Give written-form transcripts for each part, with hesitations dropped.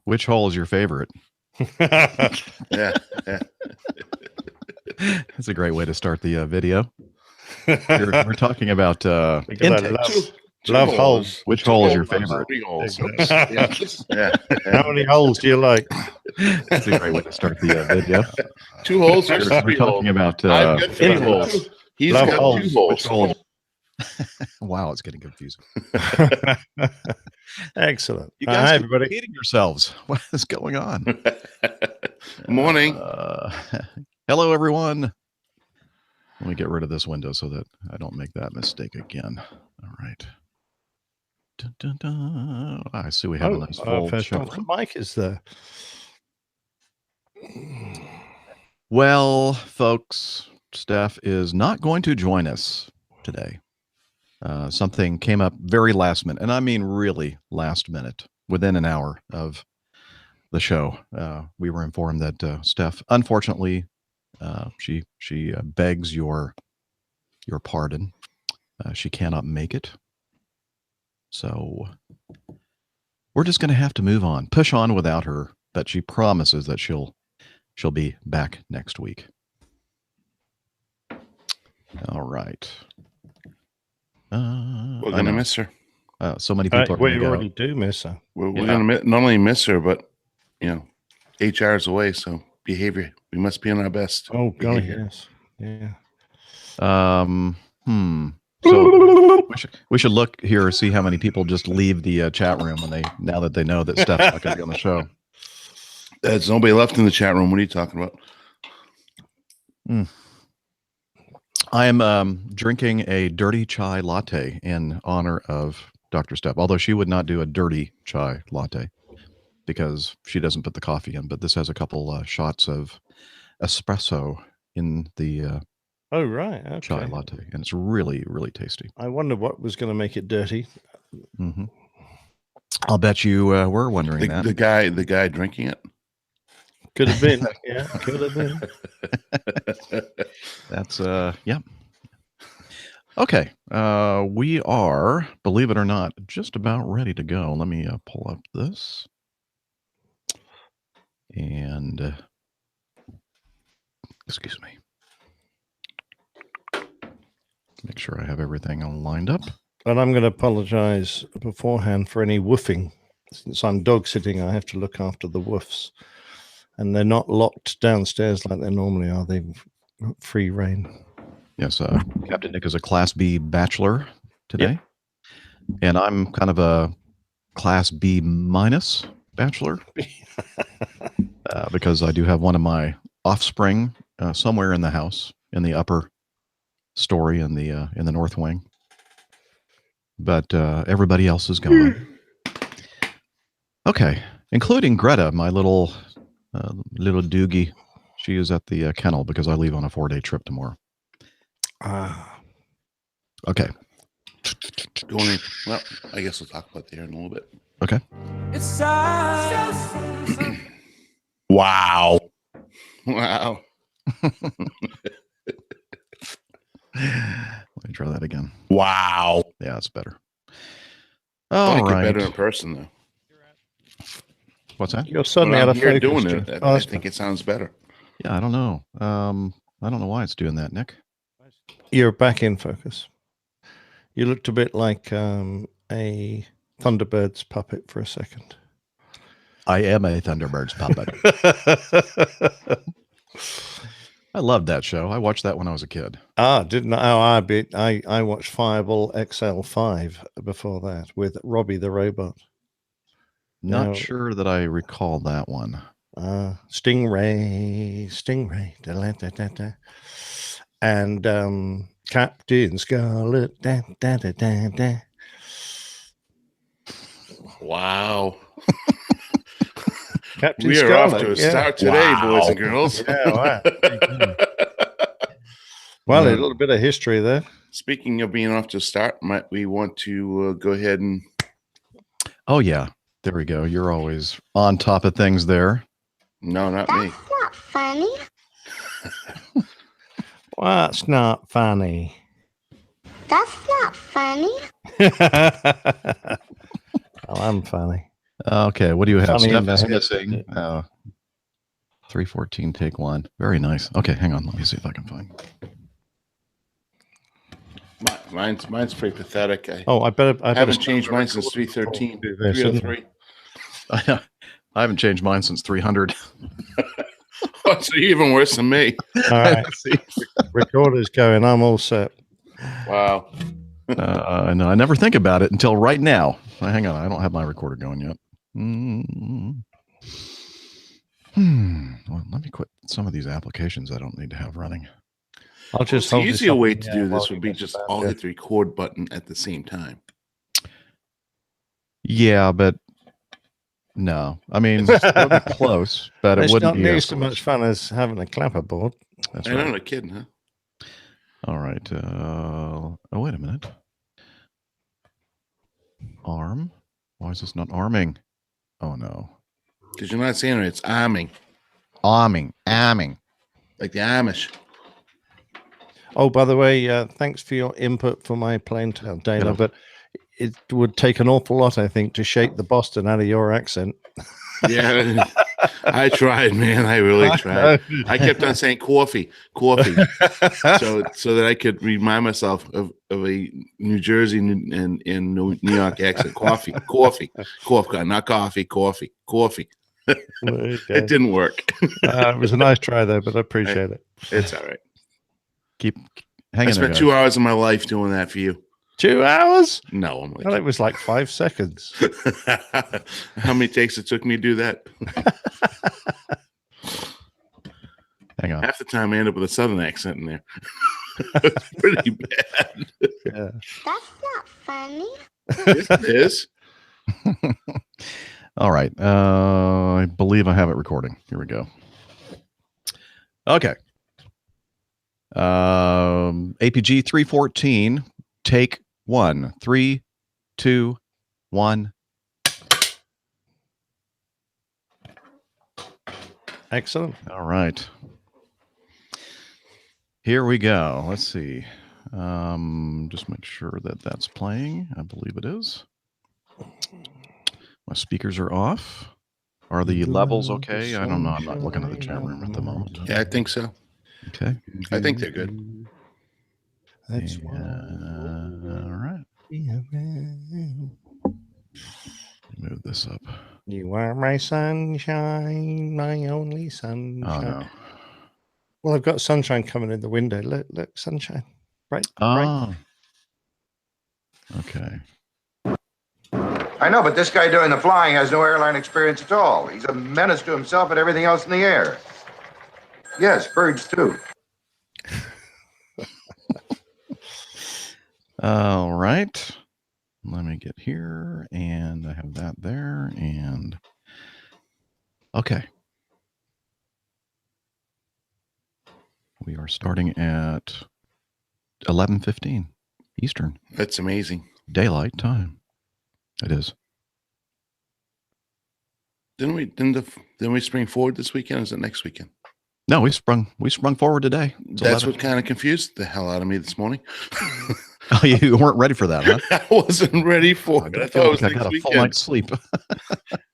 which hole is your favorite? Yeah. That's a great way to start the video. We're talking about intake. Love holes. Which hole is your favorite? 3 holes. Yeah. How many holes do you like? That's a great way to start the video. 2 holes versus We're 3 talking holes. about I've got 3 holes. He's Love got holes. 2 holes. which hole. Wow, it's getting confusing. Excellent. You guys Hi, keep everybody. repeating yourselves. What is going on? Morning. Hello, everyone. Let me get rid of this window so that I don't make that mistake again. All right. Dun, dun, dun. I see we have a nice full first show. time the mic is there. Well, folks, Steph is not going to join us today. Something came up very last minute, and I mean really last minute, within an hour of the show. We were informed that Steph, unfortunately, she begs your pardon. She cannot make it, so we're just going to have to move on, push on without her. But she promises that she'll be back next week. All right. We're going to miss her. So many people are going to go. We already do miss her. We're going to not only miss her, but, HR is away. So behavior, we must be on our best. Oh, God, behavior. yes. Yeah. So we should look here and see how many people just leave the chat room now that they know that Steph's not going to be on the show. There's nobody left in the chat room. What are you talking about? I am drinking a dirty chai latte in honor of Dr. Steph, although she would not do a dirty chai latte because she doesn't put the coffee in. But this has a couple shots of espresso in the Oh, right. Okay. chai latte, and it's really, really tasty. I wonder what was going to make it dirty. Mm-hmm. I'll bet you were wondering that. The guy drinking it. Could have been. Yeah, could have been. That's yeah. Okay. We are, believe it or not, just about ready to go. Let me pull up this and excuse me. Make sure I have everything all lined up. And I'm going to apologize beforehand for any woofing. Since I'm dog sitting, I have to look after the woofs. And they're not locked downstairs like they normally are. They've free reign. Yes, Captain Nick is a Class B bachelor today. Yep. And I'm kind of a Class B minus bachelor because I do have one of my offspring somewhere in the house, in the upper story in the north wing. But everybody else is gone. Okay, including Greta, my little doogie. She is at the kennel because I leave on a 4-day trip tomorrow. Okay. Well, I guess we'll talk about the air in a little bit. Okay. It's time. Wow. Let me try that again. Wow. Yeah, it's better. I like right. it better in person, though. What's that? You're suddenly out of focus. Doing it. I think it sounds better. Yeah, I don't know. I don't know why it's doing that, Nick. You're back in focus. You looked a bit like a Thunderbird's puppet for a second. I am a Thunderbird's puppet. I loved that show. I watched that when I was a kid. Didn't I? I watched Fireball XL5 before that with Robbie the robot. Not sure that I recall that one. Stingray, da, da, da, da. And Captain Scarlet, da, da, da, da, da. Wow. Captain We are Scarlet, off to a start today, boys and girls. Yeah, wow. Well, a little bit of history there. Speaking of being off to a start, might we want to go ahead and... Oh, yeah. There we go. You're always on top of things there. No, not That's me. not funny. Well, that's not funny. That's not funny. Well, I'm funny. Okay, what do you have? Funny Steph in the is head. missing. 314, take one. Very nice. Okay, hang on. Let me see if I can find. Mine's pretty pathetic. I Oh, I better haven't start changed the mine since recording 313, before we do this, isn't 303. I haven't changed mine since 300. Oh, so you're even worse than me. it? All right, See? recorder's going. I'm all set. Wow. No, I never think about it until right now. Hang on, I don't have my recorder going yet. Well, let me quit some of these applications I don't need to have running. I'll just The hold this easier up way in the to air do while this you would be get just the all band hit the record button at the same time. Yeah, but no. I mean, it would be close, but it It's wouldn't not be near as so close. much fun as having a clapperboard. That's I know, right. no kidding, huh? All right. Oh, wait a minute. Arm? Why is this not arming? Oh, no. Because you're not saying it, it's arming, Arming. like the Amish. Oh, by the way, thanks for your input for my plain tale, Dana. Hello. But it would take an awful lot, I think, to shake the Boston out of your accent. Yeah, I tried, man. I really tried. I kept on saying coffee, so that I could remind myself of a New Jersey and New York accent. Coffee, not coffee, coffee. It didn't work. It was a nice try, though, but I appreciate it. It's all right. Keep I hanging there, spent guys. 2 hours of my life doing that for you. 2 hours? No, I'm Well, like, it was like 5 seconds. how many takes it took me to do that? Hang on. Half the time I end up with a southern accent in there. It's pretty bad. Yeah. That's not funny. Yes, it is. All right. I believe I have it recording. Here we go. Okay. APG 314, take one. 3, 2, 1. Excellent. All right. Here we go. Let's see. Just make sure that that's playing. I believe it is. My speakers are off. Are the levels okay? I don't know. I'm not looking at the chat room at the moment. Yeah, I think so. Okay. I think they're good. That's All right. Move this up. You are my sunshine, my only sunshine. Oh, no. Well, I've got sunshine coming in the window. Look, sunshine. Right. Oh. Okay. I know, but this guy doing the flying has no airline experience at all. He's a menace to himself and everything else in the air. Yes, birds too. All right. Let me get here, and I have that there, and okay. We are starting at 11:15 Eastern That's amazing. Daylight Time. It is. Didn't we spring forward this weekend? Or is it next weekend? No, we sprung forward today. It's That's 11. what kind of confused the hell out of me this morning. Oh, you weren't ready for that, huh? I wasn't ready for it. I thought it was I next got a full weekend. night's sleep.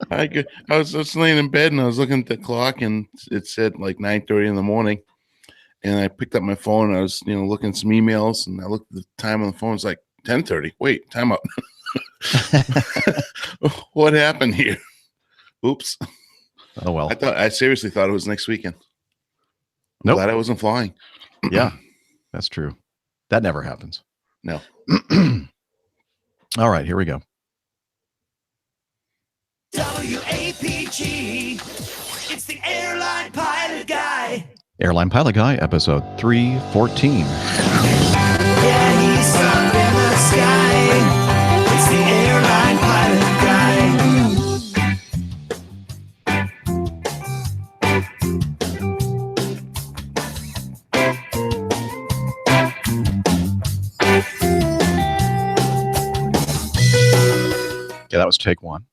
I was laying in bed and I was looking at the clock and it said like 9:30 in the morning. And I picked up my phone and I was, looking at some emails and I looked at the time on the phone. It's like 10:30. Wait, time out. What happened here? Oops. Oh, well. I seriously thought it was next weekend. Nope. Glad I wasn't flying. Yeah, that's true. That never happens. No. All right, here we go. WAPG. It's the Airline Pilot Guy. Airline Pilot Guy, episode 314. Yeah, he's up in the sky. It's the Airline Pilot Guy. Okay, that was take one.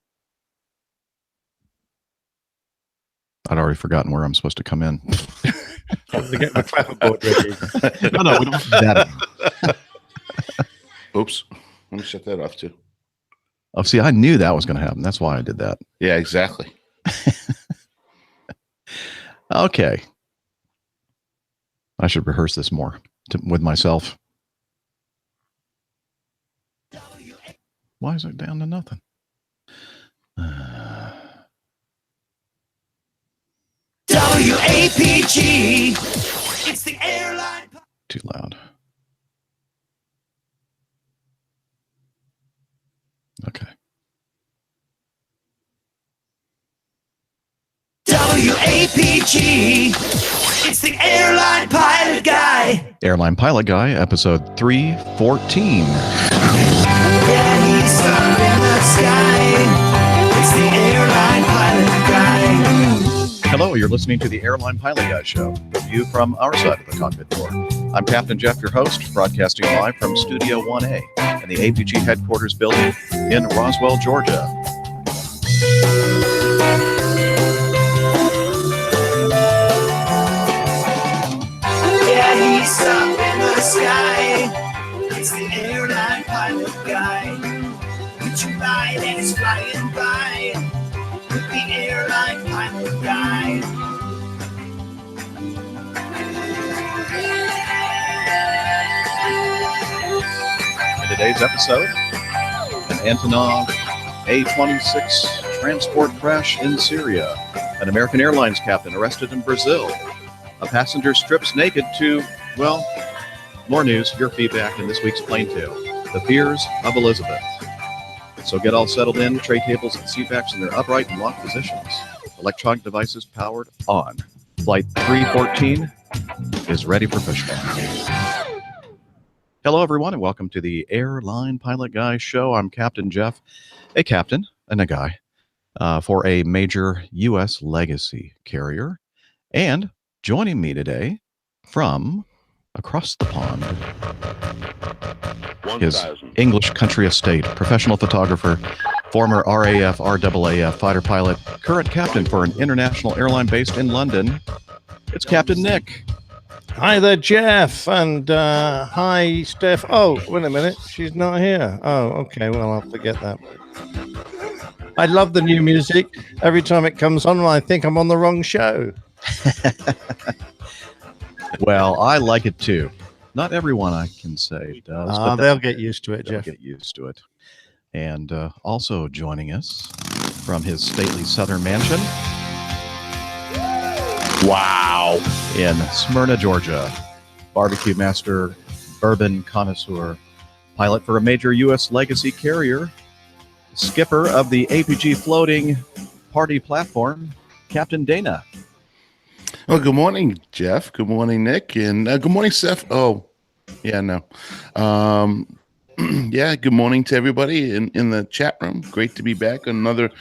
I'd already forgotten where I'm supposed to come in. I'm to get my clapperboard ready. No, we don't do that. Oops. Let me shut that off too. Oh, see, I knew that was going to happen. That's why I did that. Yeah, exactly. Okay. I should rehearse this more with myself. Why is it down to nothing? WAPG. It's the airline. Too loud. Okay. WAPG. It's the airline pilot guy. Airline Pilot Guy, episode 314. Yeah, he's up in the sky. It's the airline pilot guy. Hello, you're listening to the Airline Pilot Guy Show, the view from our side of the cockpit door. I'm Captain Jeff, your host, broadcasting live from Studio 1A in the APG headquarters building in Roswell, Georgia. Yeah, he's up in the sky. It's the airline pilot guy. Would you ride and he's flying by with the airline pilot guy? In today's episode, an Antonov A-26 transport crash in Syria, an American Airlines captain arrested in Brazil, a passenger strips naked to, well, more news, your feedback in this week's Plane Tale, the fears of Elizabeth. So get all settled in, tray tables and seat backs in their upright and locked positions. Electronic devices powered on. Flight 314 is ready for pushback. Hello, everyone, and welcome to the Airline Pilot Guy Show. I'm Captain Jeff, a captain and a guy for a major U.S. legacy carrier. And joining me today from across the pond, his English country estate, professional photographer, former RAF, RAAF fighter pilot, current captain for an international airline based in London. It's Captain Nick. Hi there, Jeff, and hi, Steph. Oh, wait a minute, she's not here. Oh, okay, well, I'll forget that. I love the new music. Every time it comes on, I think I'm on the wrong show. Well, I like it too. Not everyone, I can say, does. But They'll get used to it, they'll Jeff. get used to it. And also joining us from his stately southern mansion, wow, in Smyrna, Georgia, barbecue master, bourbon connoisseur, pilot for a major U.S. legacy carrier, skipper of the APG floating party platform, Captain Dana. Well, good morning, Jeff. Good morning, Nick, and good morning, Seth. Oh, yeah, no. Yeah, good morning to everybody in the chat room. Great to be back on another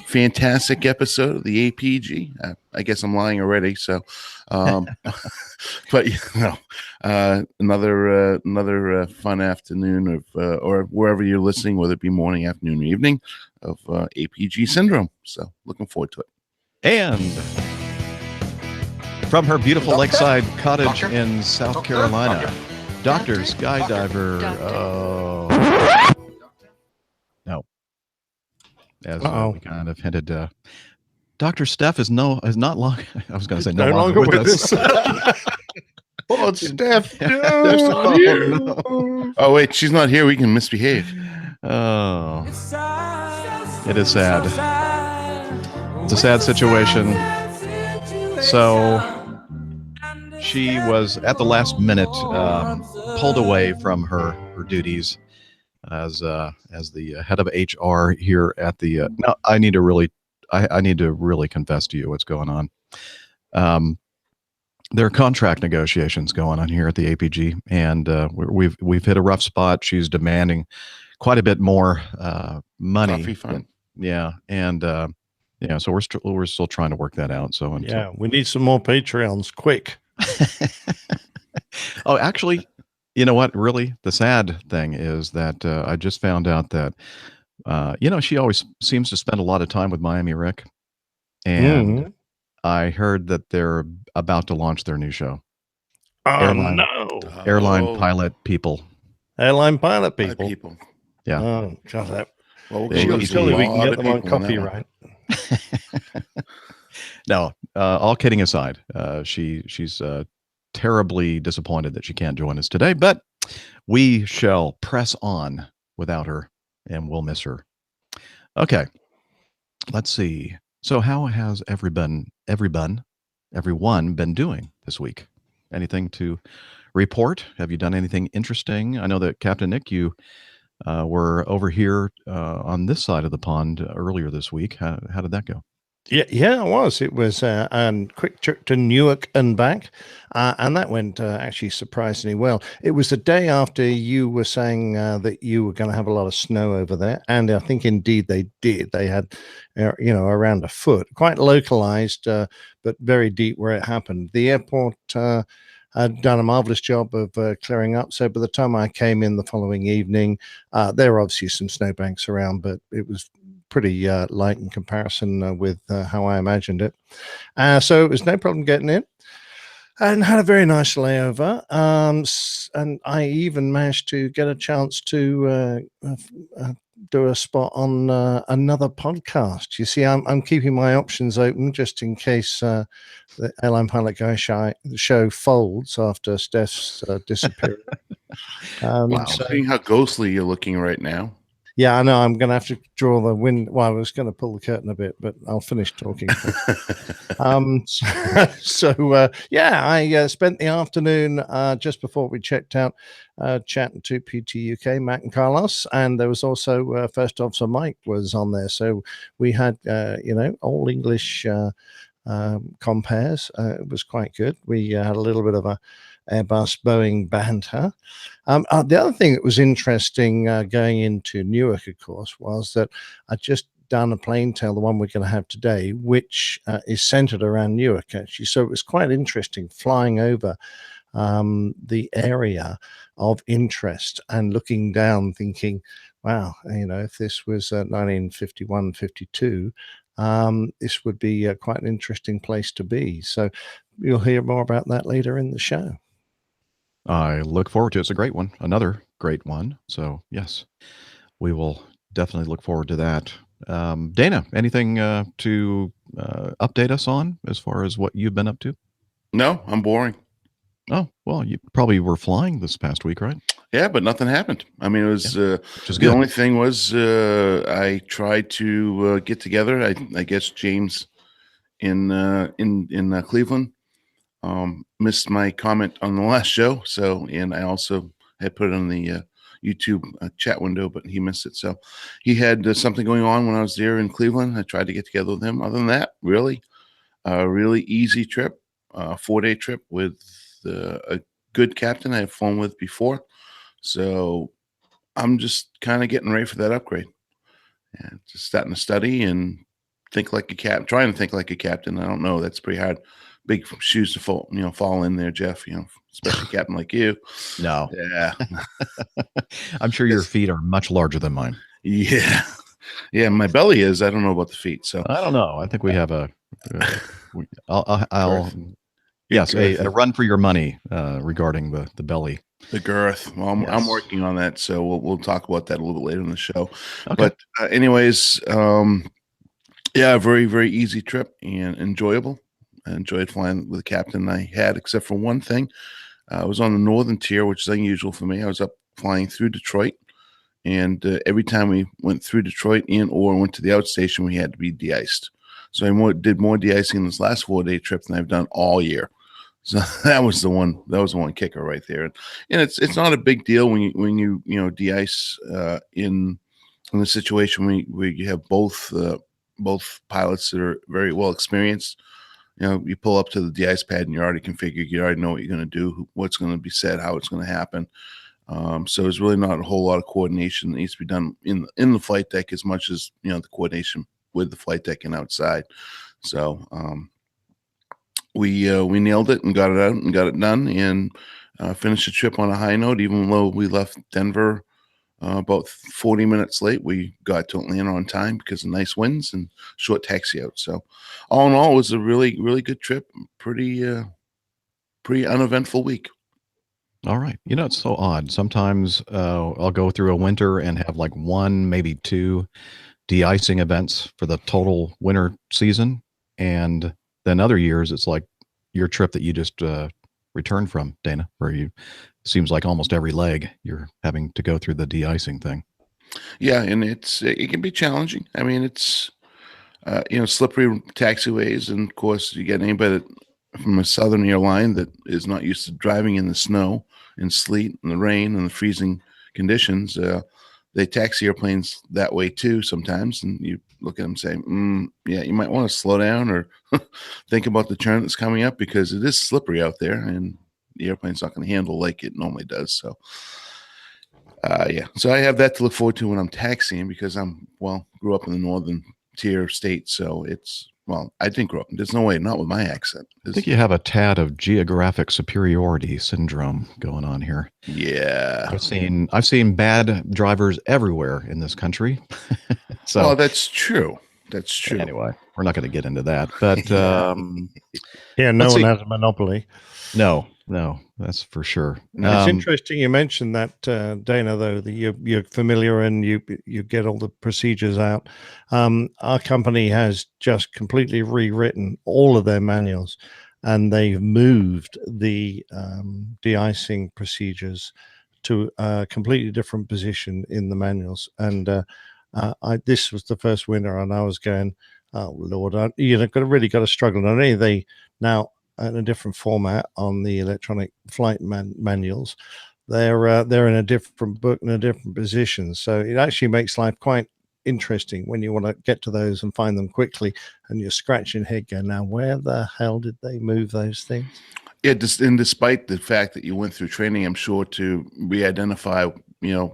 fantastic episode of the APG. I guess I'm lying already, so but you know, another fun afternoon of or wherever you're listening, whether it be morning, afternoon, or evening, of APG syndrome. So looking forward to it. And from her beautiful lakeside cottage in South Carolina, Dr. Skydiver. No. As we kind of hinted, Dr. Steph is not long. I was going to say no longer with us. Oh, it's Steph. Oh, wait, she's not here. We can misbehave. Oh, it is sad. It's a sad situation. So she was at the last minute pulled away from her duties as the head of HR here at the. Now I need to really confess to you what's going on. There are contract negotiations going on here at the APG, and we've hit a rough spot. She's demanding quite a bit more money. Coffee fund. Yeah, and yeah, so we're still trying to work that out. So yeah, we need some more Patreons, quick. Oh, actually, you know what? Really, the sad thing is that I just found out that she always seems to spend a lot of time with Miami Rick, and I heard that they're about to launch their new show. Airline Pilot People. Airline Pilot People. People. Yeah. Oh, God, Well, They- we're Surely we can get them on people that one. copyright. No, all kidding aside, she's terribly disappointed that she can't join us today, but we shall press on without her, and we'll miss her. Okay, let's see. So, how has everyone been doing this week? Anything to report? Have you done anything interesting? I know that Captain Nick, you were over here on this side of the pond earlier this week. How did that go? Yeah, it was. It was a quick trip to Newark and back, and that went actually surprisingly well. It was the day after you were saying that you were going to have a lot of snow over there, and I think indeed they did. They had, around a foot, quite localized, but very deep where it happened. The airport had done a marvelous job of clearing up. So by the time I came in the following evening, there were obviously some snowbanks around, but it was pretty light in comparison with how I imagined it. So it was no problem getting in, and had a very nice layover. And I even managed to get a chance to do a spot on another podcast. You see, I'm keeping my options open just in case the Airline Pilot Guy show folds after Steph's disappearance. Wow. So, Seeing how ghostly you're looking right now. yeah, I know. I'm going to have to draw the wind. Well, I was going to pull the curtain a bit, but I'll finish talking. Yeah, I spent the afternoon just before we checked out chatting to PT UK, Matt and Carlos, and there was also First Officer Mike was on there. So we had, all English compares. It was quite good. We had a little bit of a Airbus Boeing banter. The other thing that was interesting going into Newark, of course, was that I just done a plane tail, the one we're going to have today, which is centered around Newark, actually. So it was quite interesting flying over the area of interest and looking down thinking, wow, if this was 1951, 52, this would be quite an interesting place to be. So you'll hear more about that later in the show. I look forward to it. It's a great one, another great one. So yes, we will definitely look forward to that. Dana, anything to update us on as far as what you've been up to? No, I'm boring. Oh, well, you probably were flying this past week, right? Yeah, but nothing happened. I mean, it was Which is the good. only thing was I tried to get together. I guess James in Cleveland missed my comment on the last show. So, and I also had put it on the YouTube chat window, but he missed it. So he had something going on when I was there in Cleveland. I tried to get together with him. Other than that, really, a really easy trip, 4-day trip with a good captain I have flown with before. So I'm just kind of getting ready for that upgrade and just starting to study and think like a captain, trying to think like a captain. I don't know. That's pretty hard. Big shoes to fall in there, Jeff, especially a captain like you. No, Yeah. I'm sure your feet are much larger than mine. Yeah. Yeah. My belly is. I don't know about the feet. So I don't know. I think we have a. I'll Girth. yes, Girth. a run for your money regarding the belly. The girth. Well, I'm Yes. working on that, so we'll talk about that a little bit later in the show. Okay. But anyways, yeah, very very easy trip and enjoyable. I enjoyed flying with the captain I had, except for one thing. I was on the northern tier, which is unusual for me. I was up flying through Detroit, and every time we went through Detroit or went to the outstation, we had to be de-iced. So I did more de-icing this last 4-day trip than I've done all year. So that was the one kicker right there. And it's not a big deal when you de-ice in the situation where you have both pilots that are very well experienced. You pull up to the de-ice pad and you're already configured. You already know what you're going to do, what's going to be said, how it's going to happen. So there's really not a whole lot of coordination that needs to be done in the flight deck as much as the coordination with the flight deck and outside. So we nailed it and got it out and got it done and finished the trip on a high note. Even though we left Denver about 40 minutes late, we got to Atlanta on time because of nice winds and short taxi out. So all in all, it was a really, really good trip. Pretty uneventful week. All right. You know, it's so odd. Sometimes I'll go through a winter and have like one, maybe two de-icing events for the total winter season, and then other years it's like your trip that you just returned from, Dana, where you seems like almost every leg you're having to go through the de-icing thing. Yeah, and it can be challenging. I mean, it's slippery taxiways, and of course, you get anybody from a southern airline that is not used to driving in the snow and sleet and the rain and the freezing conditions. They taxi airplanes that way too sometimes, and you look at them and say, "Yeah, you might want to slow down or think about the turn that's coming up because it is slippery out there, and the airplane's not going to handle like it normally does." So, yeah, so I have that to look forward to when I'm taxiing because grew up in the northern tier state, so I didn't grow up. There's no way, not with my accent. I think you have a tad of geographic superiority syndrome going on here. Yeah. I've seen bad drivers everywhere in this country. So well, that's true. That's true. Anyway, we're not going to get into that, but yeah, no one has a monopoly. No, that's for sure. It's interesting you mentioned that, Dana, though, that you're familiar and you get all the procedures out. Our company has just completely rewritten all of their manuals, and they've moved the de-icing procedures to a completely different position in the manuals. And this was the first winter, and I was going, oh Lord, really got to struggle. Not only are they now in a different format on the electronic flight manuals, they're in a different book and a different position. So it actually makes life quite interesting when you want to get to those and find them quickly, and you're scratching your head going, now where the hell did they move those things? Yeah, and despite the fact that you went through training, I'm sure, to re-identify,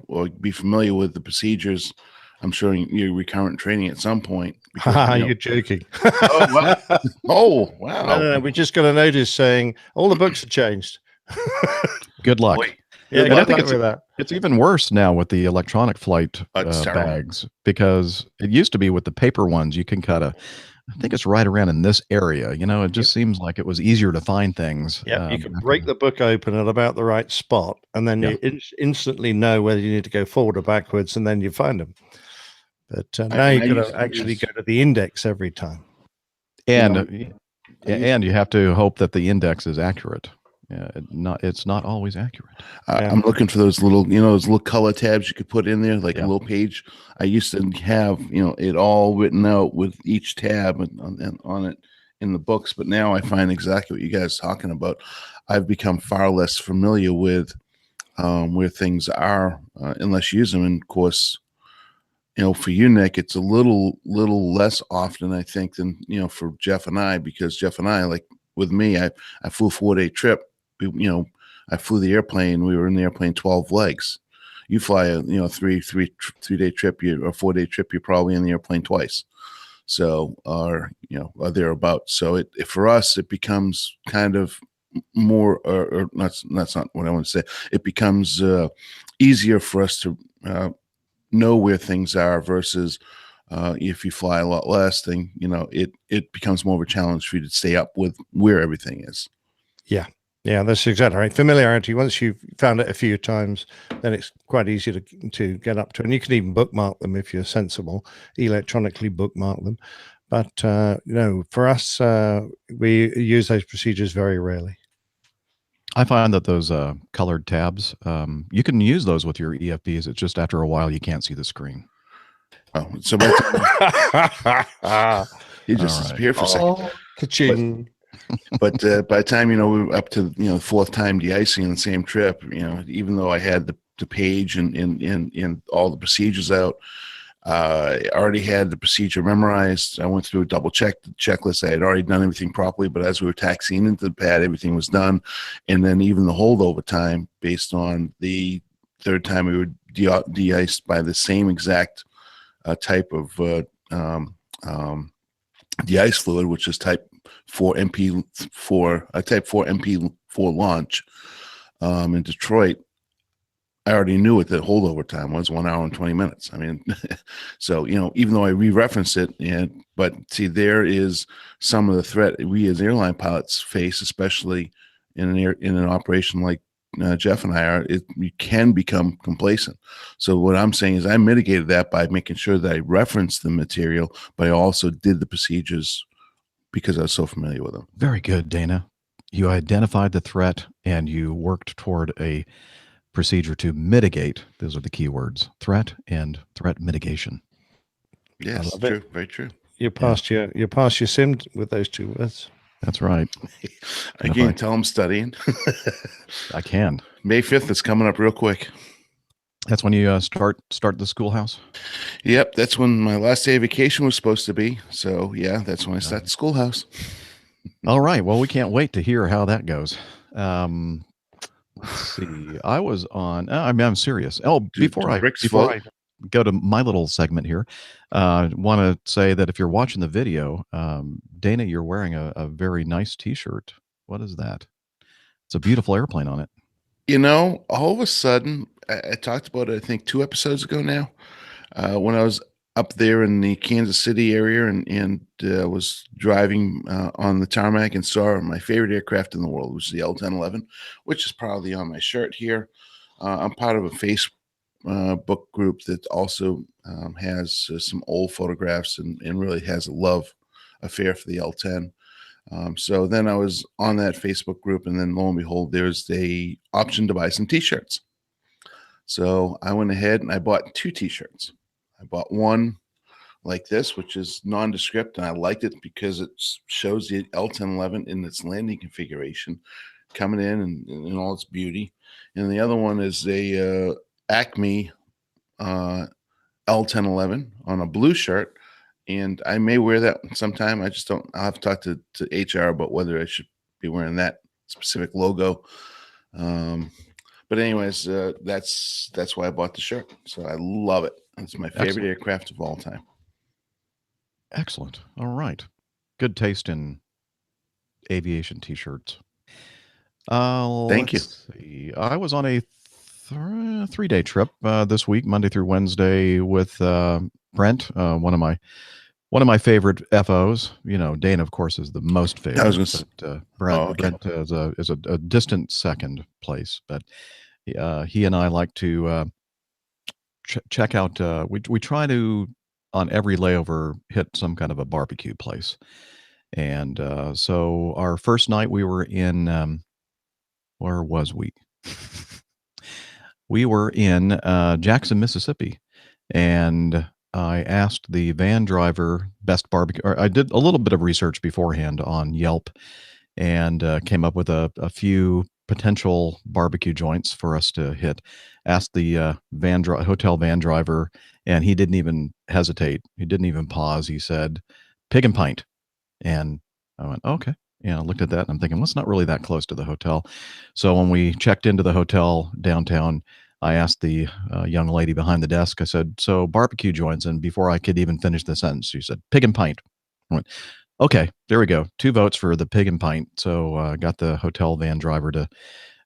or be familiar with the procedures, I'm sure you're recurrent training at some point. Because, you're joking. Oh, wow. No, we just got a notice saying all the books have changed. Good luck. Yeah, I think it's even worse now with the electronic flight bags, because it used to be with the paper ones, you can cut I think it's right around in this area. It just seems like it was easier to find things. Yeah, you can break the book open at about the right spot, and then you instantly know whether you need to go forward or backwards, and then you find them. But now you've got to actually go to the index every time. And you have to hope that the index is accurate. It's not always accurate. I'm looking for those little, those little color tabs you could put in there, like a little page. I used to have, it all written out with each tab on it in the books, but now I find exactly what you guys are talking about. I've become far less familiar with where things are unless you use them. And of course, for you, Nick, it's a little less often, I think, than, for Jeff and I, because Jeff and I, like with me, I flew a 4-day trip. I flew the airplane. We were in the airplane 12 legs. You fly a 3-day trip, or 4-day trip, you're probably in the airplane twice. So, or thereabouts. So for us, it becomes kind of more, or that's not what I want to say. It becomes easier for us to know where things are versus if you fly a lot less, then it becomes more of a challenge for you to stay up with where everything is. Yeah, that's exactly right. Familiarity, once you've found it a few times, then it's quite easy to get up to. And you can even bookmark them if you're sensible, electronically bookmark them. But, for us, we use those procedures very rarely. I find that those colored tabs, you can use those with your EFBs. It's just after a while, you can't see the screen. Oh, so you just disappear for a second. Ka-ching. But by the time, we were up to, the fourth time de-icing in the same trip, even though I had the page and all the procedures out, I already had the procedure memorized. I went through a double check the checklist. I had already done everything properly, but as we were taxiing into the pad, everything was done. And then even the holdover time, based on the third time we were de-iced by the same exact type of de-ice fluid, which is type 4 MP4, type 4 MP4 launch in Detroit. I already knew what the holdover time was, 1 hour and 20 minutes. I mean, so, even though I re-referenced it, but see, there is some of the threat we as airline pilots face, especially in an operation like Jeff and I are, you can become complacent. So what I'm saying is I mitigated that by making sure that I referenced the material, but I also did the procedures because I was so familiar with them. Very good, Dana. You identified the threat and you worked toward a procedure to mitigate. Those are the key words: threat and threat mitigation. Yes, love true. it. Very true. You passed your sim with those 2 words. That's right. I can't tell I'm studying. I can. May 5th is coming up real quick. That's when you start the schoolhouse. Yep, that's when my last day of vacation was supposed to be. So yeah, that's when I start the schoolhouse. All right. Well, we can't wait to hear how that goes. Let's see. I was on. I'm serious. Oh, before I go to my little segment here, want to say that if you're watching the video, Dana, you're wearing a very nice T-shirt. What is that? It's a beautiful airplane on it. All of a sudden, I talked about it, I think 2 episodes ago now, when I was up there in the Kansas City area and was driving on the tarmac and saw my favorite aircraft in the world, which is the L-1011, which is proudly on my shirt here. I'm part of a Facebook group that also has some old photographs and really has a love affair for the L-10. So then I was on that Facebook group, and then lo and behold, there's the option to buy some T-shirts. So I went ahead and I bought 2 T-shirts. I bought one like this, which is nondescript, and I liked it because it shows the L-1011 in its landing configuration coming in all its beauty. And the other one is a Acme L-1011 on a blue shirt. And I may wear that sometime. I just don't. I'll have to talk to HR about whether I should be wearing that specific logo. But anyways, that's why I bought the shirt. So I love it. It's my favorite aircraft of all time. Excellent. All right. Good taste in aviation T-shirts. Thank you. See. I was on a 3-day trip this week, Monday through Wednesday, with Brent, one of my favorite FOs. Dana, of course, is the most favorite. I was gonna but, Brent is a distant second place. But he and I like to check out. We try to, on every layover, hit some kind of a barbecue place. And so our first night we were in, where was we? We were in Jackson, Mississippi. And I asked the van driver best barbecue. Or I did a little bit of research beforehand on Yelp and came up with a few potential barbecue joints for us to hit. Asked the hotel van driver, and he didn't even hesitate. He didn't even pause. He said, "Pig and Pint." And I went, okay. And I looked at that and I'm thinking, well, it's not really that close to the hotel. So when we checked into the hotel downtown, I asked the young lady behind the desk, I said, so barbecue joints. And before I could even finish the sentence, she said, "Pig and Pint." I went, okay, there we go. 2 votes for the Pig and Pint. So got the hotel van driver to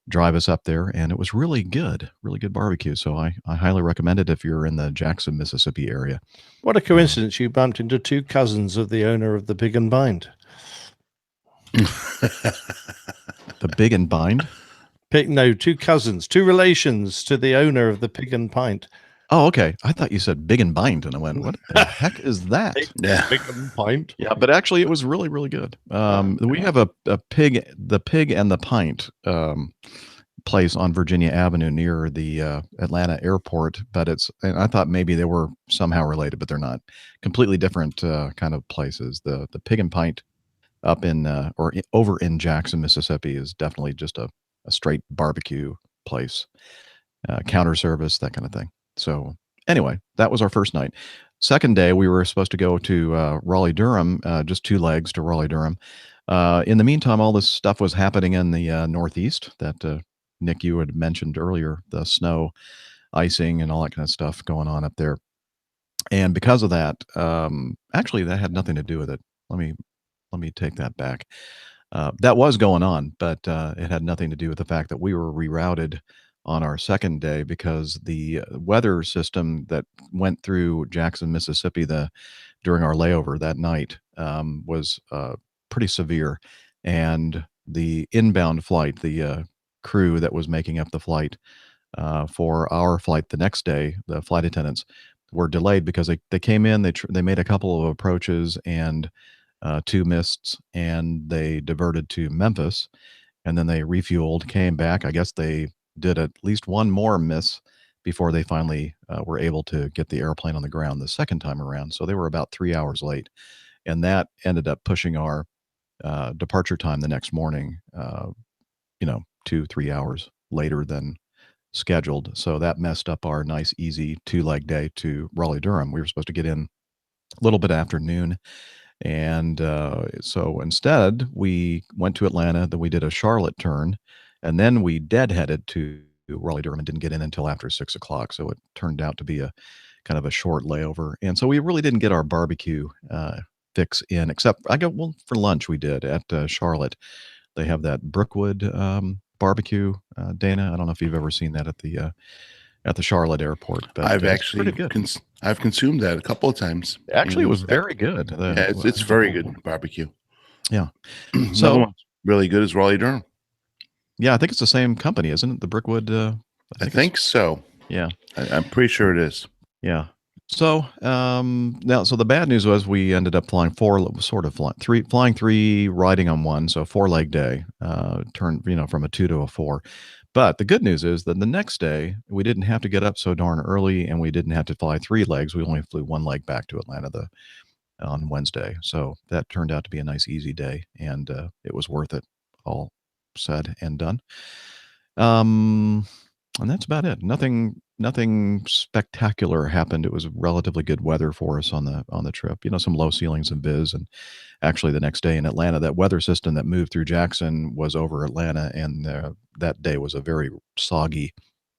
drive us up there, and it was really good barbecue. So I highly recommend it if you're in the Jackson, Mississippi area. What a coincidence. You bumped into 2 cousins of the owner of the Pig and Bind. The Big and Bind? 2 cousins, 2 relations to the owner of the Pig and Pint. Oh, okay. I thought you said Big and Bind, and I went, what the heck is that? Pig and Pint. Yeah, but actually it was really, really good. We have the Pig and the Pint place on Virginia Avenue near the Atlanta airport, but and I thought maybe they were somehow related, but they're not. Completely different kind of places. The Pig and Pint up in over in Jackson, Mississippi is definitely just a straight barbecue place, counter service, that kind of thing. So anyway, that was our first night. Second day, we were supposed to go to Raleigh-Durham, just 2 legs to Raleigh-Durham. In the meantime, all this stuff was happening in the Northeast that Nick, you had mentioned earlier, the snow, icing, and all that kind of stuff going on up there. And because of that, actually, that had nothing to do with it. Let me take that back. That was going on, but it had nothing to do with the fact that we were rerouted on our second day because the weather system that went through Jackson, Mississippi, during our layover that night was pretty severe, and the inbound flight, the crew that was making up the flight for our flight the next day, the flight attendants, were delayed because they came in, they made a couple of approaches and 2 mists, and they diverted to Memphis, and then they refueled, came back. I guess they did at least one more miss before they finally were able to get the airplane on the ground the second time around. So they were about 3 hours late, and that ended up pushing our departure time the next morning, 2-3 hours later than scheduled. So that messed up our nice, easy 2-leg day to Raleigh Durham. We were supposed to get in a little bit after noon. And so instead, we went to Atlanta, then we did a Charlotte turn, and then we deadheaded to Raleigh Durham and didn't get in until after 6 o'clock. So it turned out to be a kind of a short layover. And so we really didn't get our barbecue fix in, except for lunch we did at Charlotte. They have that Brookwood barbecue, Dana. I don't know if you've ever seen that at the Charlotte airport, but I've it's actually pretty good. I've consumed that a couple of times. Actually, it was very good. Yeah, it's very good barbecue. Yeah. Another So one's really good is Raleigh Durham. yeah, I think it's the same company, isn't it? The Brookwood. I think so. Yeah. I'm pretty sure it is. Yeah. So so the bad news was we ended up flying flying 3, riding on 1, so 4-leg day. Turned from a 2 to a 4. But the good news is that the next day we didn't have to get up so darn early, and we didn't have to fly 3 legs. We only flew 1 leg back to Atlanta on Wednesday. So that turned out to be a nice, easy day, and it was worth it. All said and done. And that's about it. Nothing spectacular happened. It was relatively good weather for us on the trip. Some low ceilings and biz. And actually, the next day in Atlanta, that weather system that moved through Jackson was over Atlanta, and that day was a very soggy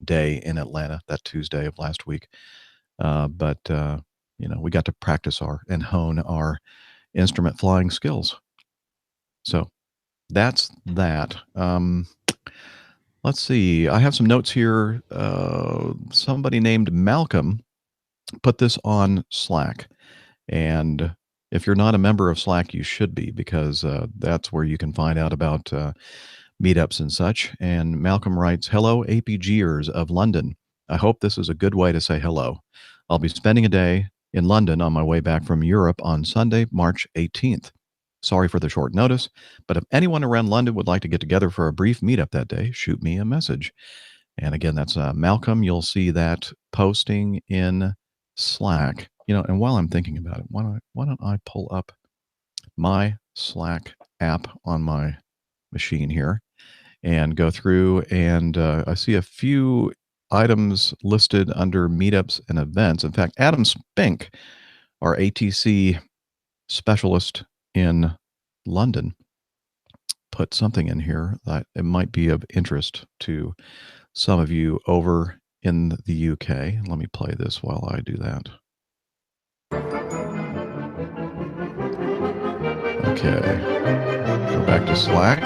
day in Atlanta. That Tuesday of last week, but we got to practice and hone our instrument flying skills. So that's that. Let's see. I have some notes here. Somebody named Malcolm put this on Slack. And if you're not a member of Slack, you should be, because that's where you can find out about meetups and such. And Malcolm writes, "Hello, APGers of London. I hope this is a good way to say hello. I'll be spending a day in London on my way back from Europe on Sunday, March 18th. Sorry for the short notice, but if anyone around London would like to get together for a brief meetup that day, shoot me a message." And again, that's Malcolm. You'll see that posting in Slack. And while I'm thinking about it, why don't I pull up my Slack app on my machine here and go through, and I see a few items listed under meetups and events. In fact, Adam Spink, our ATC specialist in London, put something in here that it might be of interest to some of you over in the UK. Let me play this while I do that. Okay, go back to Slack.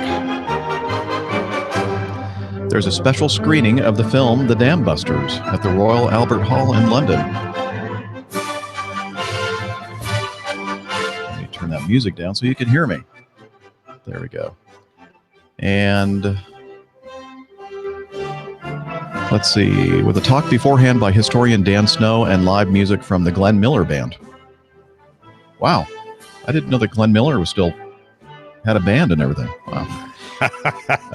There's a special screening of the film The Dam Busters at the Royal Albert Hall in London. Let me turn that music down so you can hear me. There we go. And let's see, with a talk beforehand by historian Dan Snow and live music from the Glenn Miller Band. Wow. I didn't know that Glenn Miller had a band and everything. Wow.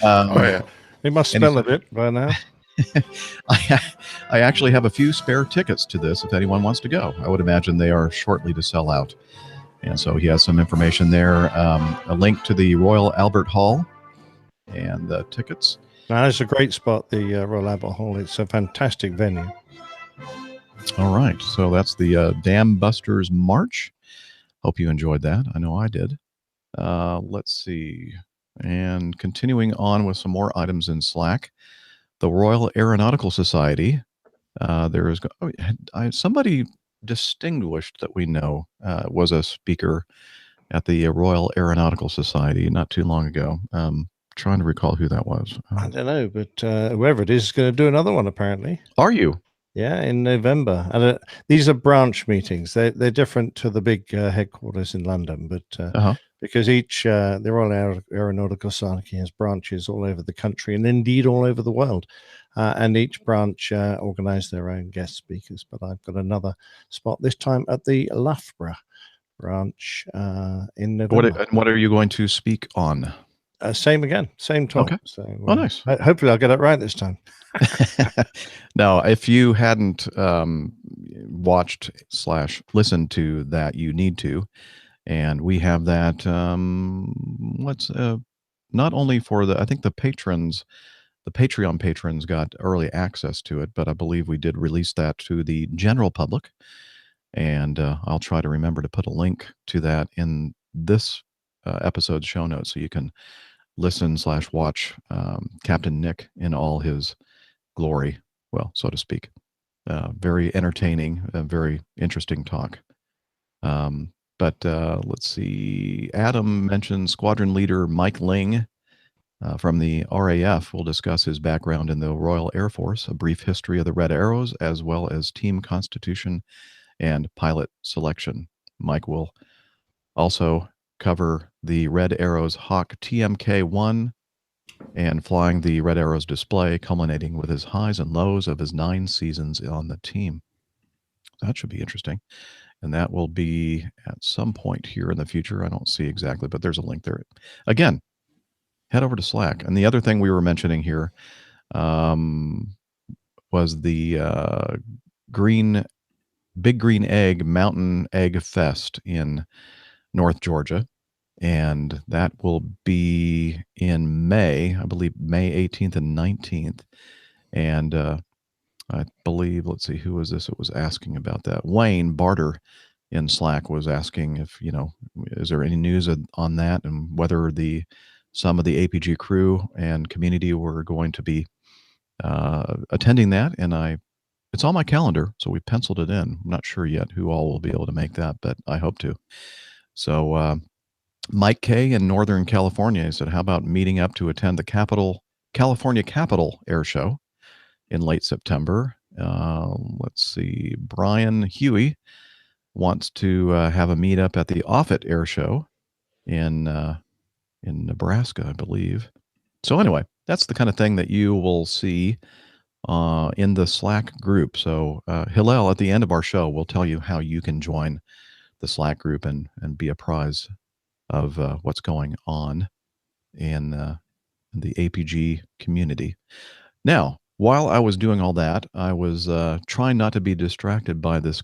Oh, yeah. He must smell a bit by now. I actually have a few spare tickets to this if anyone wants to go. I would imagine they are shortly to sell out. And so he has some information there, a link to the Royal Albert Hall and the tickets. Now, it's a great spot, the Royal Albert Hall. It's a fantastic venue. All right. So that's the Dam Busters March. Hope you enjoyed that. I know I did. Let's see. And continuing on with some more items in Slack, the Royal Aeronautical Society. There is somebody distinguished that we know was a speaker at the Royal Aeronautical Society not too long ago. Trying to recall who that was. I don't know, but whoever it is going to do another one, apparently. Are you? Yeah, in November. And these are branch meetings. They're different to the big headquarters in London, but Uh-huh. because each the Royal Aeronautical Society has branches all over the country and indeed all over the world. And each branch organise their own guest speakers. But I've got another spot this time at the Loughborough branch in November. What are you going to speak on? Same again, same talk. Okay. So, Nice. Hopefully, I'll get it right this time. Now, if you hadn't watched/listened to that, you need to. And we have that. Not only for I think the patrons, the Patreon patrons got early access to it, but I believe we did release that to the general public. And I'll try to remember to put a link to that in this episode's show notes so you can listen/watch Captain Nick in all his glory, well, so to speak. Very entertaining, very interesting talk. But let's see. Adam mentioned Squadron Leader Mike Ling from the RAF will discuss his background in the Royal Air Force, a brief history of the Red Arrows, as well as team constitution and pilot selection. Mike will also cover the Red Arrows Hawk TMK-1 and flying the Red Arrows display, culminating with his highs and lows of his 9 seasons on the team. That should be interesting. And that will be at some point here in the future. I don't see exactly, but there's a link there. Again, head over to Slack. And the other thing we were mentioning here was the Big Green Egg Mountain Egg Fest in North Georgia. And that will be in May, I believe May 18th and 19th. And I believe, let's see, who was this? It was asking about that. Wayne Barter in Slack was asking if, is there any news on that and whether some of the APG crew and community were going to be attending that. And it's on my calendar, so we penciled it in. I'm not sure yet who all will be able to make that, but I hope to. So Mike K in Northern California said, how about meeting up to attend the California Capitol Air Show in late September? Let's see. Brian Huey wants to have a meetup at the Offutt Air Show in Nebraska, I believe. So anyway, that's the kind of thing that you will see in the Slack group. So Hillel, at the end of our show, will tell you how you can join the Slack group and be apprised of what's going on in the APG community. Now, while I was doing all that, I was trying not to be distracted by this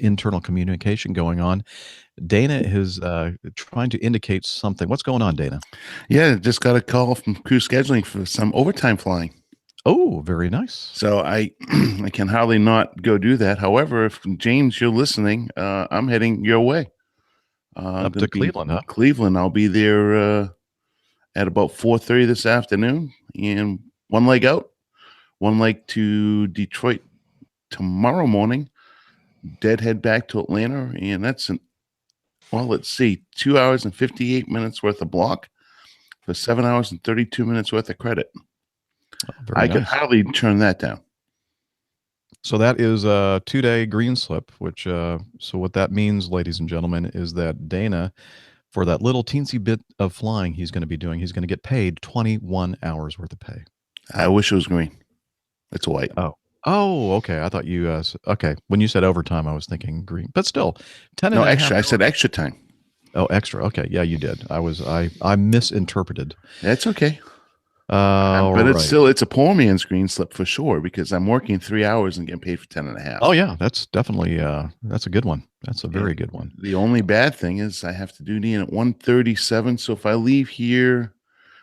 internal communication going on. Dana is trying to indicate something. What's going on, Dana? Yeah, just got a call from crew scheduling for some overtime flying. Oh, very nice. So I can hardly not go do that. However, if James, you're listening, I'm heading your way. Up to Cleveland, huh? Cleveland. I'll be there at about 4:30 this afternoon, and one leg out, one leg to Detroit tomorrow morning. Deadhead back to Atlanta, and that's let's see, 2 hours and 58 minutes worth of block for 7 hours and 32 minutes worth of credit. I could hardly turn that down. So that is a 2-day green slip, which so what that means, ladies and gentlemen, is that Dana, for that little teensy bit of flying he's going to be doing, he's going to get paid 21 hours worth of pay. I wish it was green. It's white. Oh, okay. I thought you okay. When you said overtime, I was thinking green, but still 10 No, extra. I said extra time. Oh, extra. Okay. Yeah, you did. I misinterpreted. That's okay. But it's a poor man's green slip for sure, because I'm working 3 hours and getting paid for 10.5. Oh yeah, that's definitely that's a good one. That's a very good one. The only bad thing is I have to do in at 1:37. So if I leave here,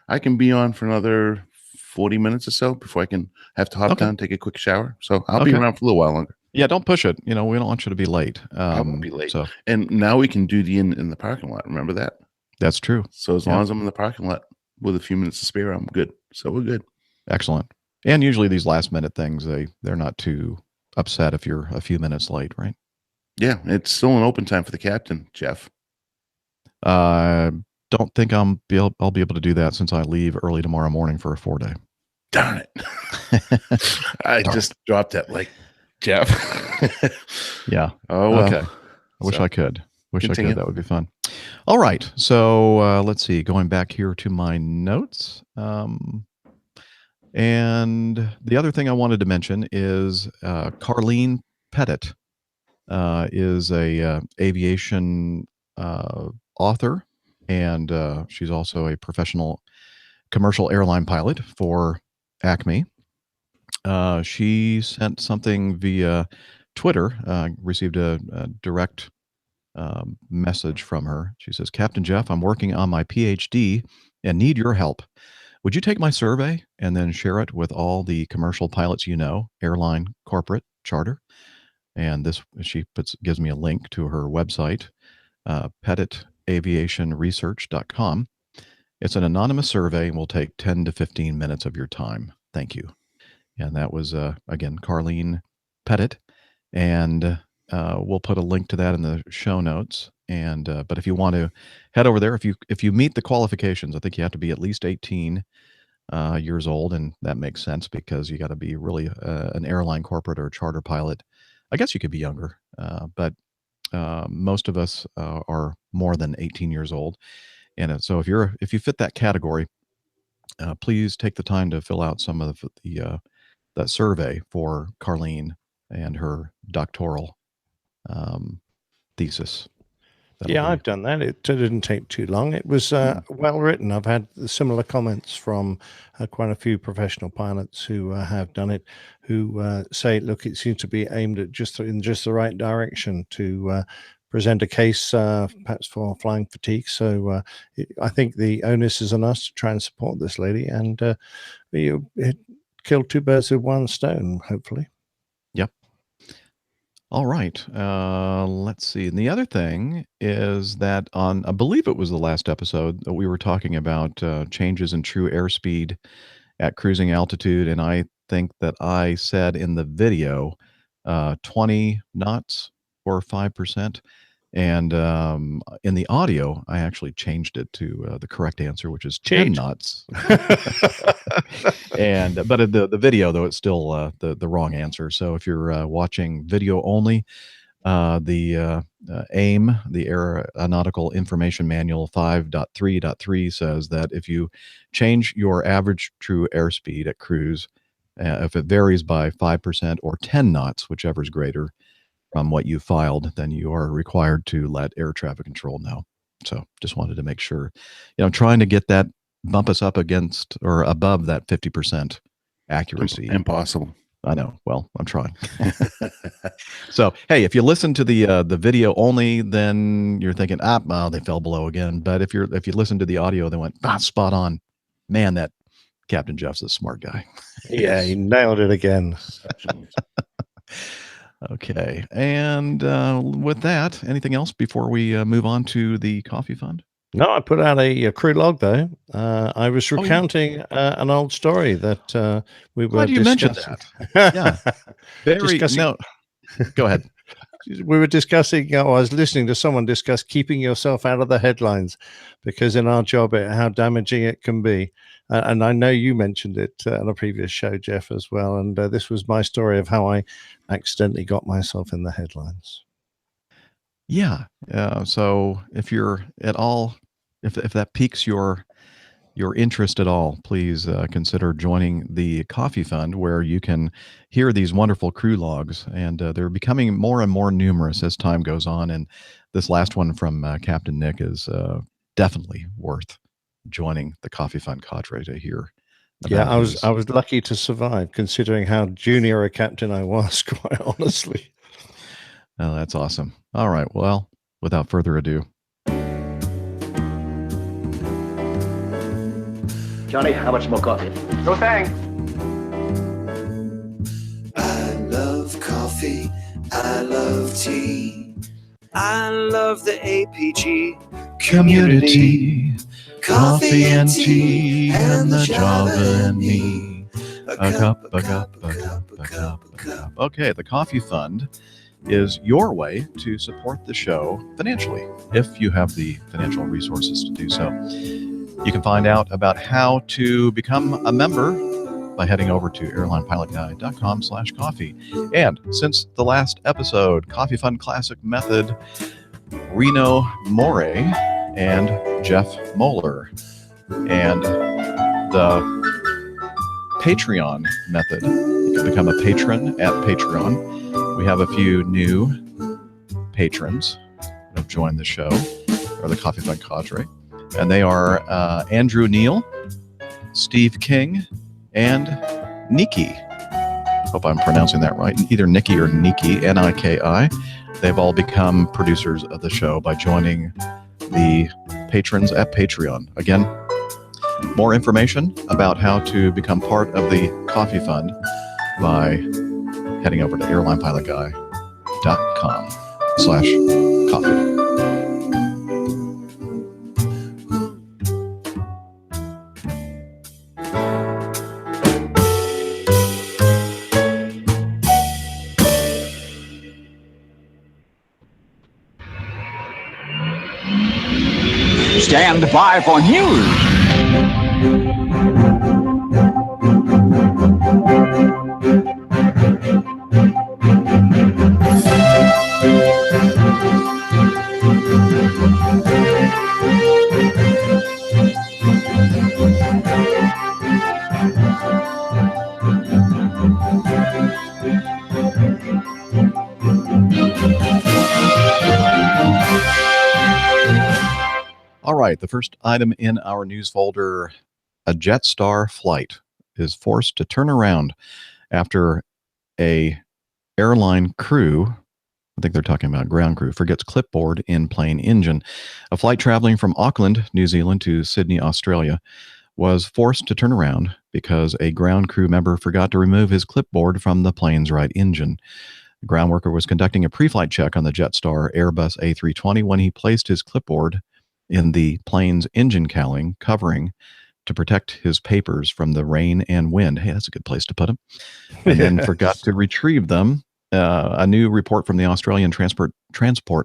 I can be on for another 40 minutes or so before I can have to hop down, take a quick shower. So I'll be around for a little while longer. Yeah, don't push it. We don't want you to be late. I won't be late. And now we can do the in the parking lot. Remember that? That's true. So as long as I'm in the parking lot with a few minutes to spare, I'm good. So we're good. Excellent. And usually these last minute things, they're not too upset if you're a few minutes late, right? Yeah, it's still an open time for the captain, Jeff. Don't think I'll be able to do that since I leave early tomorrow morning for a 4-day. Darn it. I just dropped that like, Jeff. Yeah. Oh, well. Okay. I wish So, I could. Wish I continue. could. That would be fun. All right. So let's see. Going back here to my notes. And the other thing I wanted to mention is Carlene Pettit is a aviation author, and she's also a professional commercial airline pilot for Acme. She sent something via Twitter, received a direct message from her. She says, Captain Jeff, I'm working on my PhD and need your help. Would you take my survey and then share it with all the commercial pilots you know, airline, corporate, charter? And this, she gives me a link to her website, pettitaviationresearch.com. It's an anonymous survey and will take 10 to 15 minutes of your time. Thank you. And that was, again, Carlene Pettit. And we'll put a link to that in the show notes. And but if you want to head over there, if you meet the qualifications, I think you have to be at least 18 years old, and that makes sense because you got to be really an airline corporate or charter pilot. I guess you could be younger, but most of us are more than 18 years old. And so if you fit that category, please take the time to fill out some of the that survey for Carlene and her doctoral thesis. I've done that. It didn't take too long. It was well written. I've had similar comments from quite a few professional pilots who have done it, who say, look, it seems to be aimed at in just the right direction to present a case perhaps for flying fatigue. So I think the onus is on us to try and support this lady, and it killed two birds with one stone, hopefully. Yep. All right. Let's see. And the other thing is that I believe it was the last episode that we were talking about changes in true airspeed at cruising altitude. And I think that I said in the video 20 knots or 5%. And in the audio, I actually changed it to the correct answer, which is 10 knots. But the video, though, it's still the wrong answer. So if you're watching video only, the AIM, the Aeronautical Information Manual 5.3.3 says that if you change your average true airspeed at cruise, if it varies by 5% or 10 knots, whichever is greater from what you filed, then you are required to let air traffic control know. So just wanted to make sure, trying to get that, bump us up against or above that 50% accuracy. Impossible. I know. Well, I'm trying. So, hey, if you listen to the video only, then you're thinking, they fell below again. But if you listen to the audio, they went, spot on. Man, that Captain Jeff's a smart guy. Yeah, he nailed it again. Okay. And with that, anything else before we move on to the coffee fund? No, I put out a crew log, though. I was recounting an old story that we were Glad you mentioned that. Yeah. No. Go ahead. We were discussing, I was listening to someone discuss keeping yourself out of the headlines, because in our job, how damaging it can be. And I know you mentioned it on a previous show, Jeff, as well. And this was my story of how I accidentally got myself in the headlines. Yeah. So if you're at all, if that piques your interest at all, please consider joining the Coffee Fund, where you can hear these wonderful crew logs, and they're becoming more and more numerous as time goes on. And this last one from Captain Nick is definitely worth joining the Coffee Fund cadre to hear. Yeah, I was lucky to survive, considering how junior a captain I was, quite honestly. Oh, that's awesome. All right. Well, without further ado. Johnny, how much more coffee? No thanks. I love coffee. I love tea. I love the APG community. Coffee and tea and the Java and me. A cup. Okay, the Coffee Fund is your way to support the show financially, if you have the financial resources to do so. You can find out about how to become a member by heading over to airlinepilotguy.com/coffee. And since the last episode, Coffee Fund Classic Method, Reno Morey and Jeff Moeller. And the Patreon method. You can become a patron at Patreon. We have a few new patrons that have joined the show, or the Coffee Fund Cadre. And they are Andrew Neal, Steve King, and Nikki. Hope I'm pronouncing that right. Either Nikki or Niki, Niki. They've all become producers of the show by joining the patrons at Patreon. Again, more information about how to become part of the Coffee Fund by heading over to airlinepilotguy.com/coffee. Stand by for news. All right, the first item in our news folder, a Jetstar flight is forced to turn around after a airline crew, I think they're talking about ground crew, forgets clipboard in plane engine. A flight traveling from Auckland, New Zealand to Sydney, Australia, was forced to turn around because a ground crew member forgot to remove his clipboard from the plane's right engine. The ground worker was conducting a pre-flight check on the Jetstar Airbus A320 when he placed his clipboard in the plane's engine covering to protect his papers from the rain and wind. Hey, that's a good place to put them. And then forgot to retrieve them. A new report from the Australian Transport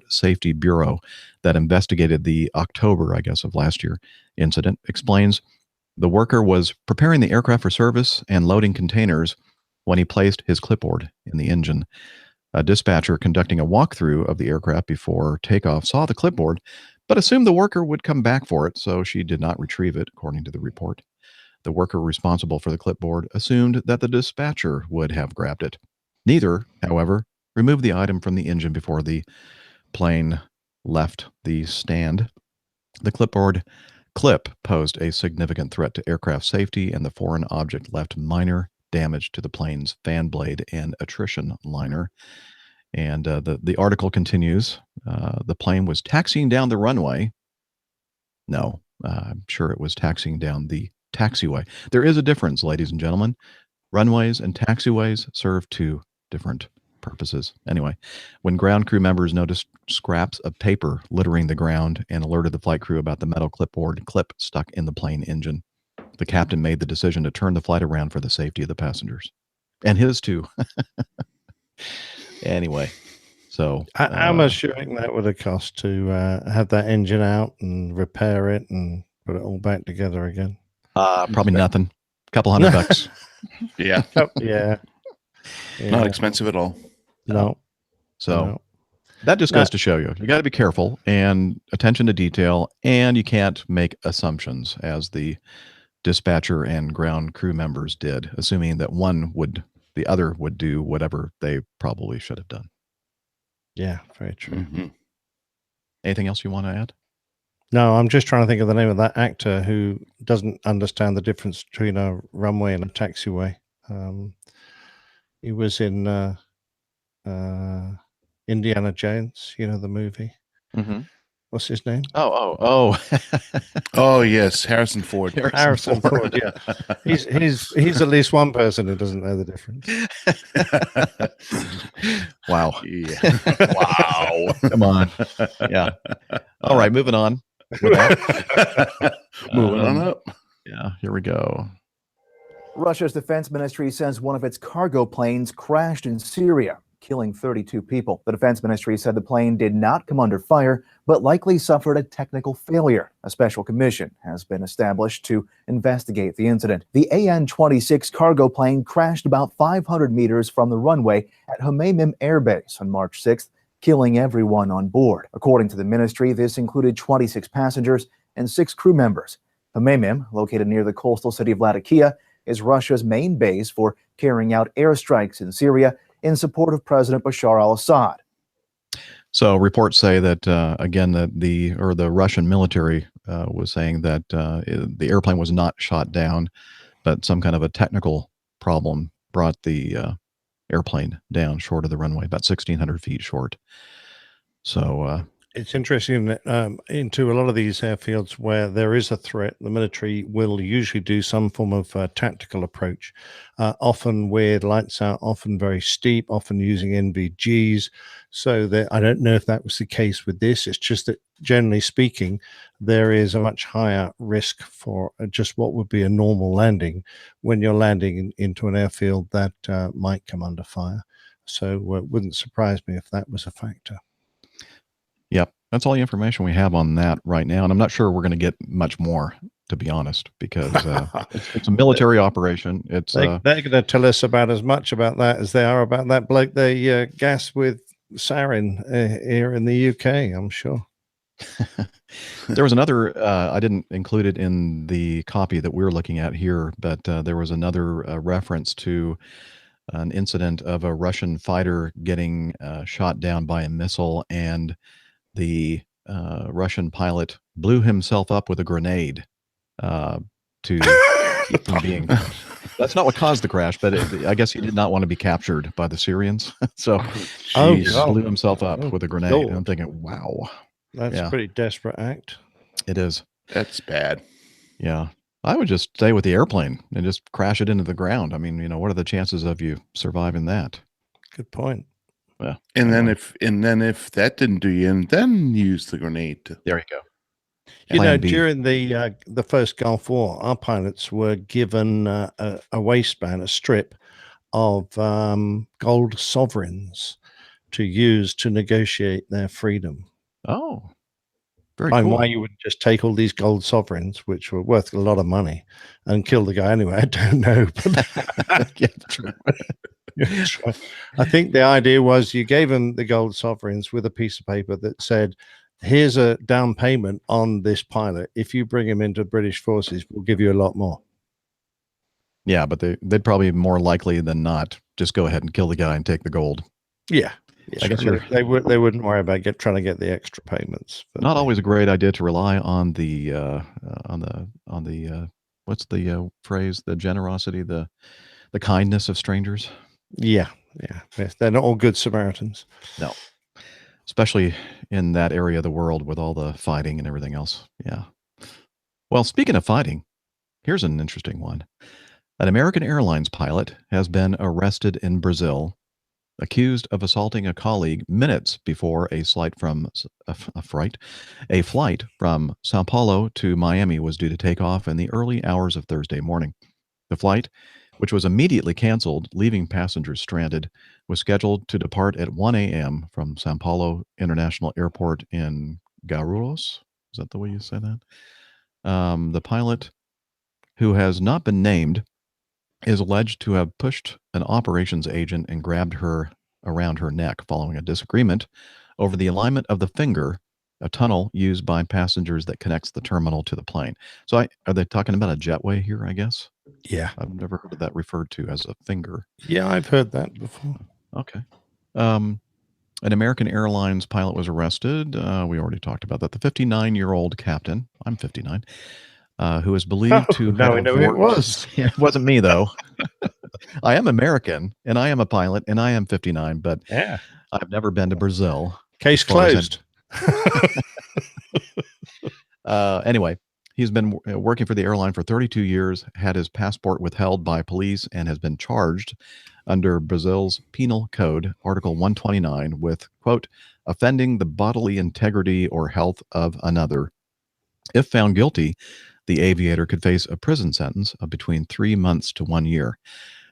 Safety Bureau that investigated the October, I guess, of last year incident explains the worker was preparing the aircraft for service and loading containers when he placed his clipboard in the engine. A dispatcher conducting a walkthrough of the aircraft before takeoff saw the clipboard, but assumed the worker would come back for it, so she did not retrieve it, according to the report. The worker responsible for the clipboard assumed that the dispatcher would have grabbed it. Neither, however, removed the item from the engine before the plane left the stand. The clipboard clip posed a significant threat to aircraft safety, and the foreign object left minor damage to the plane's fan blade and attrition liner. And the article continues. The plane was taxiing down the runway. No, I'm sure it was taxiing down the taxiway. There is a difference, ladies and gentlemen. Runways and taxiways serve two different purposes. Anyway, when ground crew members noticed scraps of paper littering the ground and alerted the flight crew about the metal clipboard clip stuck in the plane engine, the captain made the decision to turn the flight around for the safety of the passengers. And his too. Anyway, so how much do you think that would have cost to have that engine out and repair it and put it all back together again? Probably nothing. A couple $100. Yeah. Yeah. Not expensive at all. No. So No. that just goes to show you got to be careful and attention to detail, and you can't make assumptions as the dispatcher and ground crew members did, assuming that the other would do whatever they probably should have done. Yeah, very true. Mm-hmm. Anything else you want to add? No, I'm just trying to think of the name of that actor who doesn't understand the difference between a runway and a taxiway. He was in Indiana Jones, the movie. Mm-hmm. What's his name? Oh. Oh yes, Harrison Ford. Harrison Ford. Yeah, he's at least one person who doesn't know the difference. Wow. Yeah. Wow. Come on. Yeah. All right, moving on. Moving on up. Yeah, here we go. Russia's defense ministry says one of its cargo planes crashed in Syria. killing 32 people. The defense ministry said the plane did not come under fire, but likely suffered a technical failure. A special commission has been established to investigate the incident. The AN-26 cargo plane crashed about 500 meters from the runway at Hmeimim Air Base on March 6th, killing everyone on board. According to the ministry, this included 26 passengers and 6 crew members. Hmeimim, located near the coastal city of Latakia, is Russia's main base for carrying out airstrikes in Syria in support of President Bashar al-Assad. So reports say that again that the Russian military was saying that the airplane was not shot down, but some kind of a technical problem brought the airplane down short of the runway, about 1,600 feet short. So it's interesting that into a lot of these airfields where there is a threat, the military will usually do some form of tactical approach, often with lights out, often very steep, often using NVGs. So that I don't know if that was the case with this. It's just that generally speaking, there is a much higher risk for just what would be a normal landing when you're landing into an airfield that might come under fire. So it wouldn't surprise me if that was a factor. Yep, that's all the information we have on that right now, and I'm not sure we're going to get much more, to be honest, because it's a military operation. It's they're going to tell us about as much about that as they are about that bloke they gassed with sarin here in the UK, I'm sure. There was another, I didn't include it in the copy that we're looking at here, but there was another reference to an incident of a Russian fighter getting shot down by a missile, and the Russian pilot blew himself up with a grenade to keep from being. That's not what caused the crash, but I guess he did not want to be captured by the Syrians. So he blew himself up with a grenade. And I'm thinking, wow. That's a pretty desperate act. It is. That's bad. Yeah. I would just stay with the airplane and just crash it into the ground. I mean, what are the chances of you surviving that? Good point. Yeah. And then if that didn't do you in, then use the grenade. There you go. During the first Gulf War, our pilots were given a waistband, a strip of gold sovereigns to use to negotiate their freedom. Oh, very cool. Why you would just take all these gold sovereigns, which were worth a lot of money, and kill the guy anyway, I don't know. But yeah, true. I think the idea was you gave them the gold sovereigns with a piece of paper that said, here's a down payment on this pilot. If you bring him into British forces, we'll give you a lot more. Yeah, but they'd probably more likely than not just go ahead and kill the guy and take the gold. Yeah. I guess they wouldn't worry about trying to get the extra payments. Not always a great idea to rely on the what's the phrase? The generosity, the kindness of strangers. Yeah. They're not all good Samaritans. No, especially in that area of the world with all the fighting and everything else. Yeah. Well, speaking of fighting, here's an interesting one. An American Airlines pilot has been arrested in Brazil, accused of assaulting a colleague minutes before a flight from Sao Paulo to Miami was due to take off in the early hours of Thursday morning. The flight, which was immediately canceled, leaving passengers stranded, was scheduled to depart at 1 a.m. from Sao Paulo International Airport in Guarulhos. Is that the way you say that? The pilot, who has not been named, is alleged to have pushed an operations agent and grabbed her around her neck following a disagreement over the alignment of the finger, a tunnel used by passengers that connects the terminal to the plane. So are they talking about a jetway here, I guess? Yeah. I've never heard of that referred to as a finger. Yeah, I've heard that before. Okay. An American Airlines pilot was arrested. We already talked about that. The 59-year-old captain, I'm 59, who is believed to now we know who it was. It wasn't me, though. I am American, and I am a pilot, and I am 59, but yeah, I've never been to Brazil. Case closed. Anyway, he's been working for the airline for 32 years, had his passport withheld by police, and has been charged under Brazil's Penal Code, Article 129, with, quote, offending the bodily integrity or health of another. If found guilty, the aviator could face a prison sentence of between 3 months to 1 year.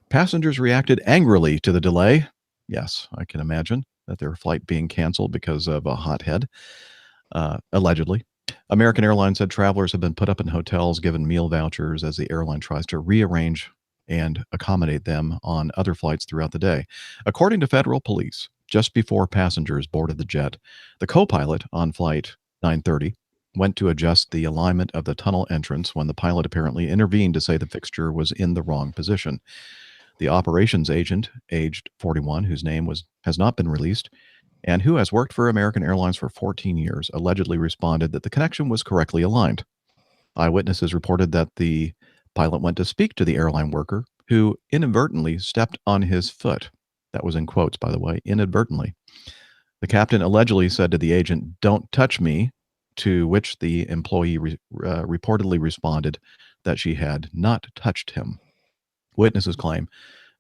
Passengers reacted angrily to the delay, Yes, I can imagine that their flight being canceled because of a hothead, allegedly. American Airlines said travelers have been put up in hotels, given meal vouchers as the airline tries to rearrange and accommodate them on other flights throughout the day. According to federal police, just before passengers boarded the jet, the co-pilot on flight 930 went to adjust the alignment of the tunnel entrance when the pilot apparently intervened to say the fixture was in the wrong position. The operations agent, aged 41, whose name has not been released, and who has worked for American Airlines for 14 years, allegedly responded that the connection was correctly aligned. Eyewitnesses reported that the pilot went to speak to the airline worker, who inadvertently stepped on his foot. That was in quotes, by the way, inadvertently. The captain allegedly said to the agent, "Don't touch me," to which the employee reportedly responded that she had not touched him. Witnesses claim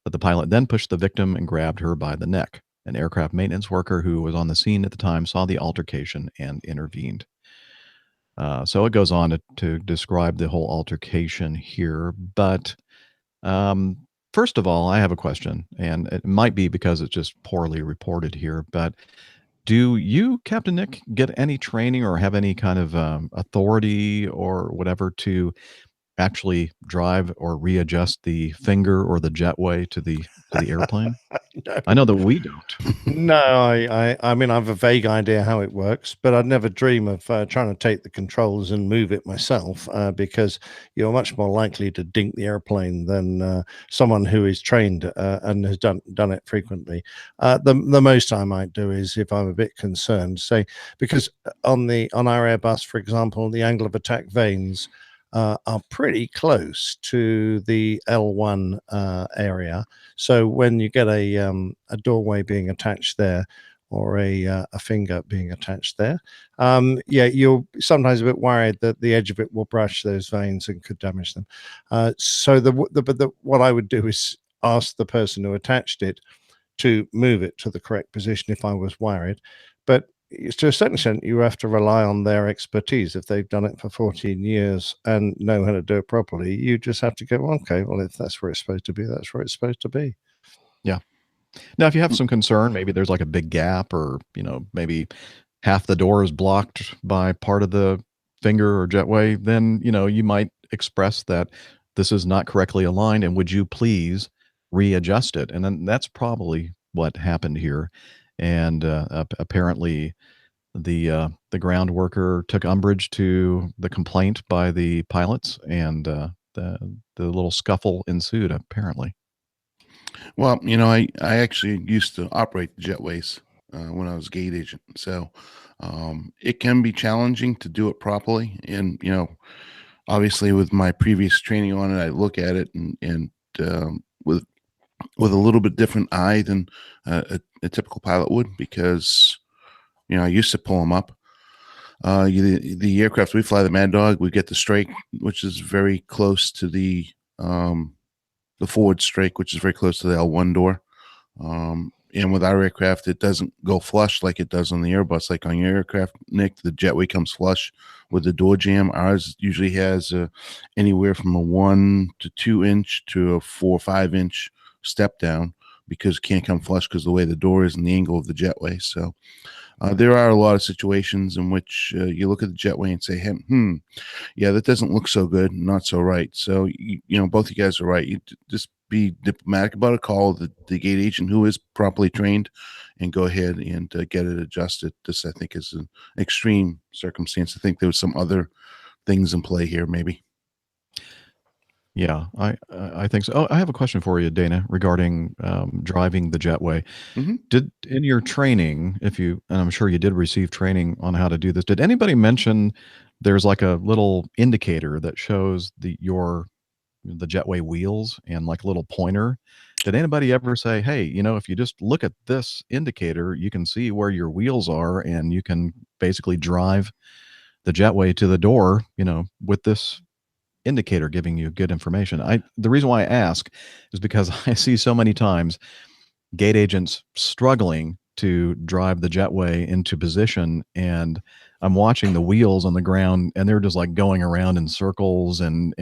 that the pilot then pushed the victim and grabbed her by the neck. An aircraft maintenance worker who was on the scene at the time saw the altercation and intervened. So it goes on to describe the whole altercation here. But first of all, I have a question, and it might be because it's just poorly reported here. But do you, Captain Nick, get any training or have any kind of authority or whatever to actually drive or readjust the finger or the jetway to the airplane? No. I know that we don't. No, I mean, I have a vague idea how it works, but I'd never dream of trying to take the controls and move it myself, because you're much more likely to dink the airplane than someone who is trained and has done it frequently. The most I might do is, if I'm a bit concerned, say, because on our Airbus, for example, the angle of attack vanes are pretty close to the L1 area. So when you get a doorway being attached there, or a finger being attached there, you're sometimes a bit worried that the edge of it will brush those veins and could damage them. So what I would do is ask the person who attached it to move it to the correct position if I was worried. But to a certain extent, you have to rely on their expertise. If they've done it for 14 years and know how to do it properly, you just have to go, okay, well, if that's where it's supposed to be, that's where it's supposed to be. Yeah. Now, if you have some concern, maybe there's like a big gap, or maybe half the door is blocked by part of the finger or jetway, then you might express that this is not correctly aligned, and would you please readjust it? And then that's probably what happened here. And apparently, the ground worker took umbrage to the complaint by the pilots, and the little scuffle ensued. Apparently. Well, I actually used to operate the jetways when I was gate agent, so it can be challenging to do it properly. And obviously, with my previous training on it, I look at it and with a little bit different eye than a typical pilot would, because I used to pull them up. The aircraft we fly, the Mad Dog, we get the strake, which is very close to the forward strake, which is very close to the L1 door. And with our aircraft, it doesn't go flush like it does on the Airbus. Like on your aircraft, Nick, the jetway comes flush with the door jamb. Ours usually has anywhere from a 1 to 2 inch to a 4 or 5 inch step down, because it can't come flush because the way the door is and the angle of the jetway. So there are a lot of situations in which you look at the jetway and say, hey, yeah, that doesn't look so good, not so right. So, both you guys are right. You just be diplomatic about it, call the gate agent who is properly trained, and go ahead and get it adjusted. This, I think, is an extreme circumstance. I think there was some other things in play here, maybe. Yeah, I think so. Oh, I have a question for you, Dana, regarding driving the jetway. Mm-hmm. Did, in your training, and I'm sure you did receive training on how to do this, did anybody mention there's like a little indicator that shows the jetway wheels and like a little pointer? Did anybody ever say, hey, if you just look at this indicator, you can see where your wheels are, and you can basically drive the jetway to the door, with this indicator giving you good information? The reason why I ask is because I see so many times gate agents struggling to drive the jetway into position, and I'm watching the wheels on the ground, and they're just like going around in circles, and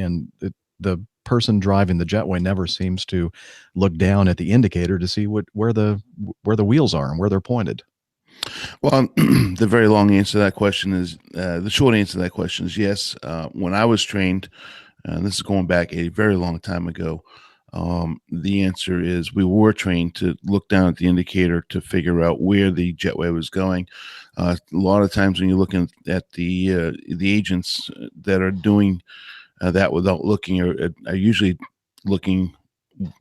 the person driving the jetway never seems to look down at the indicator to see where the wheels are and where they're pointed. Well, the very long answer to that question is the short answer to that question is yes. When I was trained, this is going back a very long time ago. The answer is we were trained to look down at the indicator to figure out where the jetway was going. A lot of times when you're looking at the agents that are doing that without looking are usually looking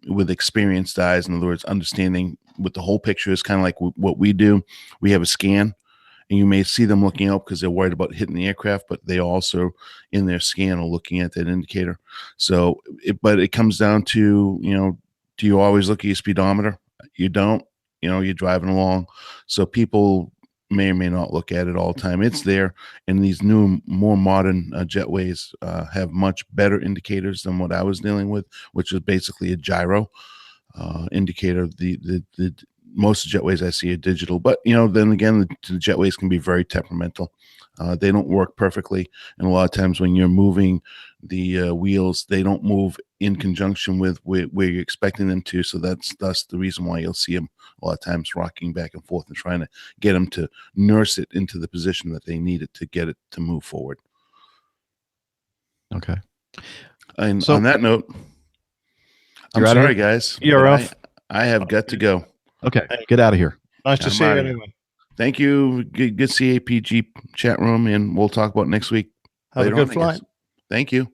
with experienced eyes. In other words, understanding what the whole picture is, kind of like what we do. We have a scan, and you may see them looking out because they're worried about hitting the aircraft, but they also in their scan are looking at that indicator. So, but it comes down to, do you always look at your speedometer? You don't. You're driving along. So people may or may not look at it all the time. It's there, and these new, more modern jetways have much better indicators than what I was dealing with, which is basically a gyro indicator. The most jetways I see are digital, but then again, the jetways can be very temperamental. They don't work perfectly, and a lot of times when you're moving the wheels, they don't move in conjunction with where you're expecting them to. So that's the reason why you'll see them a lot of times rocking back and forth and trying to get them to nurse it into the position that they need it to get it to move forward. Okay. And So, on that note, I'm You're outta sorry, here? guys. You're but off. I have got to go. okay, get out of here. Nice to I'm see you outta here. anyway. Thank you. Good CAPG chat room, and we'll talk about next week. Have a later good on, I flight. guess. Thank you.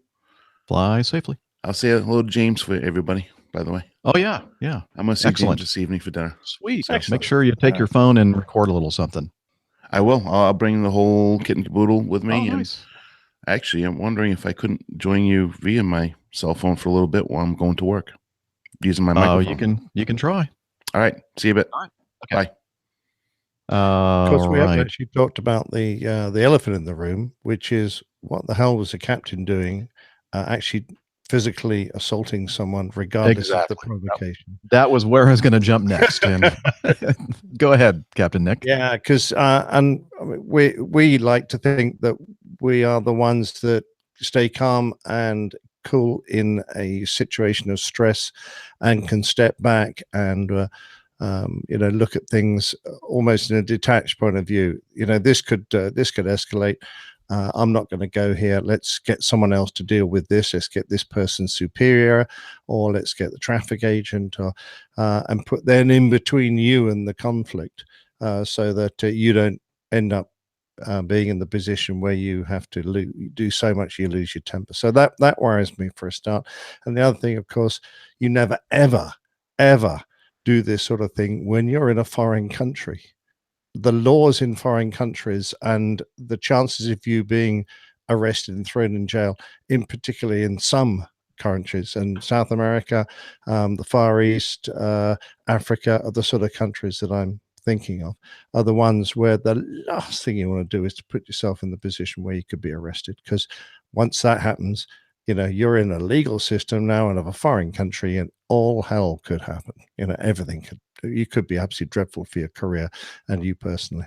Fly safely. I'll say hello to James for everybody, by the way. Oh yeah, yeah. I'm going to see Excellent. James this evening for dinner. Sweet. Excellent. Make sure you take your phone and record a little something. I will. I'll bring the whole kit and caboodle with me. Oh, And nice. actually, I'm wondering if I couldn't join you via my cell phone for a little bit while I'm going to work using my Oh, microphone. you can try. All right. See you a bit. All right. Okay. Bye. Because we haven't Right. actually talked about the elephant in the room, which is what the hell was the captain doing? Actually, physically assaulting someone, regardless of the provocation. That was where I was going to jump next. And go ahead, Captain Nick. Yeah, because and I mean, we like to think that we are the ones that stay calm and cool in a situation of stress, and can step back and look at things almost in a detached point of view. This could escalate. I'm not going to go here. Let's get someone else to deal with this. Let's get this person superior, or let's get the traffic agent, or and put them in between you and the conflict, so that you don't end up being in the position where you have to do so much you lose your temper. So that worries me for a start. And the other thing, of course, you never ever do this sort of thing when you're in a foreign country. The laws in foreign countries and the chances of you being arrested and thrown in jail, in particularly in some countries, and South America, the Far East, Africa, are the sort of countries that I'm thinking of, are the ones where the last thing you want to do is to put yourself in the position where you could be arrested. Because once that happens, you're in a legal system now and of a foreign country, and all hell could happen. Everything you could be absolutely dreadful for your career and you personally.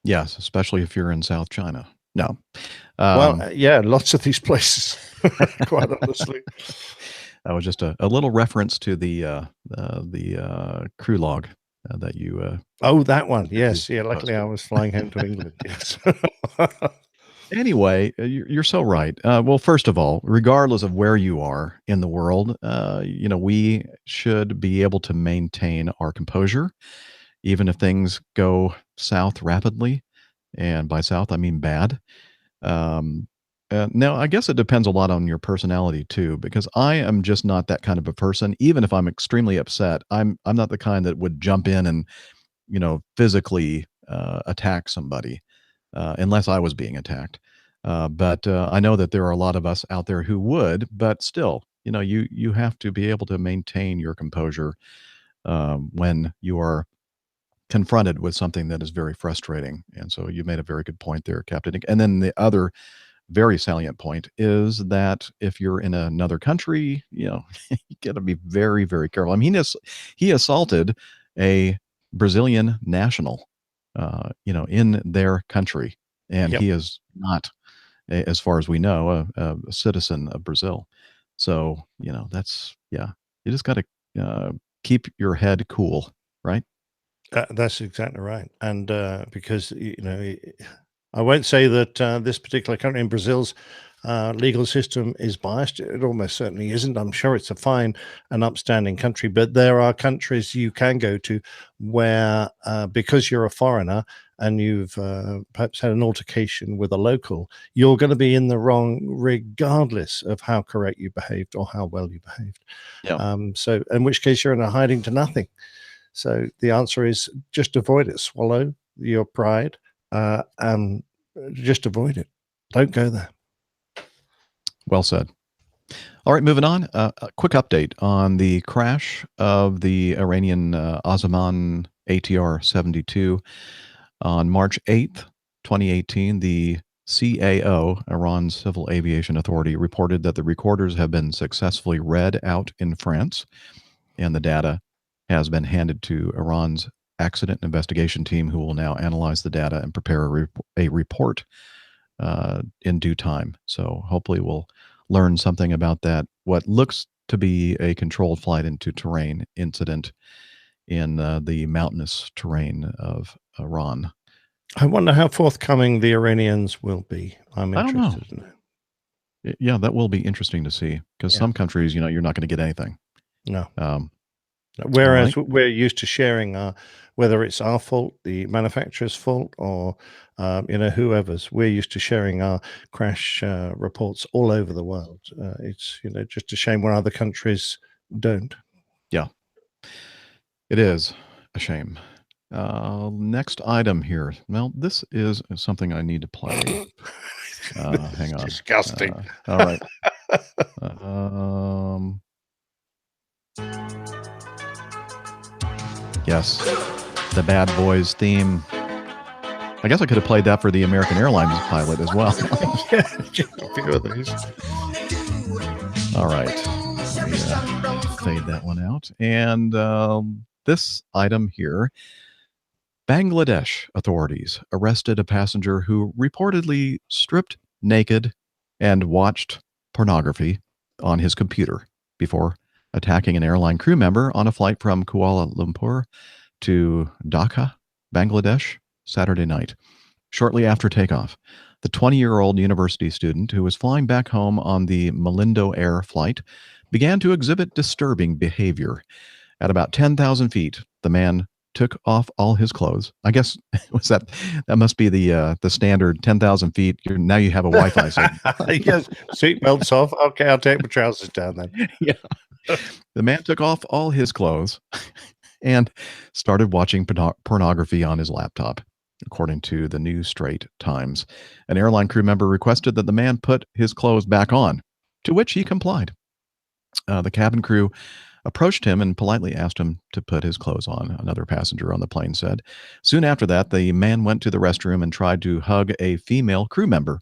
Yes, especially if you're in South China. No. Yeah, lots of these places, quite honestly. That was just a little reference to the crew log that you. Oh, that one. Yes. Yeah. Luckily, I was flying home to England. Yes. Anyway, you're so right. Well, first of all, regardless of where you are in the world, we should be able to maintain our composure, even if things go south rapidly. And by south, I mean bad. Now, I guess it depends a lot on your personality too, because I am just not that kind of a person. Even if I'm extremely upset, I'm not the kind that would jump in and, physically attack somebody. Unless I was being attacked. But I know that there are a lot of us out there who would, but still, you have to be able to maintain your composure when you are confronted with something that is very frustrating. And so you made a very good point there, Captain. And then the other very salient point is that if you're in another country, you got to be very, very careful. I mean, he assaulted a Brazilian national. In their country, and Yep. he is not, as far as we know, a citizen of Brazil. So, that's, yeah, you just got to keep your head cool, right? That's exactly right. And because, I won't say that this particular country in Brazil's legal system is biased. It almost certainly isn't. I'm sure it's a fine and upstanding country, but there are countries you can go to where, because you're a foreigner and you've perhaps had an altercation with a local, you're going to be in the wrong regardless of how correct you behaved or how well you behaved. Yeah. So, in which case, you're in a hiding to nothing. So the answer is just avoid it. Swallow your pride and just avoid it. Don't go there. Well said. All right, moving on. A quick update on the crash of the Iranian Azaman ATR 72 on March 8th, 2018. The CAO, Iran's Civil Aviation Authority, reported that the recorders have been successfully read out in France, and the data has been handed to Iran's accident investigation team, who will now analyze the data and prepare a report in due time. So hopefully we'll learn something about that, what looks to be a controlled flight into terrain incident in the mountainous terrain of Iran. I wonder how forthcoming the Iranians will be. I'm I don't know. interested in it. Yeah, that will be interesting to see, because Yeah. some countries, you're not going to get anything. No. Um, Whereas we're used to sharing whether it's our fault, the manufacturer's fault, or whoever's. We're used to sharing our crash reports all over the world. It's just a shame when other countries don't. Yeah, it is a shame. Next item here. Well, this is something I need to play. Hang on. Disgusting. All right. Yes, the Bad Boys theme. I guess I could have played that for the American Airlines pilot as well. Yeah, just a few of these. All right. Let me, fade that one out. And this item here. Bangladesh authorities arrested a passenger who reportedly stripped naked and watched pornography on his computer before attacking an airline crew member on a flight from Kuala Lumpur to Dhaka, Bangladesh, Saturday night. Shortly after takeoff, the 20-year-old university student who was flying back home on the Malindo Air flight began to exhibit disturbing behavior. At about 10,000 feet, the man took off all his clothes. I guess that must be the standard 10,000 feet. Now you have a Wi-Fi signal. Yes, seatbelts off. Okay, I'll take my trousers down then. Yeah. The man took off all his clothes and started watching pornography on his laptop, according to the New Straits Times. An airline crew member requested that the man put his clothes back on, to which he complied. The cabin crew approached him and politely asked him to put his clothes on, another passenger on the plane said. Soon after that, the man went to the restroom and tried to hug a female crew member.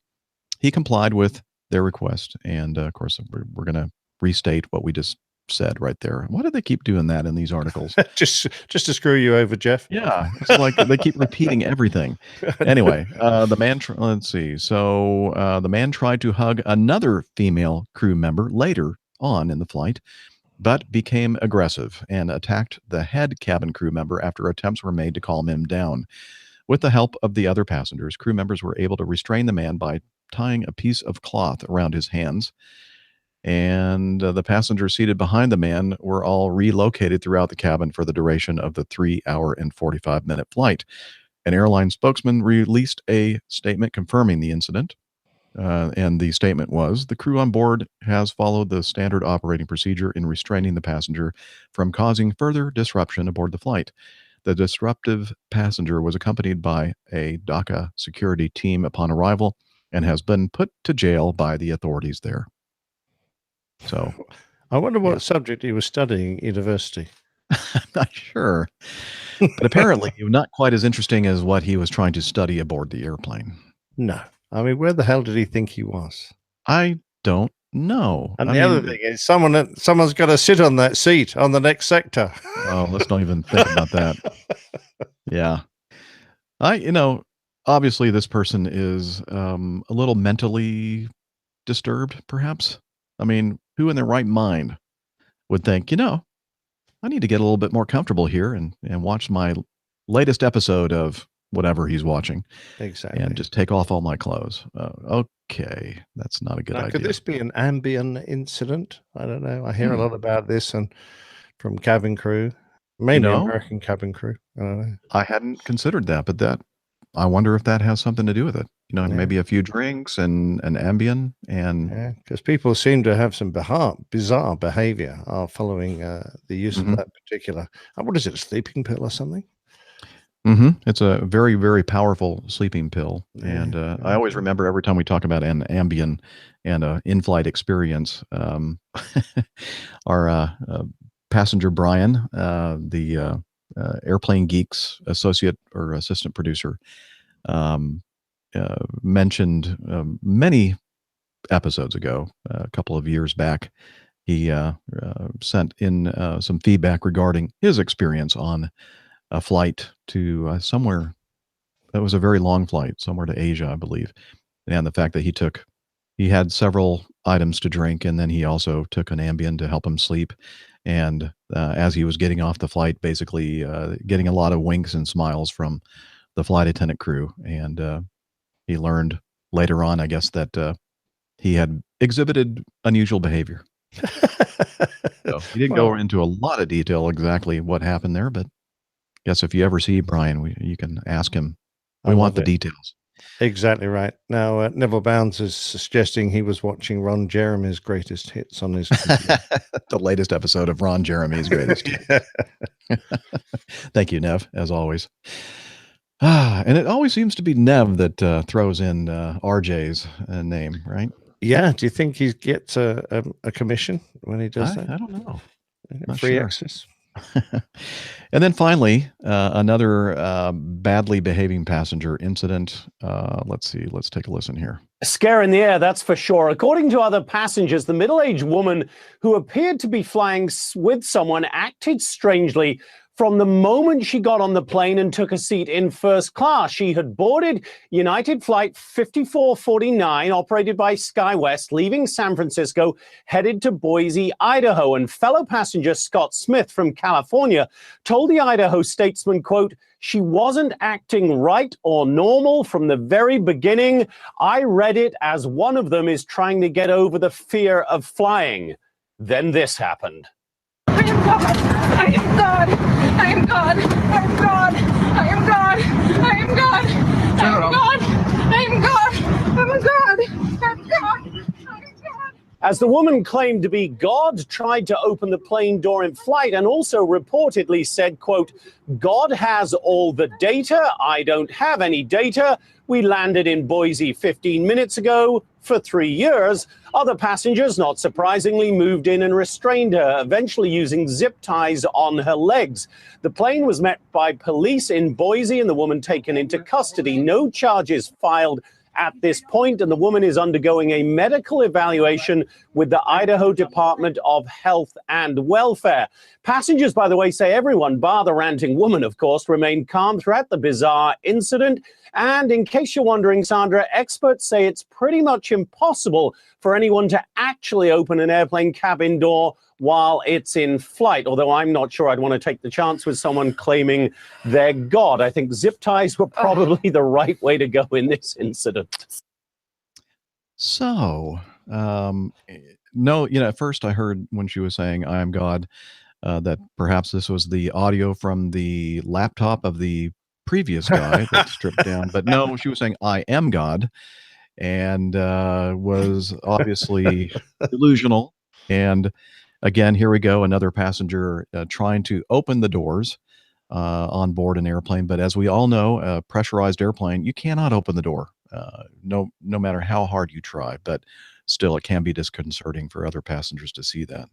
He complied with their request, and of course, we're going to restate what we just said right there. Why do they keep doing that in these articles? just to screw you over, Jeff. Yeah, it's like they keep repeating everything. Anyway, the man, let's see. So the man tried to hug another female crew member later on in the flight, but became aggressive and attacked the head cabin crew member after attempts were made to calm him down. With the help of the other passengers, crew members were able to restrain the man by tying a piece of cloth around his hands. And the passengers seated behind the man were all relocated throughout the cabin for the duration of the 3-hour and 45-minute flight. An airline spokesman released a statement confirming the incident. And the statement was, the crew on board has followed the standard operating procedure in restraining the passenger from causing further disruption aboard the flight. The disruptive passenger was accompanied by a Dhaka security team upon arrival and has been put to jail by the authorities there. So I wonder what subject he was studying at university. I'm not sure. But apparently not quite as interesting as what he was trying to study aboard the airplane. No. I mean, where the hell did he think he was? I don't know. And the other thing is someone's got to sit on that seat on the next sector. Oh, let's not even think about that. Yeah. Obviously this person is a little mentally disturbed, perhaps. I mean, who in their right mind would think, I need to get a little bit more comfortable here and watch my latest episode of whatever he's watching Exactly. and just take off all my clothes. Okay, that's not a good Now, idea. could this be an ambient incident? I don't know. I hear a lot about this and from cabin crew, mainly American cabin crew. I don't know. I hadn't considered that, but I wonder if that has something to do with it. Maybe a few drinks and an Ambien and because people seem to have some bizarre behavior following the use of that particular. What is it? A sleeping pill or something? It's a very, very powerful sleeping pill. And I always remember every time we talk about an Ambien and an in-flight experience, our passenger Brian, the Airplane Geeks associate or assistant producer, mentioned many episodes ago, a couple of years back, he sent in some feedback regarding his experience on a flight to somewhere that was a very long flight, somewhere to Asia, I believe. And the fact that he had several items to drink, and then he also took an Ambien to help him sleep. And as he was getting off the flight, basically getting a lot of winks and smiles from the flight attendant crew. And he learned later on, I guess, that he had exhibited unusual behavior. So he didn't go into a lot of detail exactly what happened there, but I guess if you ever see Brian, you can ask him. We want the details. Exactly right. Now, Neville Bounds is suggesting he was watching Ron Jeremy's greatest hits on his computer. The latest episode of Ron Jeremy's greatest hits. Thank you, Nev, as always. And it always seems to be Nev that throws in RJ's name, right? Yeah. Do you think he gets a commission when he does that? I don't know. Free access. And then finally, another badly behaving passenger incident. Let's see. Let's take a listen here. A scare in the air, that's for sure. According to other passengers, the middle-aged woman who appeared to be flying with someone acted strangely from the moment she got on the plane and took a seat in first class. She had boarded United Flight 5449, operated by SkyWest, leaving San Francisco, headed to Boise, Idaho. And fellow passenger Scott Smith from California told the Idaho Statesman, quote, "She wasn't acting right or normal from the very beginning. I read it as one of them is trying to get over the fear of flying." Then this happened. I am God. I am God. I am God. I am God. I am God. I am God. I am God. I am God. I'm a God. I'm God. I'm God. As the woman claimed to be God, tried to open the plane door in flight and also reportedly said, quote, "God has all the data. I don't have any data. We landed in Boise 15 minutes ago for 3 years." Other passengers, not surprisingly, moved in and restrained her, eventually using zip ties on her legs. The plane was met by police in Boise and the woman taken into custody. No charges filed at this point, and the woman is undergoing a medical evaluation with the Idaho Department of Health and Welfare. Passengers, by the way, say everyone, bar the ranting woman, of course, remained calm throughout the bizarre incident. And in case you're wondering, Sandra, experts say it's pretty much impossible for anyone to actually open an airplane cabin door while it's in flight, although I'm not sure I'd want to take the chance with someone claiming they're God. I think zip ties were probably the right way to go in this incident. So, no, at first I heard when she was saying, "I am God," that perhaps this was the audio from the laptop of the previous guy that stripped down. But no, she was saying, "I am God," and was obviously delusional. And again, here we go, another passenger trying to open the doors on board an airplane. But as we all know, a pressurized airplane, you cannot open the door, no matter how hard you try. But still, it can be disconcerting for other passengers to see that.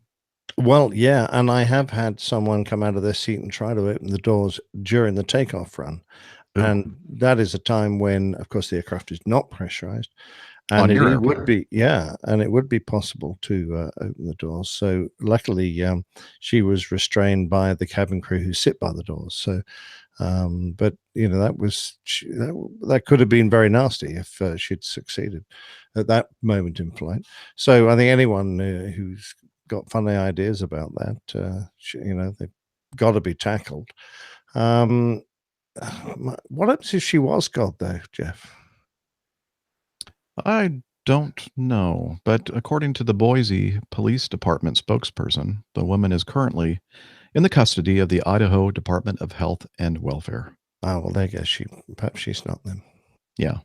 Well, yeah, and I have had someone come out of their seat and try to open the doors during the takeoff run. And that is a time when, of course, the aircraft is not pressurized. And your it airplane. would be, and it would be possible to open the doors. So luckily, she was restrained by the cabin crew who sit by the doors. So, but that could have been very nasty if she'd succeeded at that moment in flight. So I think anyone who's got funny ideas about that, they've got to be tackled. What happens if she was God, though, Jeff? I don't know, but according to the Boise Police Department spokesperson, the woman is currently in the custody of the Idaho Department of Health and Welfare. Oh, well, there you go. Perhaps she's not then. Yeah.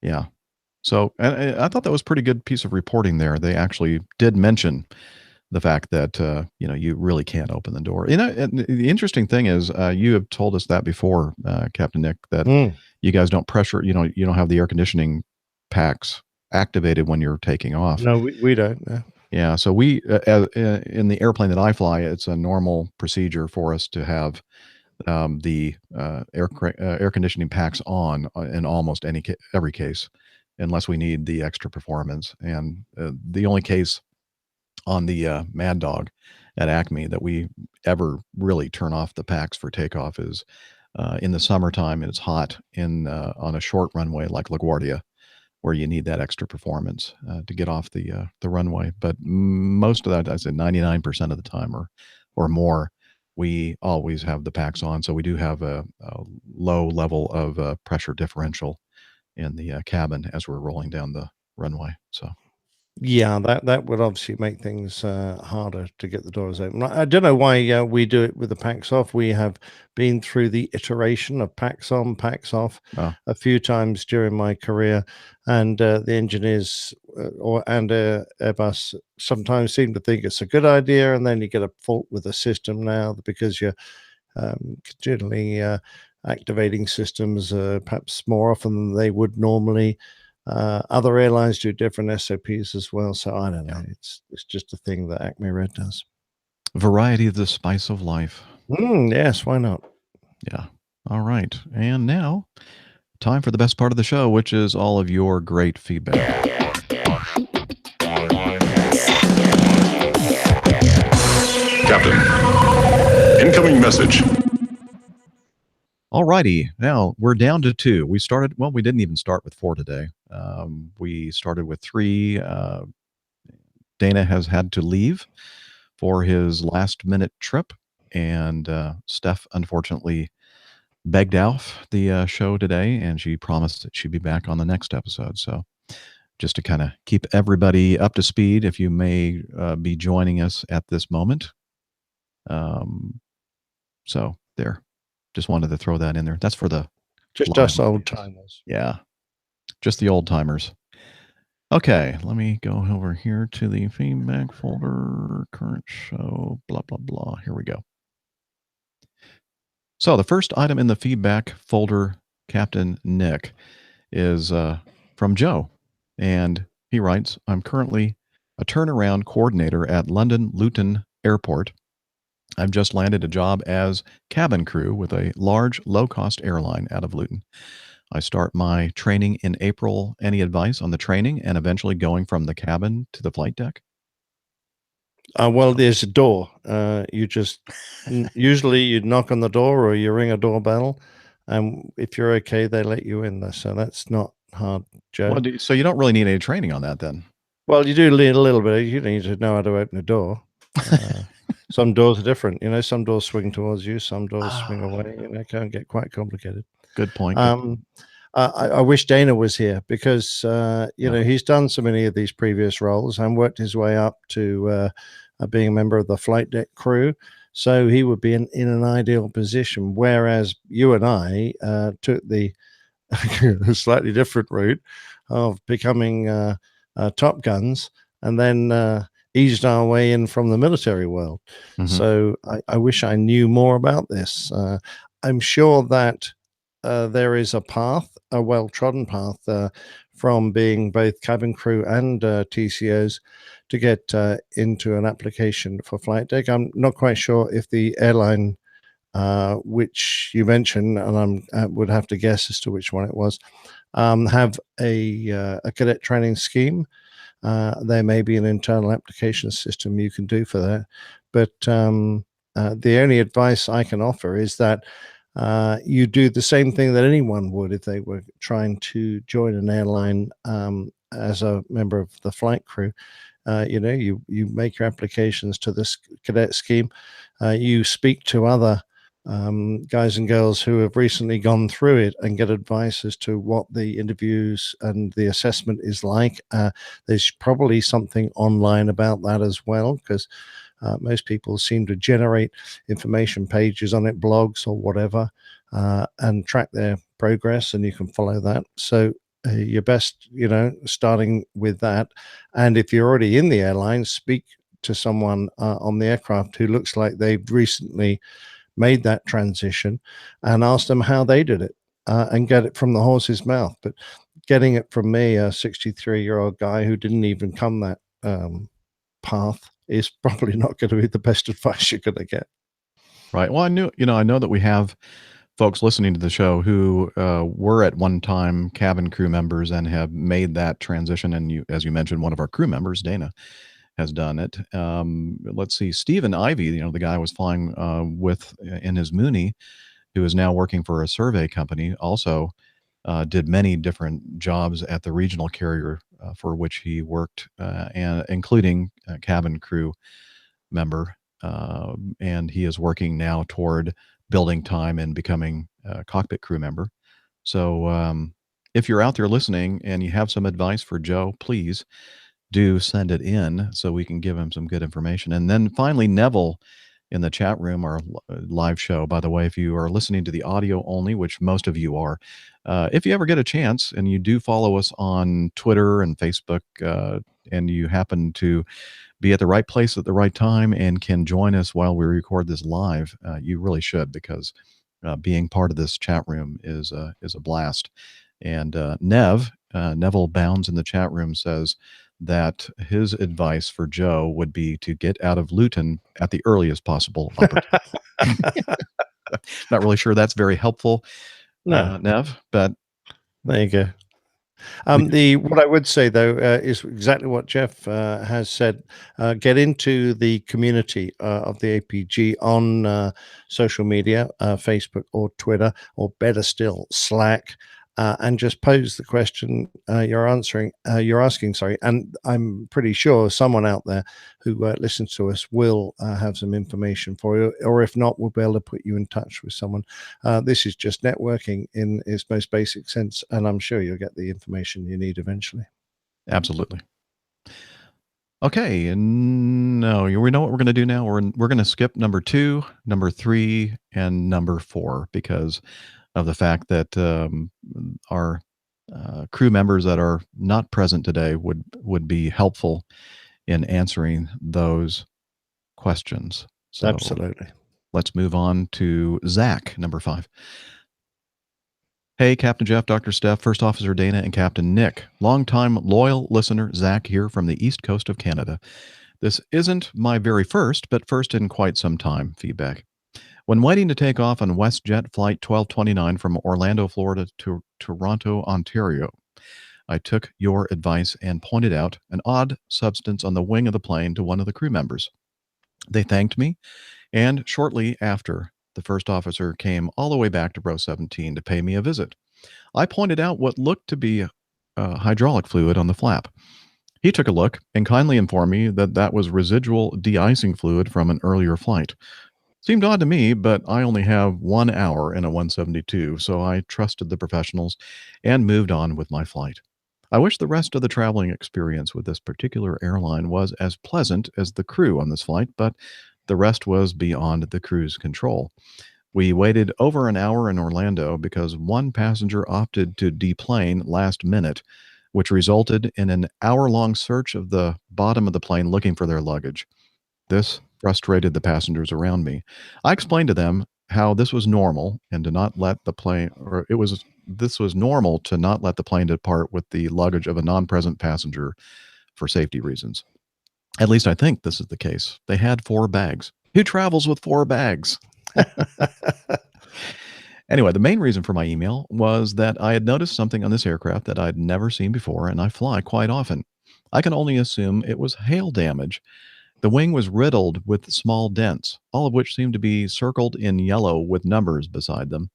Yeah. So and I thought that was a pretty good piece of reporting there. They actually did mention the fact that, you really can't open the door. And the interesting thing is, you have told us that before, Captain Nick, that you guys don't pressure, you don't have the air conditioning packs activated when you're taking off. No, we don't. No. Yeah. So we, in the airplane that I fly, it's a normal procedure for us to have the air conditioning packs on in almost every case, unless we need the extra performance. And the only case on the Mad Dog at Acme that we ever really turn off the packs for takeoff is in the summertime, and it's hot on a short runway like LaGuardia, where you need that extra performance to get off the runway. But most of that, I said 99% of the time or more, we always have the packs on. So we do have a low level of pressure differential in the cabin as we're rolling down the runway. So. Yeah, that would obviously make things harder to get the doors open. I don't know why we do it with the packs off. We have been through the iteration of packs on, packs off a few times during my career, and the engineers and Airbus sometimes seem to think it's a good idea, and then you get a fault with the system now because you're generally activating systems perhaps more often than they would normally. Other airlines do different SOPs as well, so I don't know. It's just a thing that Acme Red does. Variety is the spice of life. Yes, why not? Yeah. All right. And now, time for the best part of the show, which is all of your great feedback. Captain, incoming message. All righty. Now we're down to 2. We didn't even start with 4 today. We started with 3. Dana has had to leave for his last minute trip, and Steph unfortunately begged off the show today, and she promised that she'd be back on the next episode. So just to kind of keep everybody up to speed, if you may be joining us at this moment. So there. Just wanted to throw that in there. That's for the just us old timers. Yeah, just the old timers. Okay, let me go over here to the feedback folder, current show, blah, blah, blah. Here we go. So the first item in the feedback folder, Captain Nick, is from Joe. And he writes, I'm currently a turnaround coordinator at London Luton Airport. I've just landed a job as cabin crew with a large, low-cost airline out of Luton. I start my training in April. Any advice on the training and eventually going from the cabin to the flight deck? Well, there's a door. You just usually you knock on the door or you ring a doorbell, and if you're okay, they let you in there. So that's not hard, Joe. Well, so you don't really need any training on that then? Well, you do need a little bit. You need to know how to open a door. Some doors are different. Some doors swing towards you. Some doors swing away. It can get quite complicated. Good point. I wish Dana was here because, he's done so many of these previous roles and worked his way up to being a member of the flight deck crew. So he would be in an ideal position. Whereas you and I took the slightly different route of becoming Top Guns and then eased our way in from the military world. Mm-hmm. So I wish I knew more about this. I'm sure that there is a path, a well-trodden path from being both cabin crew and TCOs to get into an application for flight deck. I'm not quite sure if the airline which you mentioned, and I would have to guess as to which one it was, have a cadet training scheme. There may be an internal application system you can do for that. But the only advice I can offer is that you do the same thing that anyone would if they were trying to join an airline as a member of the flight crew. You make your applications to this cadet scheme. You speak to other guys and girls who have recently gone through it and get advice as to what the interviews and the assessment is like. There's probably something online about that as well, because most people seem to generate information pages on it, blogs or whatever, and track their progress, and you can follow that. So you're best, starting with that. And if you're already in the airline, speak to someone on the aircraft who looks like they've recently made that transition, and ask them how they did it, and get it from the horse's mouth. But getting it from me, a 63-year-old guy who didn't even come that path, is probably not going to be the best advice you're going to get. Right. Well, I know that we have folks listening to the show who were at one time cabin crew members and have made that transition. And as you mentioned, one of our crew members, Dana, has done it. Let's see, Stephen Ivy, the guy I was flying with in his Mooney, who is now working for a survey company, also did many different jobs at the regional carrier for which he worked, and including cabin crew member. And he is working now toward building time and becoming a cockpit crew member. So if you're out there listening and you have some advice for Joe, please do send it in so we can give him some good information. And then finally, Neville in the chat room, our live show, by the way, if you are listening to the audio only, which most of you are, if you ever get a chance and you do follow us on Twitter and Facebook, and you happen to be at the right place at the right time and can join us while we record this live, you really should, because being part of this chat room is a blast. And Neville Bounds in the chat room says that his advice for Joe would be to get out of Luton at the earliest possible opportunity. Not really sure that's very helpful, Nev, but there you go. What I would say, though, is exactly what Jeff has said. Get into the community of the APG on social media, Facebook or Twitter, or better still, Slack, and just pose the question you're asking. And I'm pretty sure someone out there who listens to us will have some information for you, or if not, we'll be able to put you in touch with someone. This is just networking in its most basic sense, and I'm sure you'll get the information you need eventually. Absolutely. Okay, and no, we know what we're going to do now. We're going to skip number 2, number 3, and number 4 because of the fact that our crew members that are not present today would be helpful in answering those questions. So absolutely. Let's move on to Zach, number 5. Hey, Captain Jeff, Dr. Steph, First Officer Dana, and Captain Nick. Longtime loyal listener Zach here from the East Coast of Canada. This isn't my very first, but first in quite some time feedback. When waiting to take off on WestJet Flight 1229 from Orlando, Florida to Toronto, Ontario, I took your advice and pointed out an odd substance on the wing of the plane to one of the crew members. They thanked me, and shortly after, the first officer came all the way back to Row 17 to pay me a visit. I pointed out what looked to be hydraulic fluid on the flap. He took a look and kindly informed me that that was residual de-icing fluid from an earlier flight. Seemed odd to me, but I only have 1 hour in a 172, so I trusted the professionals and moved on with my flight. I wish the rest of the traveling experience with this particular airline was as pleasant as the crew on this flight, but the rest was beyond the crew's control. We waited over an hour in Orlando because one passenger opted to deplane last minute, which resulted in an hour-long search of the bottom of the plane looking for their luggage. This frustrated the passengers around me. I explained to them how this was normal and to not let the plane, this was normal to not let the plane depart with the luggage of a non-present passenger for safety reasons. At least I think this is the case. They had 4 bags. Who travels with 4 bags? Anyway, the main reason for my email was that I had noticed something on this aircraft that I'd never seen before, and I fly quite often. I can only assume it was hail damage. The wing was riddled with small dents, all of which seemed to be circled in yellow with numbers beside them.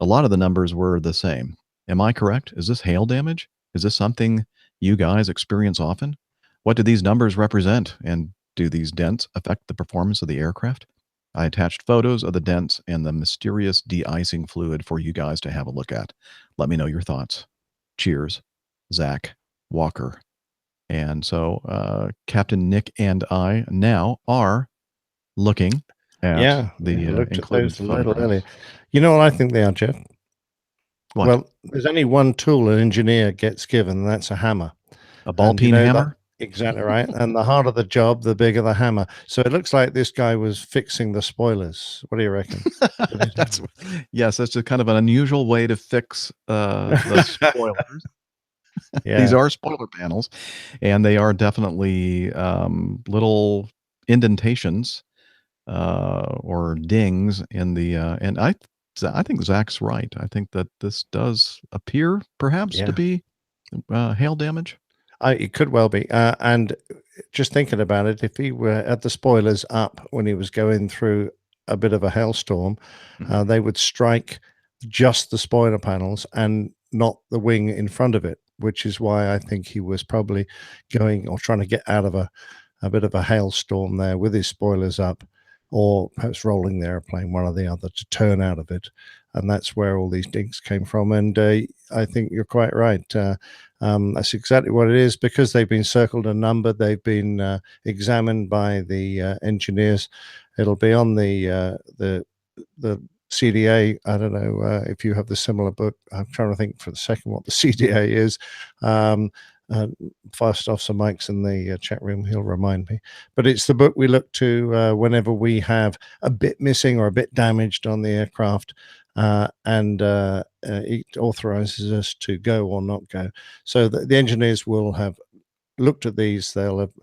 A lot of the numbers were the same. Am I correct? Is this hail damage? Is this something you guys experience often? What do these numbers represent? And do these dents affect the performance of the aircraft? I attached photos of the dents and the mysterious de-icing fluid for you guys to have a look at. Let me know your thoughts. Cheers, Zach Walker. And so Captain Nick and I now are looking at the looked at included those a little photographs. earlier. You know what I think they are, Jeff? What? Well, there's only one tool an engineer gets given, and that's a hammer. A ball peen hammer? Exactly right. And the harder the job, the bigger the hammer. So it looks like this guy was fixing the spoilers. What do you reckon? Yes, that's just kind of an unusual way to fix the spoilers. These Yeah. are spoiler panels, and they are definitely little indentations or dings in the and I think Zach's right. I think that this does appear perhaps to Yeah. be hail damage. It could well be. And just thinking about it, if he were at the spoilers up when he was going through a bit of a hailstorm, they would strike just the spoiler panels and not the wing in front of it, which is why I think he was probably going or trying to get out of a bit of a hailstorm there with his spoilers up, or perhaps rolling the airplane, one or the other, to turn out of it. And that's where all these dings came from. And I think you're quite right. That's exactly what it is, because they've been circled and numbered. They've been examined by the engineers. It'll be on the CDA. I don't know if you have the similar book. I'm trying to think for the second what the CDA is. First Officer Mike's in the chat room. He'll remind me. But it's the book we look to whenever we have a bit missing or a bit damaged on the aircraft. And it authorizes us to go or not go. So the engineers will have looked at these. They'll have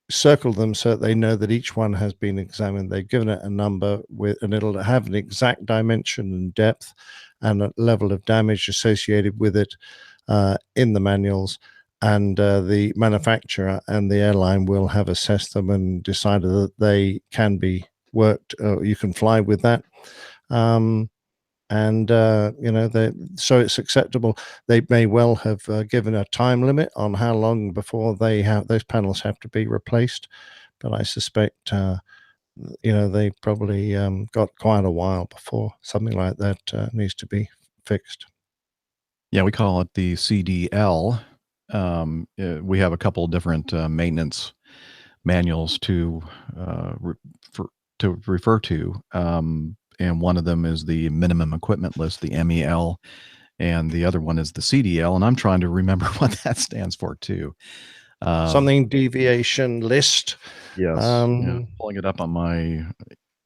circled them so that they know that each one has been examined. They've given it a number and it'll have an exact dimension and depth and a level of damage associated with it in the manuals. And the manufacturer and the airline will have assessed them and decided that they can be worked. You can fly with that. So it's acceptable. They may well have given a time limit on how long before those panels have to be replaced, but I suspect they probably got quite a while before something like that needs to be fixed. Yeah, we call it the CDL. We have a couple of different maintenance manuals to refer to. And one of them is the minimum equipment list, the MEL, and the other one is the CDL. And I'm trying to remember what that stands for too. Something deviation list. Yes. Pulling it up on my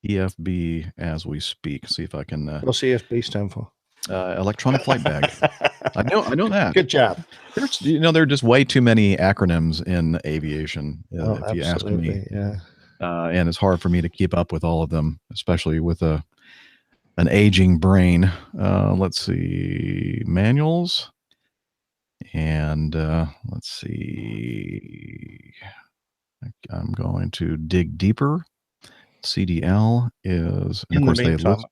EFB as we speak. See if I can. What's EFB stand for? Electronic flight bag. I know that. Good job. There are just way too many acronyms in aviation. If you ask me. Yeah. And it's hard for me to keep up with all of them, especially with an aging brain. Let's see, manuals, and let's see. I'm going to dig deeper. CDL is, and of course, they list.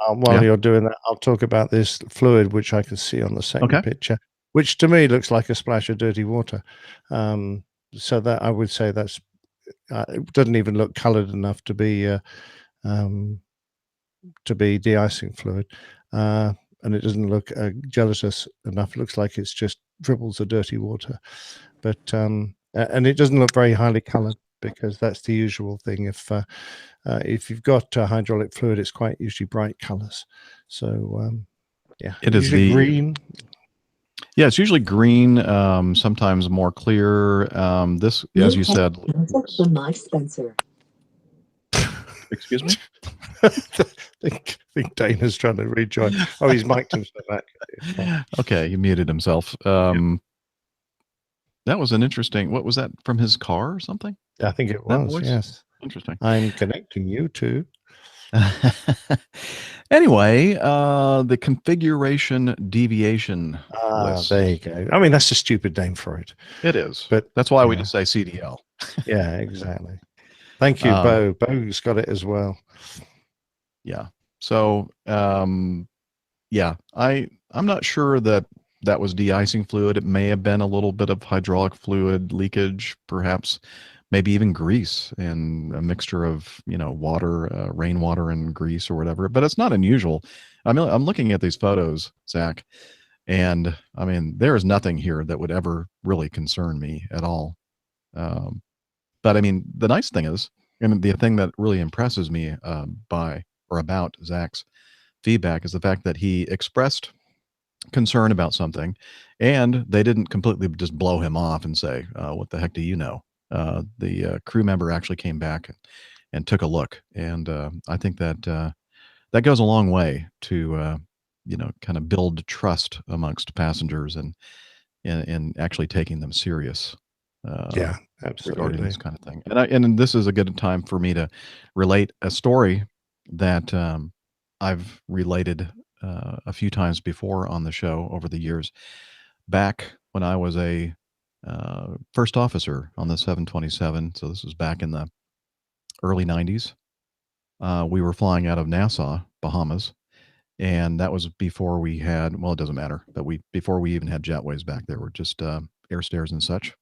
While you're doing that, I'll talk about this fluid, which I can see on the second picture, which to me looks like a splash of dirty water. So that I would say that's it doesn't even look colored enough to be de-icing fluid, and it doesn't look gelatinous enough. It looks like it's just dribbles of dirty water, but and it doesn't look very highly colored, because that's the usual thing. If you've got hydraulic fluid, it's quite usually bright colors. So it is the green. Yeah, it's usually green, sometimes more clear. This, as you said, Mike Spencer. Excuse me? I think Dana's trying to rejoin. Oh, he's mic'd himself back. Okay, he muted himself. That was an interesting. What was that, from his car or something? I think it was. Yes. Interesting. I'm connecting you to. Anyway, the configuration deviation list. There you go. I mean, that's a stupid name for it. It is, but that's why we yeah. just say CDL. Yeah, exactly. Thank you, Bo. Bo's got it as well. Yeah. So, yeah, I'm not sure that was de-icing fluid. It may have been a little bit of hydraulic fluid leakage, perhaps, maybe even grease and a mixture of water, rainwater and grease or whatever. But it's not unusual. I mean, I'm looking at these photos, Zach, and I mean, there is nothing here that would ever really concern me at all. But I mean, the nice thing is, and the thing that really impresses me by or about Zach's feedback is the fact that he expressed concern about something, and they didn't completely just blow him off and say, "What the heck do you know?" The crew member actually came back and took a look, and I think that that goes a long way to kind of build trust amongst passengers and actually taking them serious. Yeah, Regarding absolutely. this kind of thing, and this is a good time for me to relate a story that I've related a few times before on the show over the years. Back when I was a first officer on the 727, so this was back in the early 90s. We were flying out of Nassau, Bahamas, and that was before we had, well, it doesn't matter, but before we even had jetways back there, were just air stairs and such.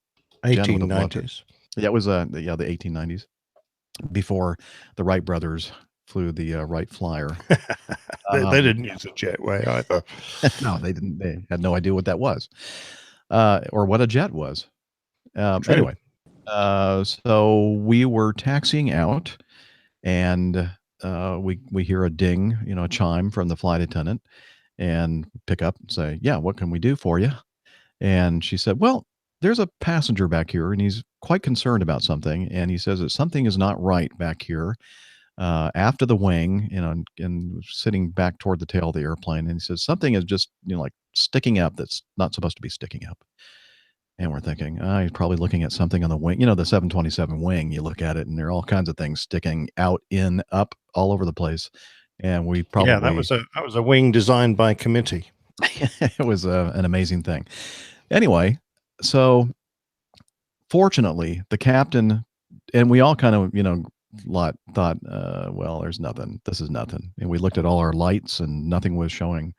Jen would have loved it. 1890s. Yeah, it was the 1890s, before the Wright brothers flew the Wright Flyer. They didn't use a jetway either. No, they didn't. They had no idea what that was, or what a jet was. True. Anyway, so we were taxiing out, and we hear a ding, a chime from the flight attendant, and pick up and say, "Yeah, what can we do for you?" And she said, "Well, there's a passenger back here, and he's quite concerned about something. And he says that something is not right back here, after the wing, and sitting back toward the tail of the airplane. And he says something is just, like sticking up that's not supposed to be sticking up." And we're thinking, he's probably looking at something on the wing. The 727 wing, you look at it, and there are all kinds of things sticking out, in, up, all over the place. And we probably, Yeah, that was a wing designed by committee. it was an amazing thing. Anyway, so fortunately, the captain and we all kind of, thought, well, there's nothing. This is nothing. And we looked at all our lights, and nothing was showing,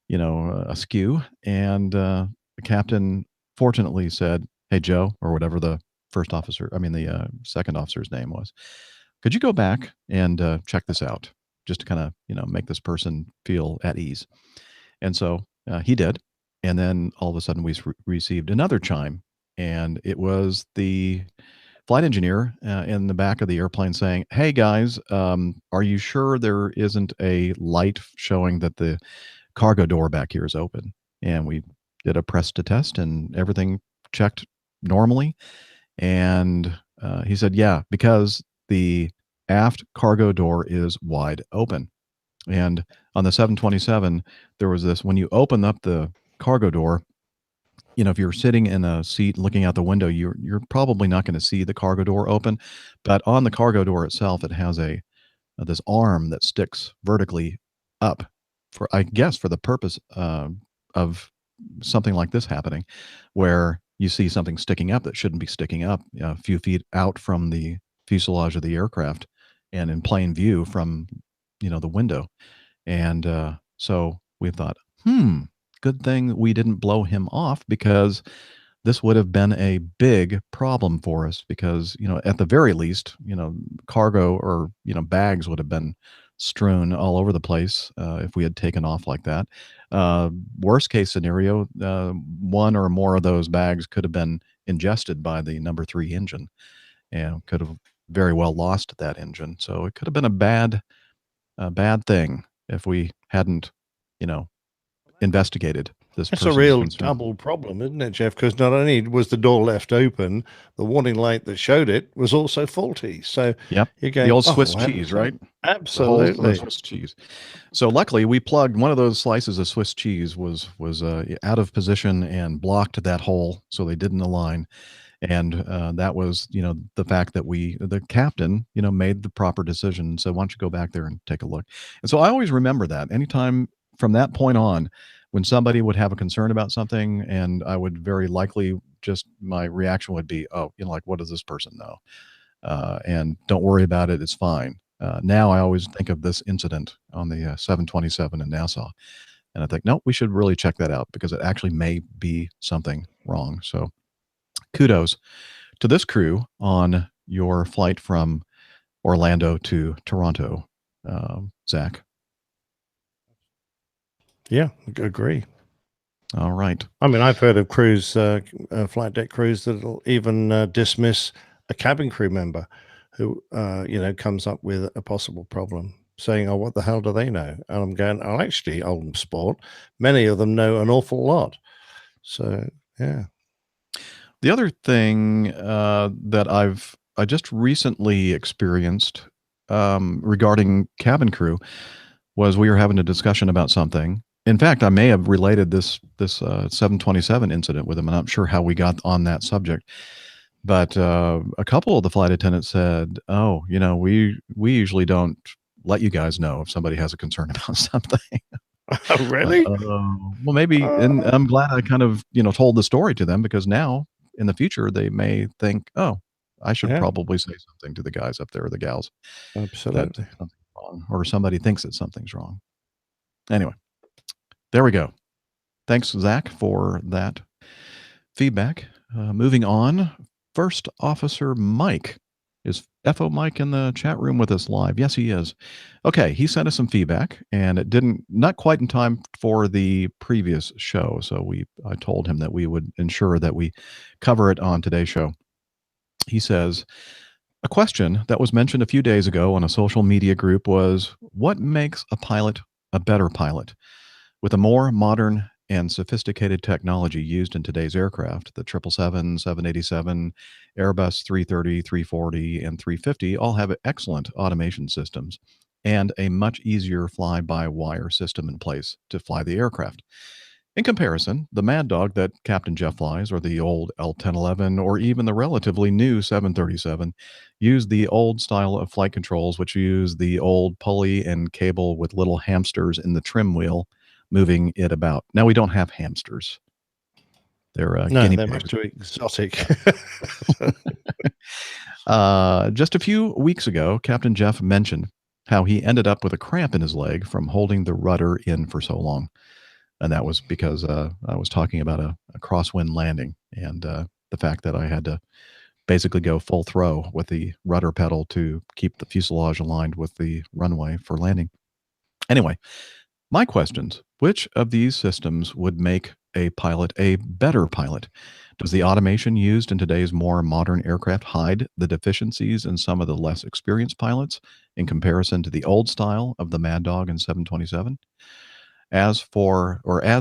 askew. And the captain fortunately said, "Hey, Joe," or whatever the second officer's name was, "could you go back and check this out, just to kind of, make this person feel at ease?" And so he did. And then all of a sudden we received another chime, and it was the flight engineer in the back of the airplane saying, "Hey guys, are you sure there isn't a light showing that the cargo door back here is open?" And we did a press to test, and everything checked normally. And he said, "Yeah, because the aft cargo door is wide open." And on the 727, there was this, when you open up the cargo door, if you're sitting in a seat looking out the window, you're probably not going to see the cargo door open. But on the cargo door itself, it has this arm that sticks vertically up, for, I guess, for the purpose of something like this happening, where you see something sticking up that shouldn't be sticking up, a few feet out from the fuselage of the aircraft and in plain view from the window. And so we thought, good thing we didn't blow him off, because this would have been a big problem for us, because at the very least, cargo or bags would have been strewn all over the place if we had taken off like that. Worst case scenario, one or more of those bags could have been ingested by the number 3 engine, and could have very well lost that engine. So it could have been a bad thing if we hadn't, investigated this. That's a real double problem, isn't it, Jeff? Because not only was the door left open, the warning light that showed it was also faulty. So yep, you're going, the old Swiss cheese, right? Absolutely. Swiss cheese. So luckily, we plugged one of those slices of Swiss cheese was out of position and blocked that hole, so they didn't align. And that was, the fact that the captain, made the proper decision. So why don't you go back there and take a look? And so I always remember that anytime from that point on, when somebody would have a concern about something, and I would very likely just my reaction would be, oh, like, what does this person know? And don't worry about it. It's fine. Now I always think of this incident on the 727 in Nassau. And I think, no, we should really check that out because it actually may be something wrong. So kudos to this crew on your flight from Orlando to Toronto, Zach. Yeah, agree. All right. I mean, I've heard of crews, flight deck crews that'll even dismiss a cabin crew member who, comes up with a possible problem, saying, "Oh, what the hell do they know?" And I'm going, "Oh, actually, old sport, many of them know an awful lot." So, yeah. The other thing that I just recently experienced regarding cabin crew was we were having a discussion about something. In fact, I may have related this 727 incident with him, and I'm not sure how we got on that subject. But a couple of the flight attendants said, "Oh, we usually don't let you guys know if somebody has a concern about something." Oh, really? Well, maybe, and I'm glad I kind of told the story to them because now in the future they may think, "Oh, I should Yeah. probably say something to the guys up there or the gals that Absolutely. something's wrong, or somebody thinks that something's wrong." Anyway, there we go. Thanks, Zach, for that feedback. Moving on, First Officer Mike. Is FO Mike in the chat room with us live? Yes, he is. Okay, he sent us some feedback, and it not quite in time for the previous show. So I told him that we would ensure that we cover it on today's show. He says, a question that was mentioned a few days ago on a social media group was, what makes a pilot a better pilot? With a more modern and sophisticated technology used in today's aircraft, the 777, 787, Airbus 330, 340, and 350 all have excellent automation systems and a much easier fly-by-wire system in place to fly the aircraft. In comparison, the Mad Dog that Captain Jeff flies, or the old L-1011, or even the relatively new 737, use the old style of flight controls, which use the old pulley and cable with little hamsters in the trim wheel moving it about. Now, we don't have hamsters. They're No, guinea they're pigs. much too exotic. Just a few weeks ago, Captain Jeff mentioned how he ended up with a cramp in his leg from holding the rudder in for so long. And that was because I was talking about a crosswind landing and the fact that I had to basically go full throw with the rudder pedal to keep the fuselage aligned with the runway for landing. Anyway, my questions: which of these systems would make a pilot a better pilot? Does the automation used in today's more modern aircraft hide the deficiencies in some of the less experienced pilots in comparison to the old style of the Mad Dog and 727? As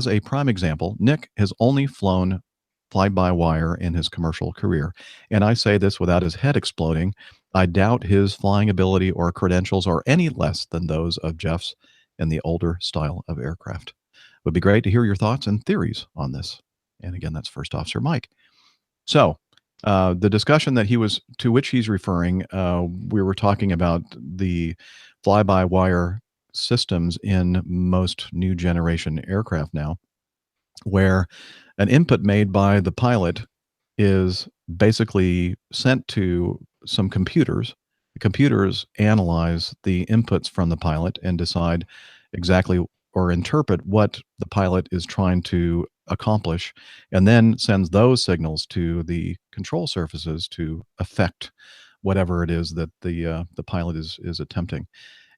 a prime example, Nick has only flown fly-by-wire in his commercial career, and I say this without his head exploding. I doubt his flying ability or credentials are any less than those of Jeff's in the older style of aircraft. It would be great to hear your thoughts and theories on this. And again, that's First Officer Mike. So, the discussion to which he's referring, we were talking about the fly-by-wire systems in most new generation aircraft now, where an input made by the pilot is basically sent to some computers. The computers analyze the inputs from the pilot and decide exactly or interpret what the pilot is trying to accomplish, and then sends those signals to the control surfaces to affect whatever it is that the pilot is attempting.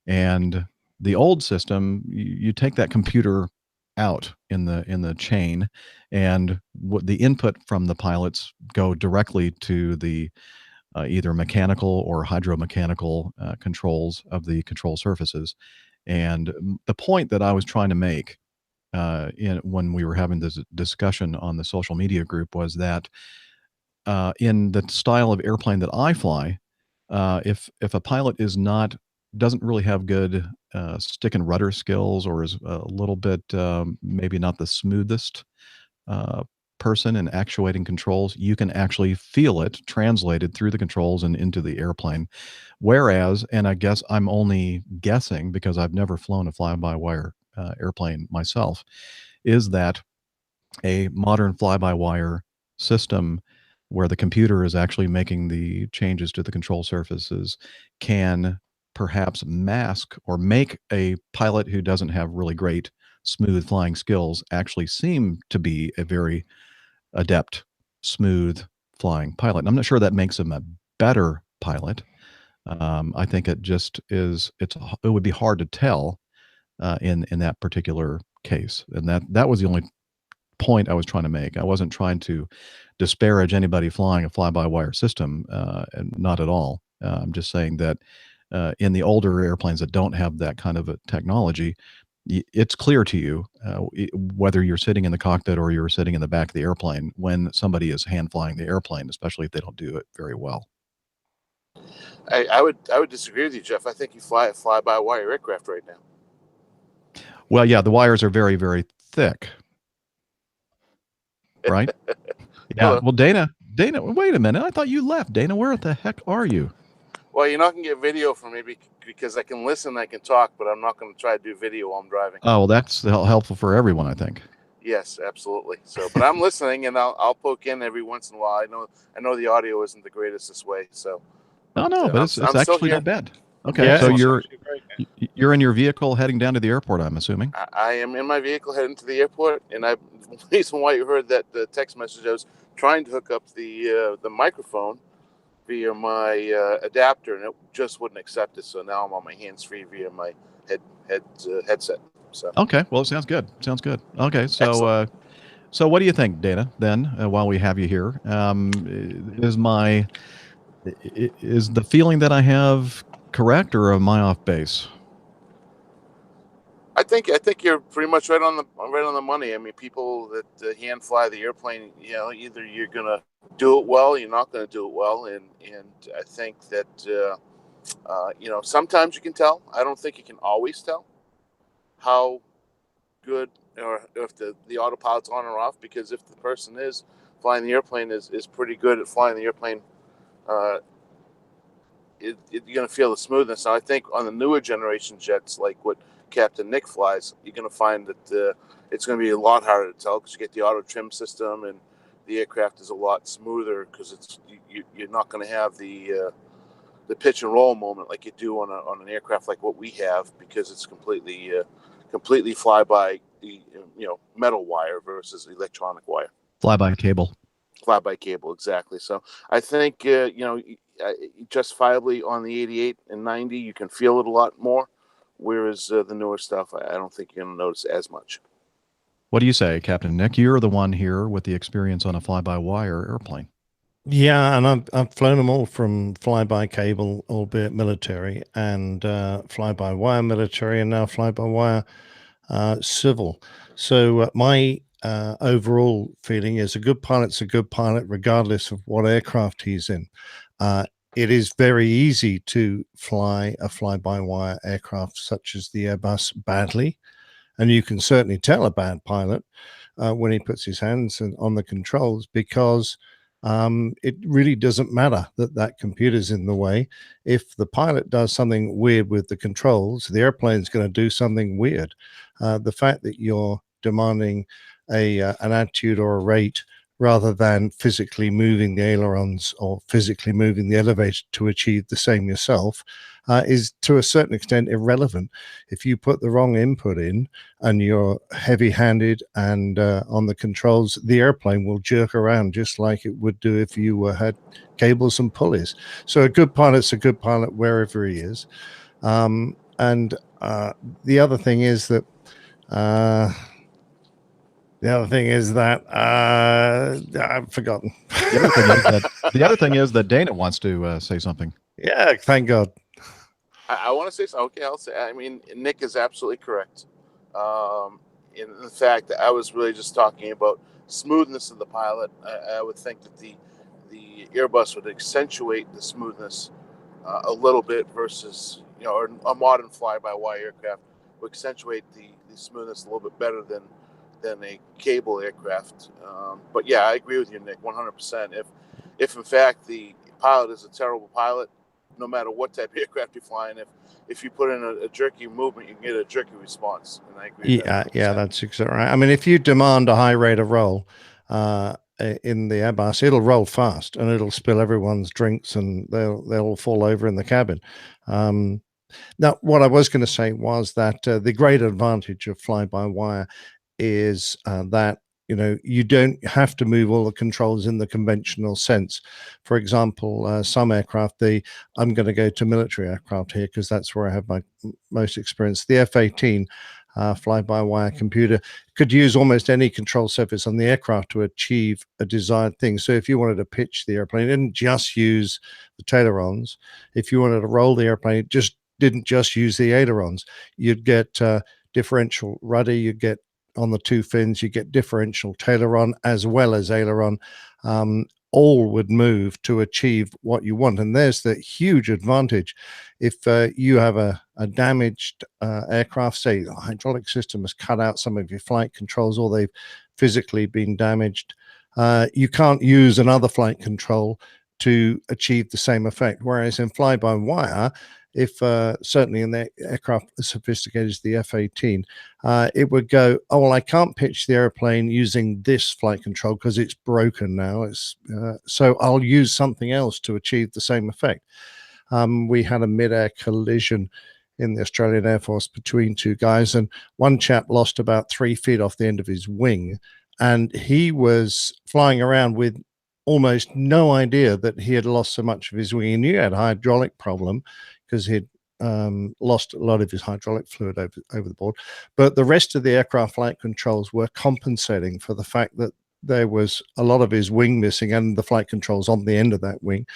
And the old system, you take that computer out in the chain, and what the input from the pilots go directly to the either mechanical or hydromechanical controls of the control surfaces. And the point that I was trying to make when we were having this discussion on the social media group was that in the style of airplane that I fly, if a pilot doesn't really have good stick and rudder skills, or is a little bit maybe not the smoothest person and actuating controls, you can actually feel it translated through the controls and into the airplane. Whereas, and I guess I'm only guessing because I've never flown a fly-by-wire airplane myself, is that a modern fly-by-wire system where the computer is actually making the changes to the control surfaces can perhaps mask or make a pilot who doesn't have really great smooth flying skills actually seem to be a very adept, smooth flying pilot. And I'm not sure that makes him a better pilot. I think it just is. It would be hard to tell in that particular case, and that was the only point I was trying to make. I wasn't trying to disparage anybody flying a fly-by-wire system, and not at all. I'm just saying that in the older airplanes that don't have that kind of a technology, it's clear to you whether you're sitting in the cockpit or you're sitting in the back of the airplane when somebody is hand flying the airplane, especially if they don't do it very well. I would disagree with you, Jeff. I think you fly a fly-by-wire aircraft right now. Well, yeah, the wires are very, very thick, right? Yeah. Well, Dana, wait a minute. I thought you left. Dana, where the heck are you? Well, you're not going to get video from me because I can listen, I can talk, but I'm not going to try to do video while I'm driving. Oh, well, that's helpful for everyone, I think. Yes, absolutely. So, but I'm listening, and I'll poke in every once in a while. I know the audio isn't the greatest this way, so. Oh no, but it's actually not bad. Okay, Yeah, so you're in your vehicle heading down to the airport, I'm assuming. I am in my vehicle heading to the airport, and the reason why you heard that the text message, I was trying to hook up the microphone via my adapter, and it just wouldn't accept it. So now I'm on my hands-free via my headset. So okay, well, it sounds good. Okay, so so what do you think, Dana? Then while we have you here, is the feeling that I have correct, or am I off base? I think you're pretty much right on the money. I mean, people that hand fly the airplane, either you're gonna do it well, or you're not gonna do it well, and I think that sometimes you can tell. I don't think you can always tell how good or if the autopilot's on or off, because if the person is flying the airplane is pretty good at flying the airplane, you're going to feel the smoothness. Now, I think on the newer generation jets, like what Captain Nick flies, you're going to find that it's going to be a lot harder to tell because you get the auto trim system and the aircraft is a lot smoother because you're not going to have the pitch and roll moment like you do on an aircraft like what we have, because it's completely fly by metal wire versus electronic wire. Fly by cable, exactly. So I think justifiably on the 88 and 90 you can feel it a lot more, whereas the newer stuff I don't think you're going to notice as much. What do you say, Captain Nick? You're the one here with the experience on a fly-by-wire airplane. Yeah, and I've flown them all from fly-by-cable, albeit military, and fly-by-wire military, and now fly-by-wire civil. So my overall feeling is a good pilot's a good pilot regardless of what aircraft he's in. It is very easy to fly a fly-by-wire aircraft such as the Airbus badly, and you can certainly tell a bad pilot when he puts his hands on the controls, because it really doesn't matter that computer's in the way. If the pilot does something weird with the controls, the airplane's going to do something weird. The fact that you're demanding an attitude or a rate rather than physically moving the ailerons or physically moving the elevator to achieve the same yourself is to a certain extent irrelevant. If you put the wrong input in and you're heavy-handed and on the controls, the airplane will jerk around just like it would do if you had cables and pulleys. So a good pilot's a good pilot wherever he is. And the other thing is that I've forgotten. The other thing is that Dana wants to say something. Yeah, thank God. I want to say something. Okay, I'll say. I mean, Nick is absolutely correct. In the fact that I was really just talking about smoothness of the pilot. I would think that the Airbus would accentuate the smoothness a little bit versus or a modern fly-by-wire aircraft would accentuate the smoothness a little bit better than than a cable aircraft. But yeah, I agree with you, Nick, 100%. If in fact the pilot is a terrible pilot, no matter what type of aircraft you're flying, if you put in a jerky movement, you can get a jerky response. And I agree with that. Yeah, that's exactly right. I mean, if you demand a high rate of roll in the Airbus, it'll roll fast and it'll spill everyone's drinks and they'll all fall over in the cabin. Now, what I was going to say was that the great advantage of fly-by-wire is that you don't have to move all the controls in the conventional sense. For example, some aircraft, I'm going to go to military aircraft here because that's where I have my most experience. The F-18 fly-by-wire computer could use almost any control surface on the aircraft to achieve a desired thing. So if you wanted to pitch the airplane, it didn't just use the ailerons. If you wanted to roll the airplane, it just didn't just use the ailerons. You'd get differential rudder, you'd get on the two fins, you get differential taileron as well as aileron. All would move to achieve what you want. And there's the huge advantage. If you have a damaged aircraft, say the hydraulic system has cut out some of your flight controls or they've physically been damaged, you can't use another flight control to achieve the same effect. Whereas in fly-by-wire, if certainly in the aircraft as sophisticated as the F-18, it would go, oh, well, I can't pitch the airplane using this flight control because it's broken now. So I'll use something else to achieve the same effect. We had a mid-air collision in the Australian Air Force between two guys, and one chap lost about 3 feet off the end of his wing, and he was flying around with almost no idea that he had lost so much of his wing. He knew he had a hydraulic problem because he'd lost a lot of his hydraulic fluid over the board. But the rest of the aircraft flight controls were compensating for the fact that there was a lot of his wing missing and the flight controls on the end of that wing.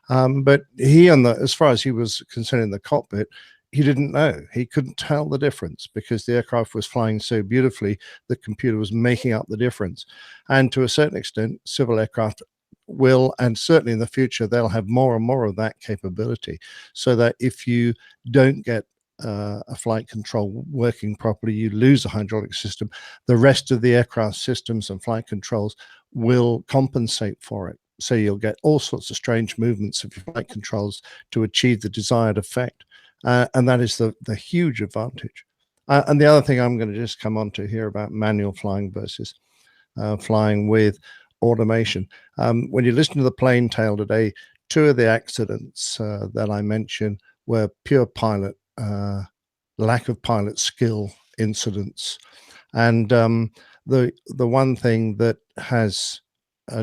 But he, as far as he was concerned in the cockpit, he didn't know. He couldn't tell the difference because the aircraft was flying so beautifully, the computer was making up the difference. And to a certain extent, civil aircraft will, and certainly in the future, they'll have more and more of that capability, so that if you don't get a flight control working properly, you lose a hydraulic system, the rest of the aircraft systems and flight controls will compensate for it. So you'll get all sorts of strange movements of your flight controls to achieve the desired effect. And that is the huge advantage. And the other thing I'm going to just come on to here about manual flying versus flying with automation. When you listen to the plane tale today, 2 of the accidents that I mentioned were pure pilot, lack of pilot skill incidents. And the one thing that has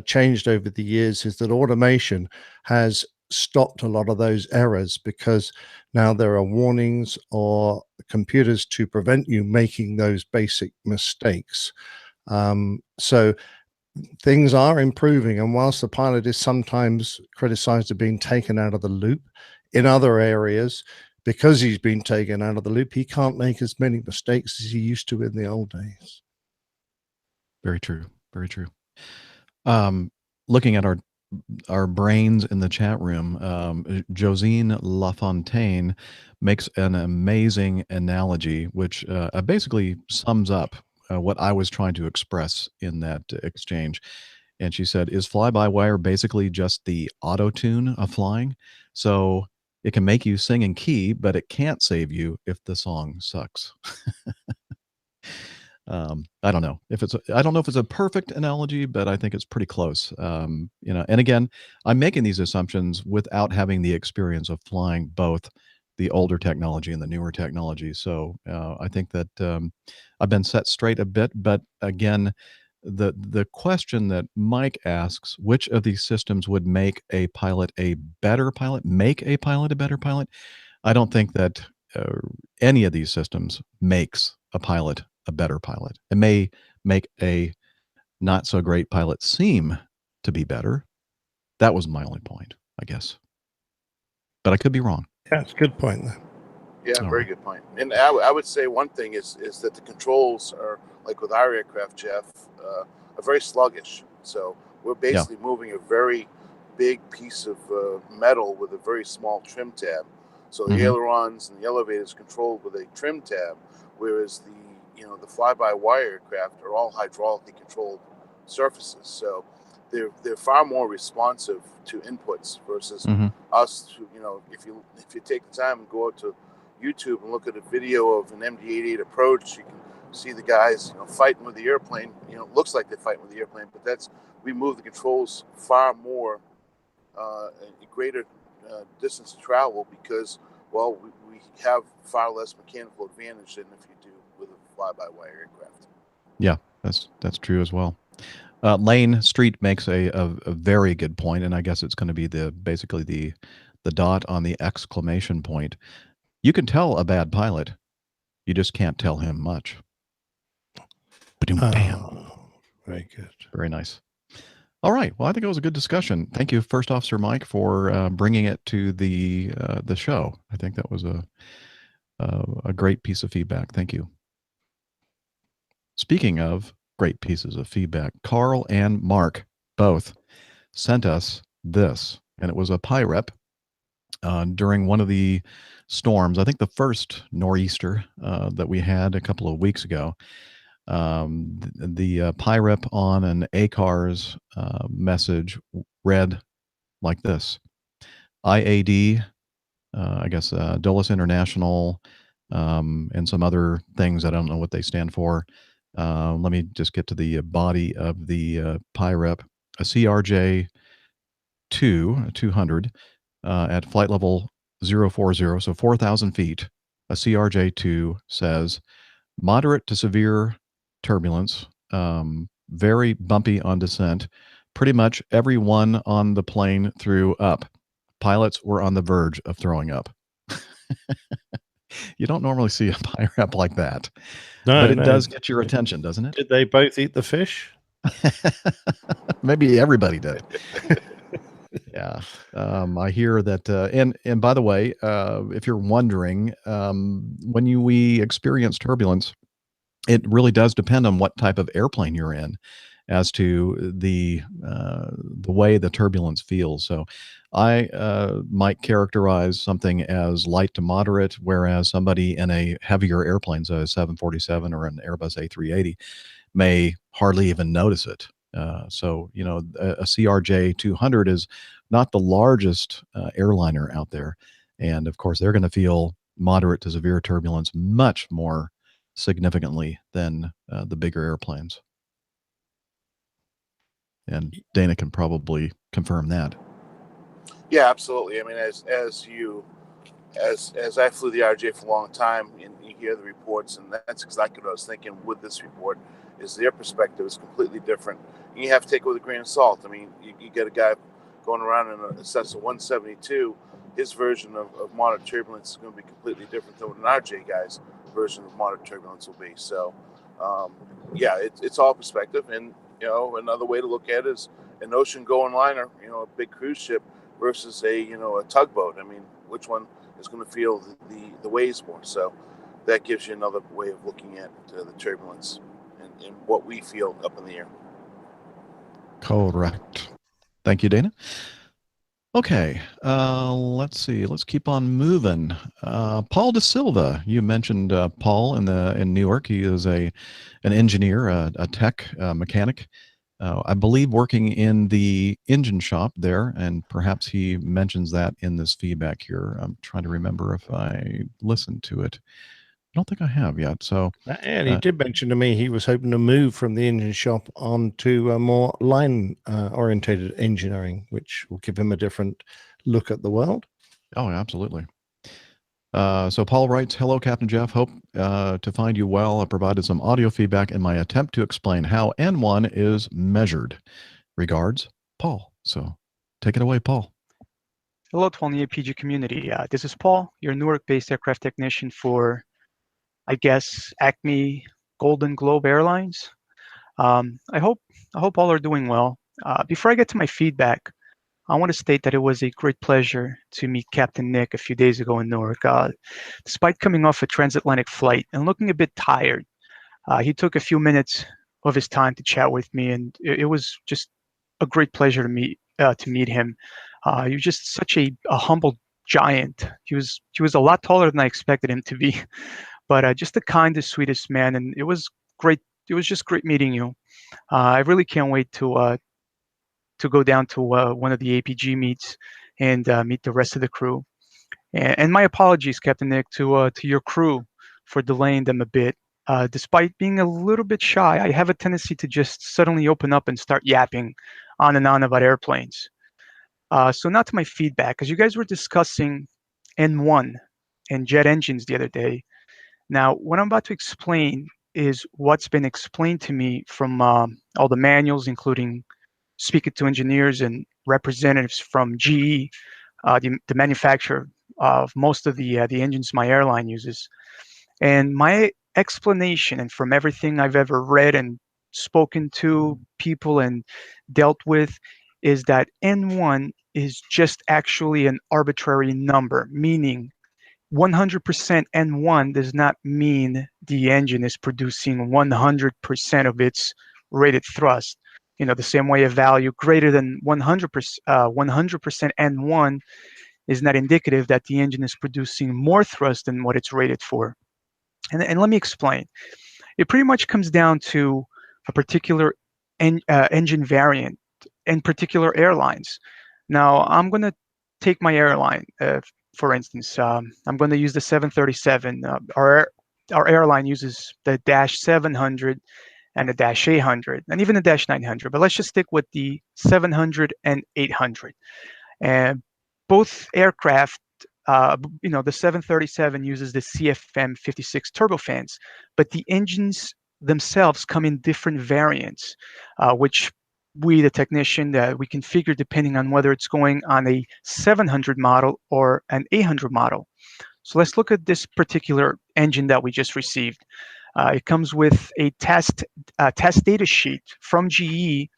changed over the years is that automation has stopped a lot of those errors, because now there are warnings or computers to prevent you making those basic mistakes. So things are improving, and whilst the pilot is sometimes criticized of being taken out of the loop, in other areas, because he's been taken out of the loop, he can't make as many mistakes as he used to in the old days. Very true. Very true. Looking at our brains in the chat room, Josine Lafontaine makes an amazing analogy, which basically sums up what I was trying to express in that exchange. And she said, is fly-by-wire basically just the auto-tune of flying? So it can make you sing in key, but it can't save you if the song sucks. I don't know if it's a perfect analogy, but I think it's pretty close. And again, I'm making these assumptions without having the experience of flying both the older technology and the newer technology. So I think that I've been set straight a bit. But again, the question that Mike asks, which of these systems would make a pilot a better pilot, make a pilot a better pilot? I don't think that any of these systems makes a pilot a better pilot. It may make a not so great pilot seem to be better. That was my only point, I guess. But I could be wrong. Yeah, it's a good point there. Yeah, very good point. And I would say one thing is that the controls are, like with our aircraft, Jeff, are very sluggish. So we're basically moving a very big piece of metal with a very small trim tab. So the ailerons and the elevators controlled with a trim tab, whereas the the fly-by-wire aircraft are all hydraulically controlled surfaces, so they're far more responsive to inputs versus us. If you take the time and go out to YouTube and look at a video of an MD-88 approach, you can see the guys fighting with the airplane. It looks like they're fighting with the airplane, but we move the controls far more, a greater distance to travel because, well, we have far less mechanical advantage than if you do with a fly-by-wire aircraft. Yeah, that's true as well. Lane Street makes a very good point, and I guess it's going to be basically the dot on the exclamation point. You can tell a bad pilot, you just can't tell him much. Bam. Very good. Very nice. All right. Well, I think it was a good discussion. Thank you, First Officer Mike, for bringing it to the show. I think that was a great piece of feedback. Thank you. Speaking of great pieces of feedback, Carl and Mark both sent us this, and it was a PIREP during one of the storms. I think the first nor'easter that we had a couple of weeks ago. The PIREP on an ACARS message read like this: IAD, I guess Dulles International, and some other things. I don't know what they stand for. Let me just get to the body of the PIREP. A CRJ 200 at flight level 040, so 4,000 feet. A CRJ 2 says moderate to severe turbulence, very bumpy on descent. Pretty much everyone on the plane threw up. Pilots were on the verge of throwing up. You don't normally see a PIREP like that, but it does get your attention, doesn't it? Did they both eat the fish? Maybe everybody did. Yeah. I hear that. And by the way, if you're wondering, when we experience turbulence, it really does depend on what type of airplane you're in as to the way the turbulence feels. So I might characterize something as light to moderate, whereas somebody in a heavier airplane, so a 747 or an Airbus A380, may hardly even notice it. So, a CRJ 200 is not the largest airliner out there. And of course, they're going to feel moderate to severe turbulence much more significantly than the bigger airplanes. And Dana can probably confirm that. Yeah, absolutely. I mean, as I flew the RJ for a long time, and you hear the reports, and that's exactly what I was thinking with this report. Is their perspective is completely different. And you have to take it with a grain of salt. I mean, you get a guy going around in a Cessna 172. His version of moderate turbulence is going to be completely different than what an RJ guy's version of moderate turbulence will be. So, yeah, it's all perspective. And another way to look at it is an ocean-going liner, a big cruise ship versus a tugboat. I mean, which one is going to feel the waves more? So that gives you another way of looking at the turbulence and what we feel up in the air. Correct. Thank you, Dana. Okay, let's see. Let's keep on moving. Paul De Silva, you mentioned Paul in New York. He is an engineer, a tech mechanic, I believe working in the engine shop there, and perhaps he mentions that in this feedback here. I'm trying to remember if I listened to it. I don't think I have yet. So, and he did mention to me he was hoping to move from the engine shop on to a more line orientated engineering, which will give him a different look at the world. Oh, absolutely. So Paul writes, "Hello, Captain Jeff. Hope to find you well. I provided some audio feedback in my attempt to explain how N1 is measured. Regards, Paul." So take it away, Paul. Hello to all the APG community. This is Paul, your Newark-based aircraft technician for, I guess, Acme Golden Globe Airlines. I hope all are doing well. Before I get to my feedback, I want to state that it was a great pleasure to meet Captain Nick a few days ago in Newark. Despite coming off a transatlantic flight and looking a bit tired, he took a few minutes of his time to chat with me, and it was just a great pleasure to meet him. He was just such a humble giant. He was a lot taller than I expected him to be. but just the kindest, sweetest man, and it was great. It was just great meeting you. I really can't wait to go down to one of the APG meets and meet the rest of the crew. And my apologies, Captain Nick, to your crew for delaying them a bit. Despite being a little bit shy, I have a tendency to just suddenly open up and start yapping on and on about airplanes. So now to my feedback, as you guys were discussing N1 and jet engines the other day. Now, what I'm about to explain is what's been explained to me from all the manuals, including speaking to engineers and representatives from GE, the manufacturer of most of the engines my airline uses. And my explanation, and from everything I've ever read and spoken to people and dealt with, is that N1 is just actually an arbitrary number, meaning 100% N1 does not mean the engine is producing 100% of its rated thrust. You know, the same way a value greater than 100% N1 is not indicative that the engine is producing more thrust than what it's rated for. And let me explain. It pretty much comes down to a particular engine variant and particular airlines. Now, I'm going to take my airline, for instance. I'm going to use the 737. Our airline uses the Dash 700 and the Dash 800, and even the Dash 900. But let's just stick with the 700 and 800. And both aircraft, the 737 uses the CFM 56 turbofans, but the engines themselves come in different variants, which we, the technician, we configure depending on whether it's going on a 700 model or an 800 model. So let's look at this particular engine that we just received. It comes with a test data sheet from GE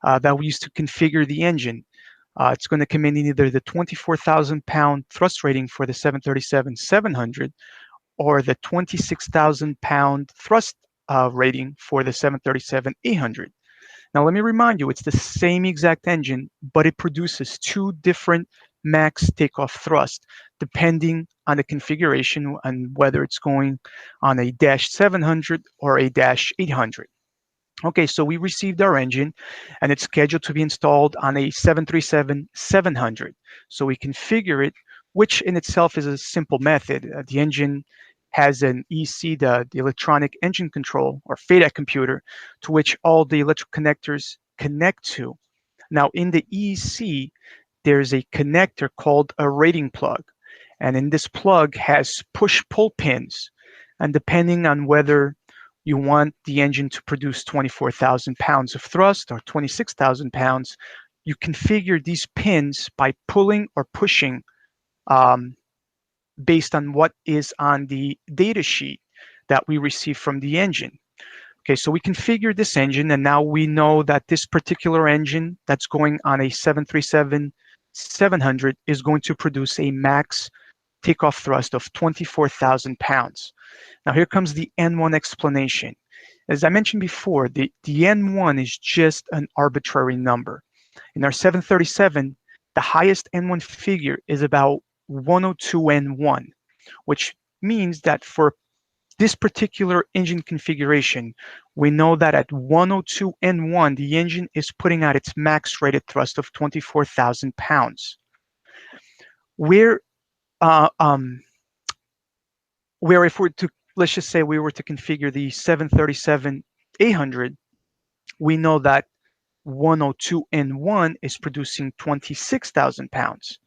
that we use to configure the engine. It's going to come in either the 24,000 pound thrust rating for the 737-700 or the 26,000 pound thrust rating for the 737-800. Now, let me remind you, it's the same exact engine, but it produces two different max takeoff thrust, depending on the configuration and whether it's going on a Dash 700 or a Dash 800. Okay, so we received our engine and it's scheduled to be installed on a 737-700. So we configure it, which in itself is a simple method. The engine has an EC, the electronic engine control or FADEC computer, to which all the electric connectors connect to. Now in the EC, there's a connector called a rating plug. And in this plug has push-pull pins. And depending on whether you want the engine to produce 24,000 pounds of thrust or 26,000 pounds, you configure these pins by pulling or pushing based on what is on the data sheet that we receive from the engine. Okay, so we configured this engine, and now we know that this particular engine that's going on a 737-700 is going to produce a max takeoff thrust of 24,000 pounds. Now here comes the N1 explanation. As I mentioned before, the N1 is just an arbitrary number. In our 737, the highest N1 figure is about 102 N1, which means that for this particular engine configuration, we know that at 102 N1, the engine is putting out its max rated thrust of 24,000 pounds. Where if we're to, let's just say we were to configure the 737-800, we know that 102 N1 is producing 26,000 pounds.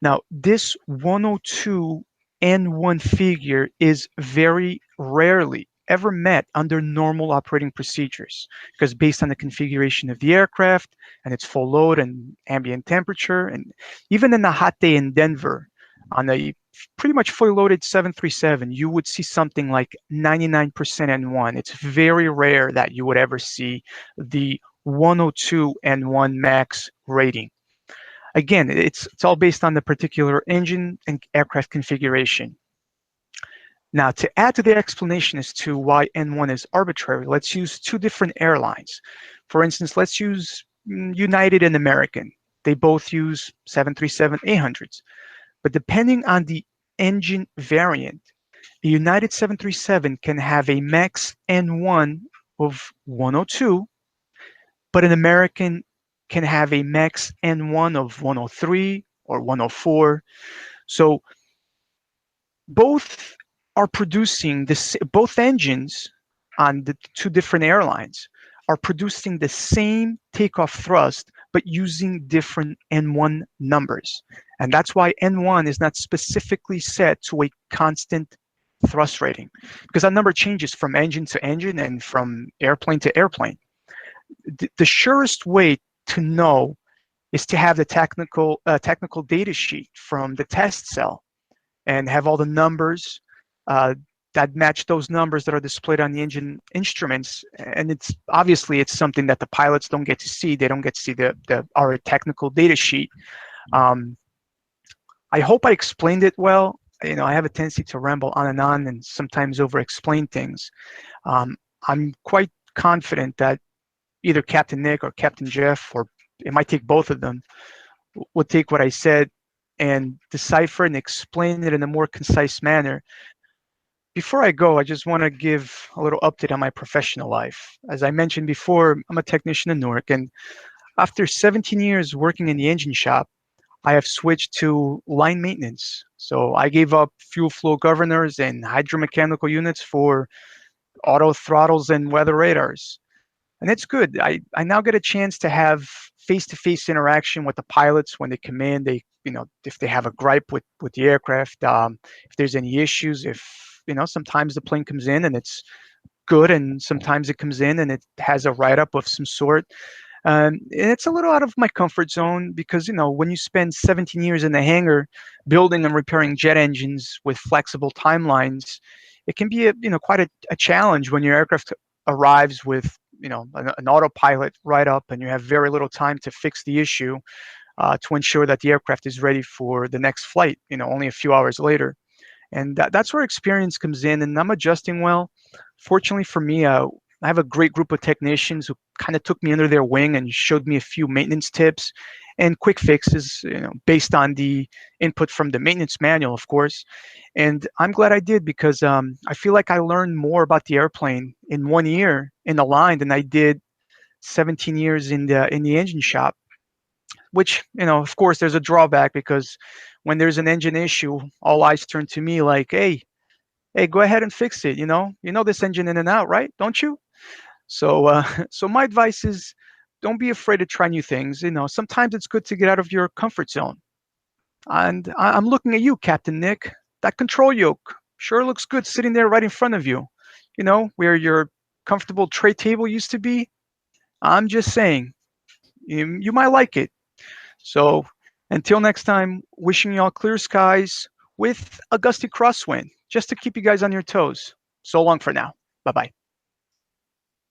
Now, this 102 N1 figure is very rarely ever met under normal operating procedures, because based on the configuration of the aircraft and its full load and ambient temperature, and even in a hot day in Denver, on a pretty much fully loaded 737, you would see something like 99% N1. It's very rare that you would ever see the 102 N1 max rating. Again, it's all based on the particular engine and aircraft configuration. Now, to add to the explanation as to why N1 is arbitrary, let's use two different airlines. For instance, let's use United and American. They both use 737-800s. But depending on the engine variant, A United 737 can have a max N1 of 102, but an American can have a max N1 of 103 or 104. So both are producing this, both engines on the two different airlines are producing the same takeoff thrust, but using different N1 numbers. And that's why N1 is not specifically set to a constant thrust rating, because that number changes from engine to engine and from airplane to airplane. The surest way to know is to have the technical data sheet from the test cell and have all the numbers that match those numbers that are displayed on the engine instruments. And it's obviously it's something that the pilots don't get to see. They don't get to see our technical data sheet. I hope I explained it well. You know, I have a tendency to ramble on and sometimes over-explain things. I'm quite confident that either Captain Nick or Captain Jeff, or it might take both of them, would take what I said and decipher and explain it in a more concise manner. Before I go, I just want to give a little update on my professional life. As I mentioned before, I'm a technician in Newark, and after 17 years working in the engine shop, I have switched to line maintenance. So I gave up fuel flow governors and hydromechanical units for auto throttles and weather radars. And it's good. I now get a chance to have face-to-face interaction with the pilots when they come in. They, you know, if they have a gripe with the aircraft, if there's any issues, if, you know, sometimes the plane comes in and it's good, and sometimes it comes in and it has a write-up of some sort. And it's a little out of my comfort zone because, you know, when you spend 17 years in the hangar building and repairing jet engines with flexible timelines, it can be quite a challenge when your aircraft arrives with, you know, an autopilot write-up and you have very little time to fix the issue to ensure that the aircraft is ready for the next flight, you know, only a few hours later. And that's where experience comes in, and I'm adjusting well. Fortunately for me, I have a great group of technicians who kind of took me under their wing and showed me a few maintenance tips and quick fixes, you know, based on the input from the maintenance manual, of course. And I'm glad I did, because I feel like I learned more about the airplane in 1 year in the line than I did 17 years in the engine shop. Which, you know, of course, there's a drawback, because when there's an engine issue, all eyes turn to me like, hey, go ahead and fix it. You know this engine in and out, right? Don't you? So, so my advice is, don't be afraid to try new things. You know, sometimes it's good to get out of your comfort zone. And I'm looking at you, Captain Nick. That control yoke sure looks good sitting there right in front of you. You know, where your comfortable tray table used to be. I'm just saying, you might like it. So until next time, wishing you all clear skies with a gusty crosswind, just to keep you guys on your toes. So long for now. Bye-bye.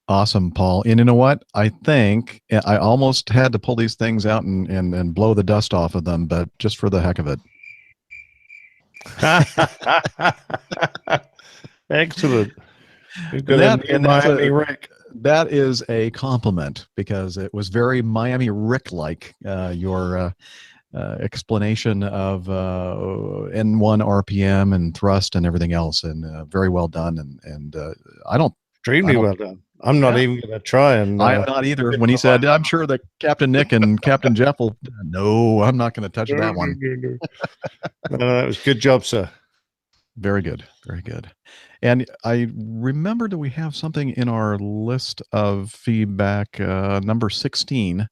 Awesome, Paul. And you know what? I think I almost had to pull these things out and blow the dust off of them, but just for the heck of it. Excellent. We've got a Miami Rick. That is a compliment, because it was very Miami Rick-like, your explanation of N1 RPM and thrust and everything else, and very well done. And Extremely well done. I'm not even going to try and. I'm not either. When he said, I'm sure that Captain Nick and Captain Jeff will. No, I'm not going to touch that one. No, that was good job, sir. Very good. Very good. And I remember that we have something in our list of feedback, number 16,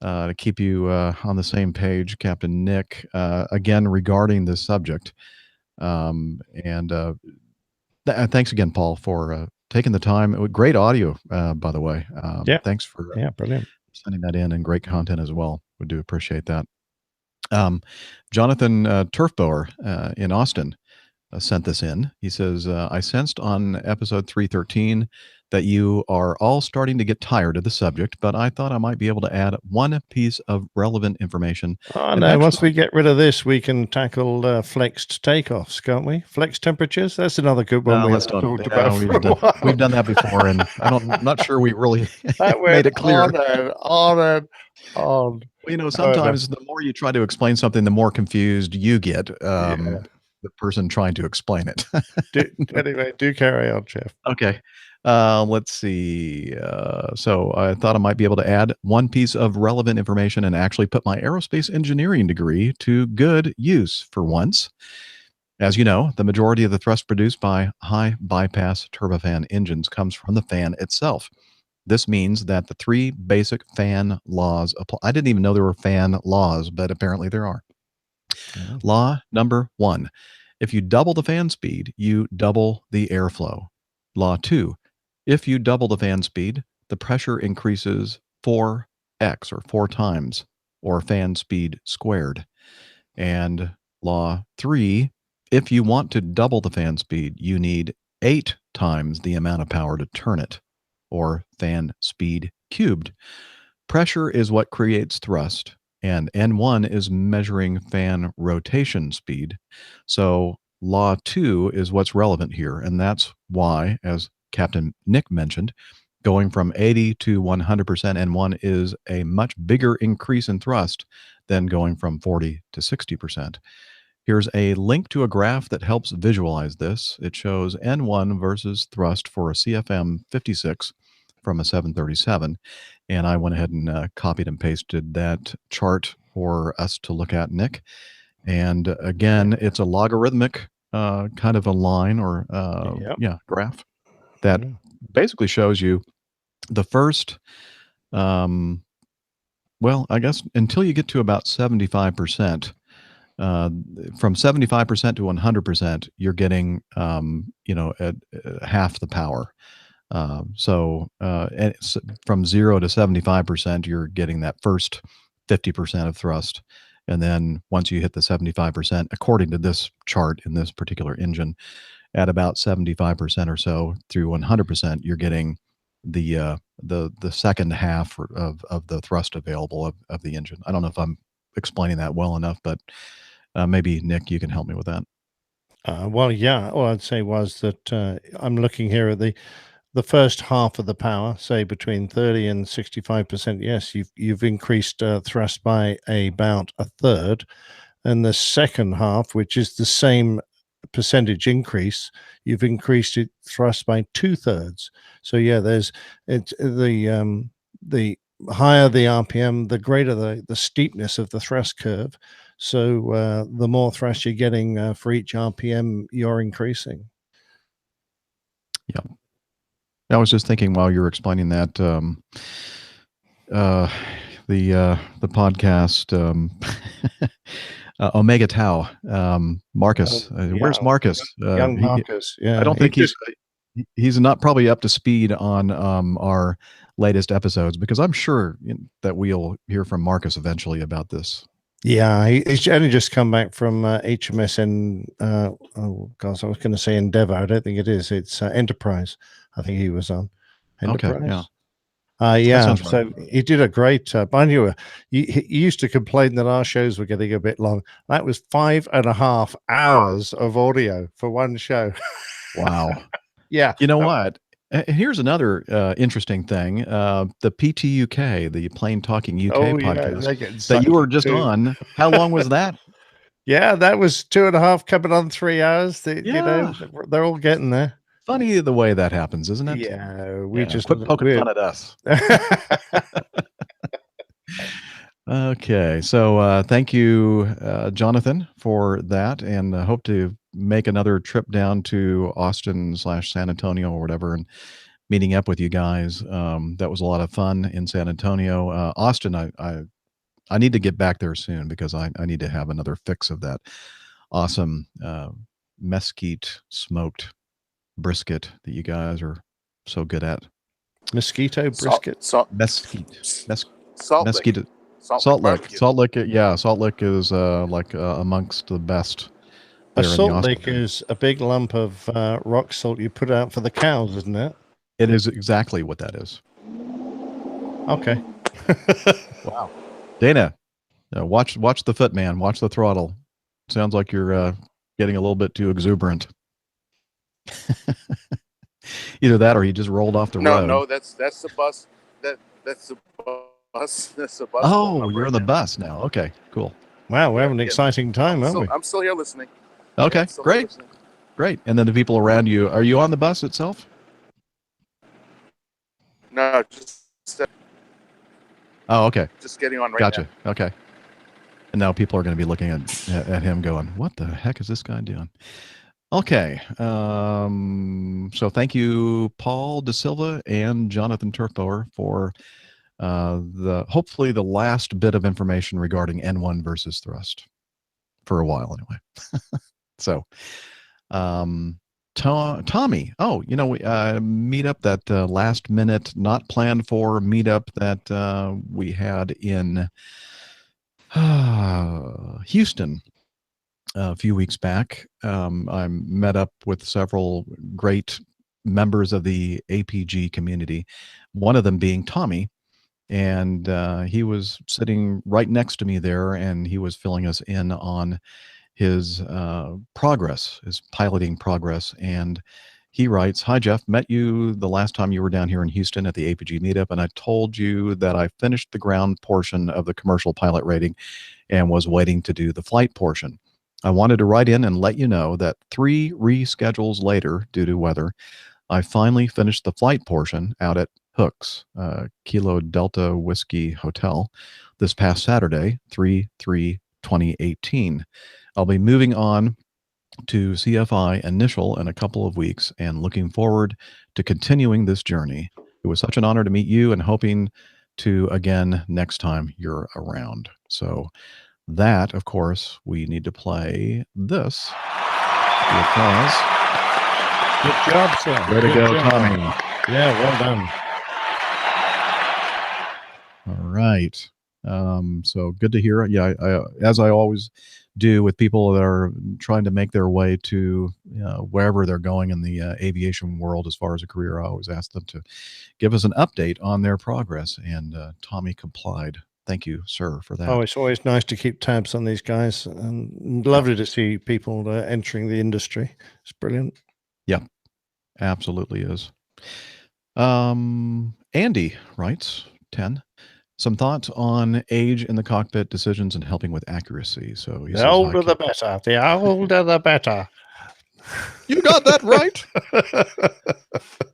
to keep you on the same page, Captain Nick, again, regarding this subject. Thanks again, Paul, for taking the time. Great audio, by the way. Yeah. Thanks for brilliant. sending that in, and great content as well. We do appreciate that. Jonathan Turfbower in Austin sent this in. He says, I sensed on episode 313 that you are all starting to get tired of the subject, but I thought I might be able to add one piece of relevant information. Oh, no, once we get rid of this, we can tackle flexed takeoffs, can't we? Flexed temperatures? That's another good one. We've done that before, and I'm not sure we really made it clear. On. Well, you know, sometimes the more you try to explain something, the more confused you get. the person trying to explain it. Anyway, do carry on, Jeff. Okay. Let's see. So I thought I might be able to add one piece of relevant information and actually put my aerospace engineering degree to good use for once. As you know, the majority of the thrust produced by high bypass turbofan engines comes from the fan itself. This means that the three basic fan laws apply. I didn't even know there were fan laws, but apparently there are. Law number 1. If you double the fan speed, you double the airflow. Law 2. If you double the fan speed, the pressure increases 4x or 4 times, or fan speed squared. And law 3. If you want to double the fan speed, you need 8 times the amount of power to turn it, or fan speed cubed. Pressure is what creates thrust, and N1 is measuring fan rotation speed. So law 2 is what's relevant here, and that's why, as Captain Nick mentioned, going from 80 to 100% N1 is a much bigger increase in thrust than going from 40 to 60%. Here's a link to a graph that helps visualize this. It shows N1 versus thrust for a CFM 56 from a 737. And I went ahead and copied and pasted that chart for us to look at, Nick. And again, it's a logarithmic kind of a line or graph that basically shows you the first, well, I guess until you get to about 75%. From 75% to 100%, you're getting, at half the power. So from 0 to 75%, you're getting that first 50% of thrust. And then once you hit the 75%, according to this chart in this particular engine, at about 75% or so through 100%, you're getting the second half of the thrust available of the engine. I don't know if I'm explaining that well enough, but maybe Nick, you can help me with that. Well, yeah. All I'd say was that I'm looking here at the first half of the power, say between 30 and 65%. Yes, you've increased thrust by about a third, and the second half, which is the same percentage increase, you've increased it thrust by 2/3. So yeah, the higher the RPM, the greater the steepness of the thrust curve. So the more thrust you're getting for each RPM, you're increasing. Yeah. I was just thinking while you were explaining that, the podcast Omega Tau, Marcus. Where's Marcus? Young Marcus. Yeah, I don't think he's not probably up to speed on our latest episodes, because I'm sure that we'll hear from Marcus eventually about this. Yeah, he's only just come back from HMS oh gosh, I was going to say Endeavour. I don't think it is. It's Enterprise. I think he was on Enterprise. Okay, yeah. Yeah, so he did a great. Mind you, he used to complain that our shows were getting a bit long. That was 5.5 hours of audio for one show. Wow. Yeah. You know what? Here's another interesting thing. The PTUK, the Plain Talking UK podcast that you were just on. How long was that? Yeah, that was 2.5 coming on 3 hours. You know, they're all getting there. Funny the way that happens, isn't it? Yeah, we just quit poking fun at us. Okay, so thank you, Jonathan, for that, and hope to make another trip down to Austin/San Antonio or whatever, and meeting up with you guys. That was a lot of fun in San Antonio. Austin, I need to get back there soon, because I need to have another fix of that awesome mesquite smoked brisket that you guys are so good at. Mosquito brisket? Mesquite. Salt Mesquite. Lick. Salt Lick. Salt Lick. Yeah, Salt Lick is amongst the best. A salt lick is a big lump of rock salt you put out for the cows, isn't it? It is exactly what that is. Okay. Wow. Dana, watch the foot, man. Watch the throttle. Sounds like you're getting a little bit too exuberant. Either that, or he just rolled off the road. No, that's the bus. That's the bus. That's the bus. Oh, you're on the bus now. Okay, cool. Wow, we're having an exciting time, aren't we? I'm still here listening. Okay, That's the great. whole- Great. And then the people around you, are you on the bus itself? No, Oh, okay. just getting on right Gotcha. Okay. And now people are going to be looking at him going, what the heck is this guy doing? Okay. So thank you, Paul De Silva and Jonathan Turkboer, for hopefully the last bit of information regarding N1 versus thrust for a while anyway. So, Tommy, we meetup that last minute, not planned for meetup that we had in Houston a few weeks back. I met up with several great members of the APG community, one of them being Tommy. And he was sitting right next to me there, and he was filling us in on his progress, his piloting progress. And he writes, "Hi, Jeff. Met you the last time you were down here in Houston at the APG meetup, and I told you that I finished the ground portion of the commercial pilot rating and was waiting to do the flight portion. I wanted to write in and let you know that 3 reschedules later, due to weather, I finally finished the flight portion out at Hooks, Kilo Delta Whiskey Hotel, this past Saturday, 3/3/2018. I'll be moving on to CFI initial in a couple of weeks and looking forward to continuing this journey. It was such an honor to meet you and hoping to again next time you're around." So that, of course, we need to play this. The applause. Good job, sir. Way to Good go, job. Tommy. Yeah, well done. All right. So good to hear. Yeah, as I always do with people that are trying to make their way to wherever they're going in the aviation world as far as a career, I always ask them to give us an update on their progress. And Tommy complied. Thank you, sir, for that. Oh, it's always nice to keep tabs on these guys, and lovely to see people entering the industry. It's brilliant. Yeah, absolutely is. Andy writes 10. Some thoughts on age in the cockpit, decisions, and helping with accuracy. So he The says, older the better. The older the better. You got that right.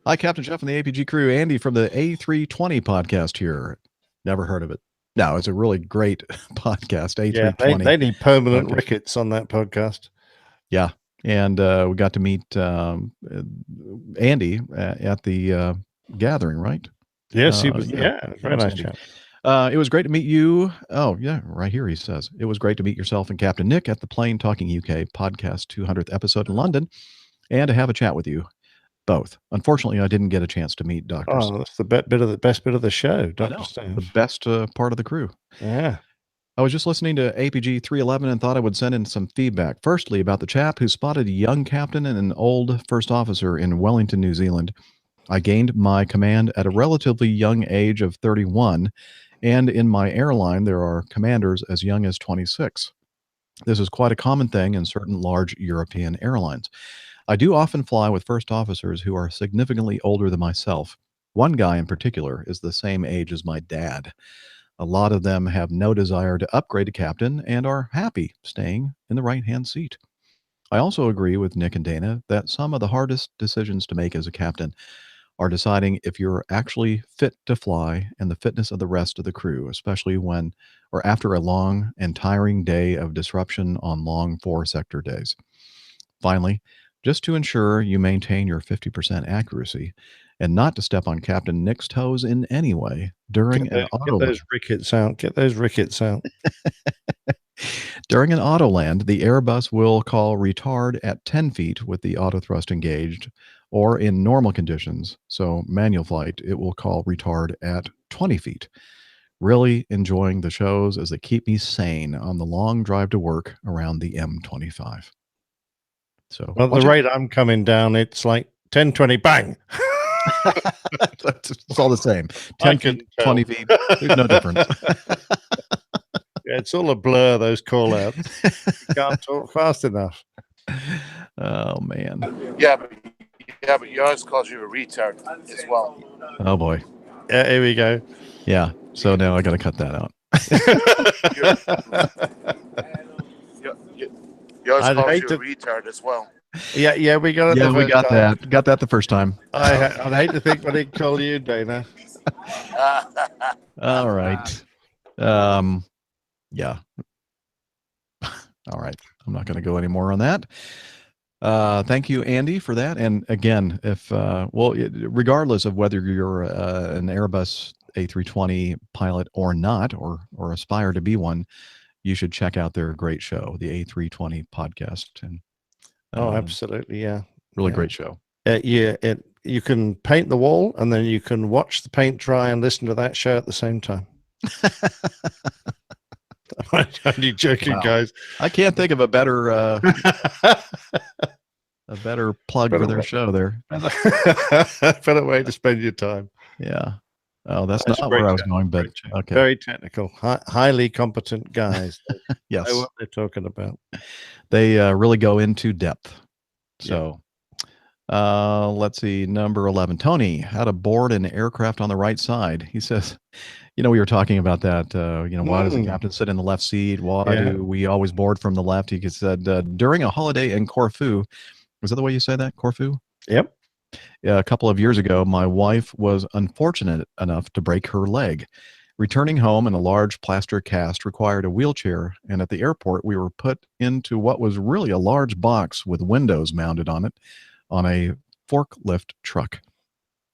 Hi, Captain Jeff and the APG crew. Andy from the A320 podcast here. Never heard of it. No, it's a really great podcast. A320. Yeah, they need permanent rickets on that podcast. Yeah. And we got to meet Andy at the gathering, right? Yes, he was. Yeah, very nice Andy. chap. It was great to meet you. Oh, yeah, right here he says. It was great to meet yourself and Captain Nick at the Plane Talking UK podcast 200th episode in London and to have a chat with you both. Unfortunately, I didn't get a chance to meet Dr. Oh, that's the best bit of the show, Dr. Stone. The best part of the crew. Yeah. I was just listening to APG 311 and thought I would send in some feedback. Firstly, about the chap who spotted a young captain and an old first officer in Wellington, New Zealand. I gained my command at a relatively young age of 31, and in my airline, there are commanders as young as 26. This is quite a common thing in certain large European airlines. I do often fly with first officers who are significantly older than myself. One guy in particular is the same age as my dad. A lot of them have no desire to upgrade to captain and are happy staying in the right-hand seat. I also agree with Nick and Dana that some of the hardest decisions to make as a captain are deciding if you're actually fit to fly and the fitness of the rest of the crew, especially when or after a long and tiring day of disruption on long 4-sector days. Finally, just to ensure you maintain your 50% accuracy and not to step on Captain Nick's toes in any way during Get those rickets out. Get those rickets out. During an auto land, the Airbus will call retard at 10 feet with the auto thrust engaged, or in normal conditions, so manual flight, it will call retard at 20 feet. Really enjoying the shows as they keep me sane on the long drive to work around the M25. So, well, the rate I'm coming down, it's like 10, 20, bang. It's all the same. 10 feet, 20 feet, there's no difference. Yeah, it's all a blur, those call outs. You can't talk fast enough. Oh, man. Yeah, but yours calls you a retard as well. Oh, boy. Yeah, here we go. Yeah, so now He also I'd calls hate you to- a retard as well. Yeah, we got it. Yeah, the we first got time. that. Got that the first time. I'd hate to think what he'd call you, Dana. All right. Yeah. All right. I'm not going to go any more on that. Thank you, Andy, for that. And again, if regardless of whether you're an Airbus A320 pilot or not, or aspire to be one, you should check out their great show, the A320 podcast. And Absolutely, yeah. really Yeah. great show. You can paint the wall, and then you can watch the paint dry and listen to that show at the same time. I'm only joking, Wow. guys. I can't think of a better plug for their show there. Better way to spend your time. Yeah. Oh, that's That's not great where I was chat, going, but okay. Very technical, highly competent guys. Yes. Know what they're talking about. They really go into depth. So let's see, number 11, Tony, how to board an aircraft on the right side. He says, we were talking about that. Why does the captain sit in the left seat? Why do we always board from the left? He said, during a holiday in Corfu, was that the way you say that? Corfu? Yep. A couple of years ago, my wife was unfortunate enough to break her leg. Returning home in a large plaster cast required a wheelchair, and at the airport, we were put into what was really a large box with windows mounted on it on a forklift truck.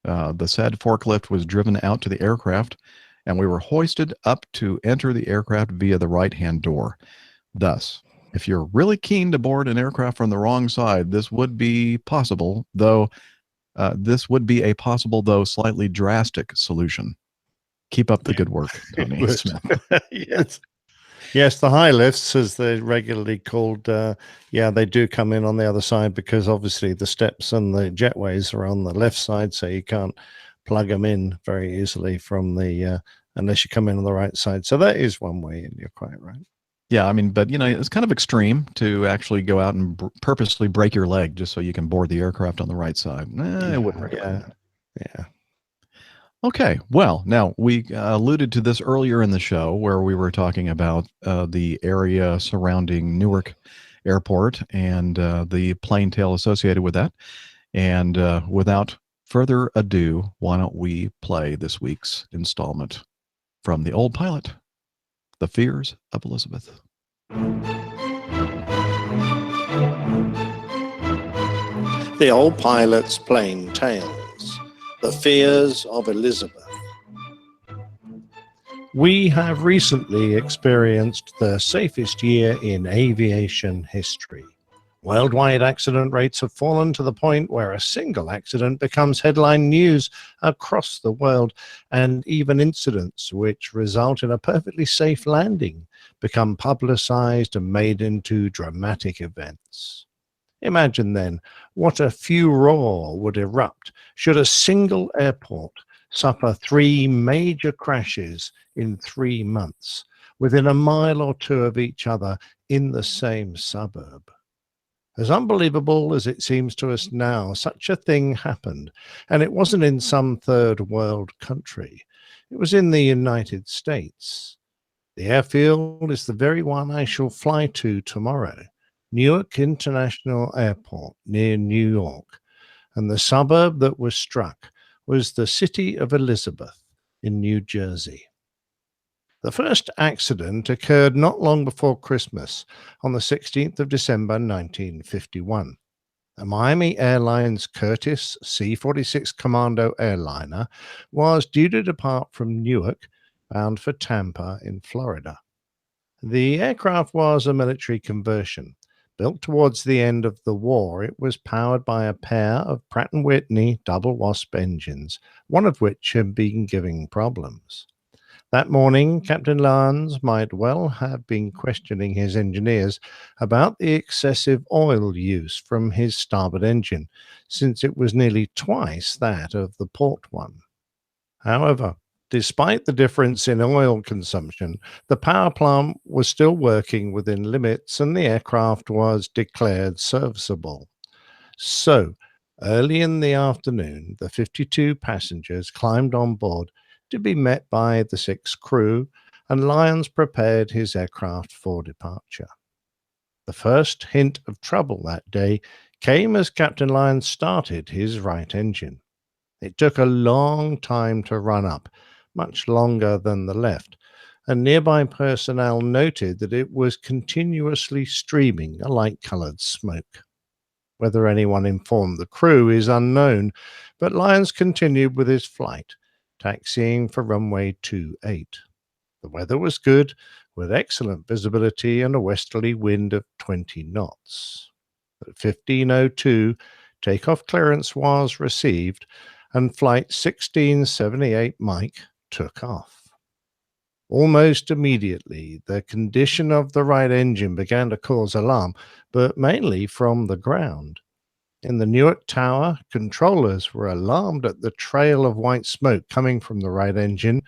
The said forklift was driven out to the aircraft, and we were hoisted up to enter the aircraft via the right-hand door. Thus, if you're really keen to board an aircraft from the wrong side, this would be possible, though slightly drastic solution. Keep up the good work, Tony Smith. Yes, the high lifts, as they're regularly called, they do come in on the other side, because obviously the steps and the jetways are on the left side, so you can't plug them in very easily from the unless you come in on the right side. So that is one way, and you're quite right. Yeah, I mean, but it's kind of extreme to actually go out and purposely break your leg just so you can board the aircraft on the right side. I wouldn't recommend that. Yeah. Okay, well, now we alluded to this earlier in the show where we were talking about the area surrounding Newark Airport and the plane tail associated with that. And without further ado, why don't we play this week's installment from The Old Pilot, The Fears of Elizabeth. The Old Pilot's Plain Tales, The Fears of Elizabeth. We have recently experienced the safest year in aviation history. Worldwide accident rates have fallen to the point where a single accident becomes headline news across the world, and even incidents which result in a perfectly safe landing become publicized and made into dramatic events. Imagine then what a furor would erupt should a single airport suffer 3 major crashes in 3 months, within a mile or two of each other in the same suburb. As unbelievable as it seems to us now, such a thing happened, and it wasn't in some third world country. It was in the United States. The airfield is the very one I shall fly to tomorrow, Newark International Airport near New York, and the suburb that was struck was the city of Elizabeth in New Jersey. The first accident occurred not long before Christmas, on the 16th of December 1951. A Miami Airlines Curtiss C-46 Commando airliner was due to depart from Newark, bound for Tampa in Florida. The aircraft was a military conversion. Built towards the end of the war, it was powered by a pair of Pratt & Whitney double Wasp engines, one of which had been giving problems. That morning, Captain Lyons might well have been questioning his engineers about the excessive oil use from his starboard engine, since it was nearly twice that of the port one. However, despite the difference in oil consumption, the power plant was still working within limits and the aircraft was declared serviceable. So, early in the afternoon, the 52 passengers climbed on board to be met by the 6 crew, and Lyons prepared his aircraft for departure. The first hint of trouble that day came as Captain Lyons started his right engine. It took a long time to run up, much longer than the left, and nearby personnel noted that it was continuously streaming a light-colored smoke. Whether anyone informed the crew is unknown, but Lyons continued with his flight, taxiing for runway 28. The weather was good, with excellent visibility and a westerly wind of 20 knots. At 15:02, takeoff clearance was received, and Flight 1678 Mike took off. Almost immediately, the condition of the right engine began to cause alarm, but mainly from the ground. In the Newark Tower, controllers were alarmed at the trail of white smoke coming from the right engine,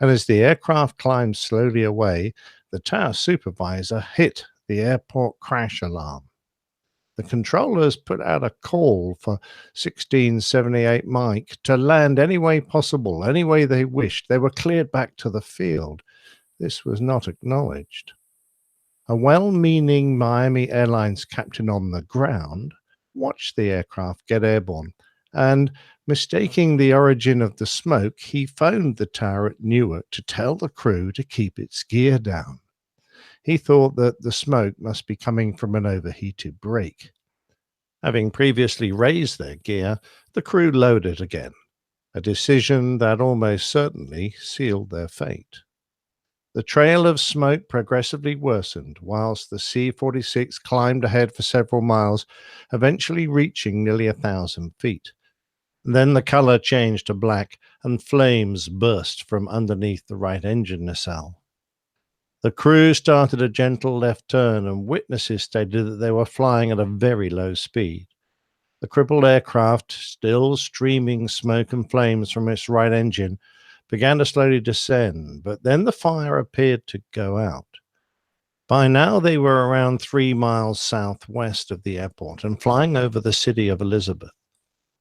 and as the aircraft climbed slowly away, the tower supervisor hit the airport crash alarm. The controllers put out a call for 1678 Mike to land any way possible, any way they wished. They were cleared back to the field. This was not acknowledged. A well-meaning Miami Airlines captain on the ground watched the aircraft get airborne, and mistaking the origin of the smoke, he phoned the tower at Newark to tell the crew to keep its gear down. He thought that the smoke must be coming from an overheated brake. Having previously raised their gear, the crew loaded again, a decision that almost certainly sealed their fate. The trail of smoke progressively worsened, whilst the C-46 climbed ahead for several miles, eventually reaching nearly 1,000 feet. Then the color changed to black, and flames burst from underneath the right engine nacelle. The crew started a gentle left turn, and witnesses stated that they were flying at a very low speed. The crippled aircraft, still streaming smoke and flames from its right engine, began to slowly descend, but then the fire appeared to go out. By now they were around 3 miles southwest of the airport and flying over the city of Elizabeth.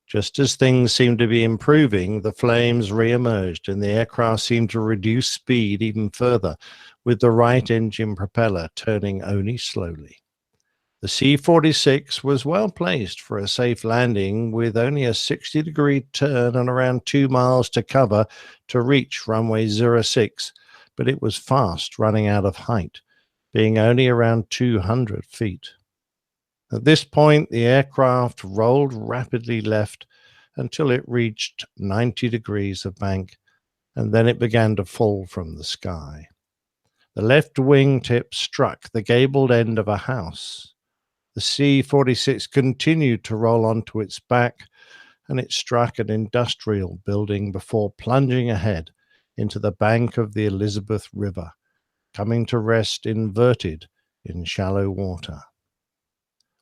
Just as things seemed to be improving, the flames re-emerged and the aircraft seemed to reduce speed even further, with the right engine propeller turning only slowly. The C-46 was well placed for a safe landing, with only a 60-degree turn and around 2 miles to cover to reach runway 06, but it was fast running out of height, being only around 200 feet. At this point, the aircraft rolled rapidly left until it reached 90 degrees of bank, and then it began to fall from the sky. The left wingtip struck the gabled end of a house. The C-46 continued to roll onto its back, and it struck an industrial building before plunging ahead into the bank of the Elizabeth River, coming to rest inverted in shallow water.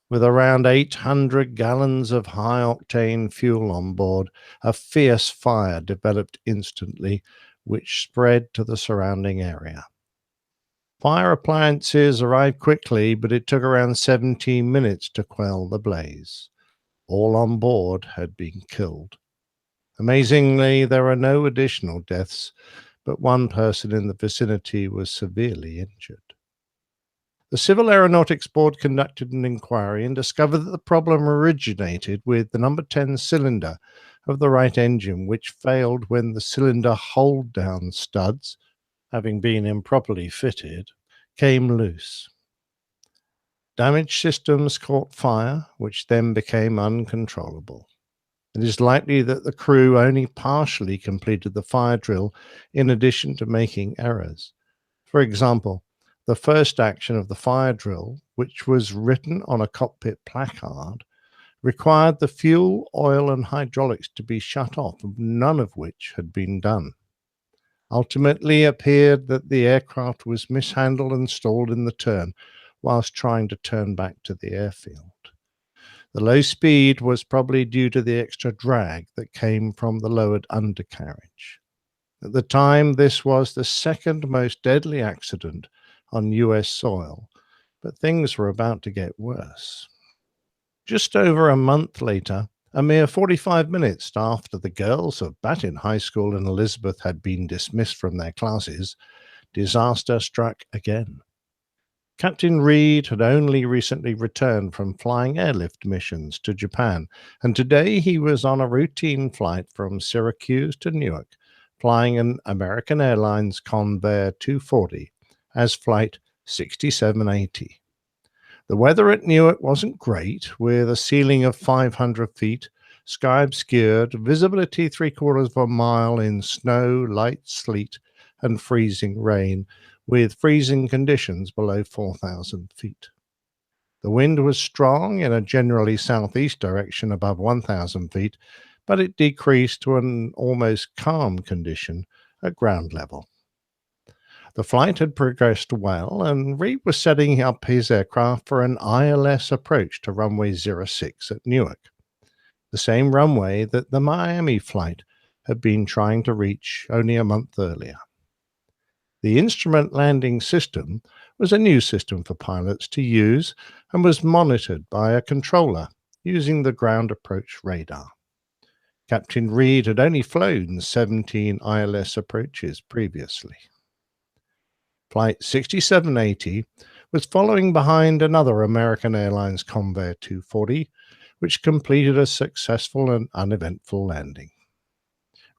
With around 800 gallons of high-octane fuel on board, a fierce fire developed instantly, which spread to the surrounding area. Fire appliances arrived quickly, but it took around 17 minutes to quell the blaze. All on board had been killed. Amazingly, there were no additional deaths, but one person in the vicinity was severely injured. The Civil Aeronautics Board conducted an inquiry and discovered that the problem originated with the number 10 cylinder of the right engine, which failed when the cylinder hold-down studs, having been improperly fitted, came loose. Damaged systems caught fire, which then became uncontrollable. It is likely that the crew only partially completed the fire drill in addition to making errors. For example, the first action of the fire drill, which was written on a cockpit placard, required the fuel, oil, and hydraulics to be shut off, none of which had been done. Ultimately, it appeared that the aircraft was mishandled and stalled in the turn whilst trying to turn back to the airfield. The low speed was probably due to the extra drag that came from the lowered undercarriage. At the time, this was the second most deadly accident on US soil, but things were about to get worse. Just over a month later, a mere 45 minutes after the girls of Baton High School in Elizabeth had been dismissed from their classes, disaster struck again. Captain Reed had only recently returned from flying airlift missions to Japan, and today he was on a routine flight from Syracuse to Newark, flying an American Airlines Convair 240 as Flight 6780. The weather at Newark wasn't great, with a ceiling of 500 feet, sky obscured, visibility 3/4 of a mile in snow, light sleet, and freezing rain, with freezing conditions below 4,000 feet. The wind was strong in a generally southeast direction above 1,000 feet, but it decreased to an almost calm condition at ground level. The flight had progressed well, and Reed was setting up his aircraft for an ILS approach to runway 06 at Newark, the same runway that the Miami flight had been trying to reach only a month earlier. The instrument landing system was a new system for pilots to use and was monitored by a controller using the ground approach radar. Captain Reed had only flown 17 ILS approaches previously. Flight 6780 was following behind another American Airlines Convair 240, which completed a successful and uneventful landing.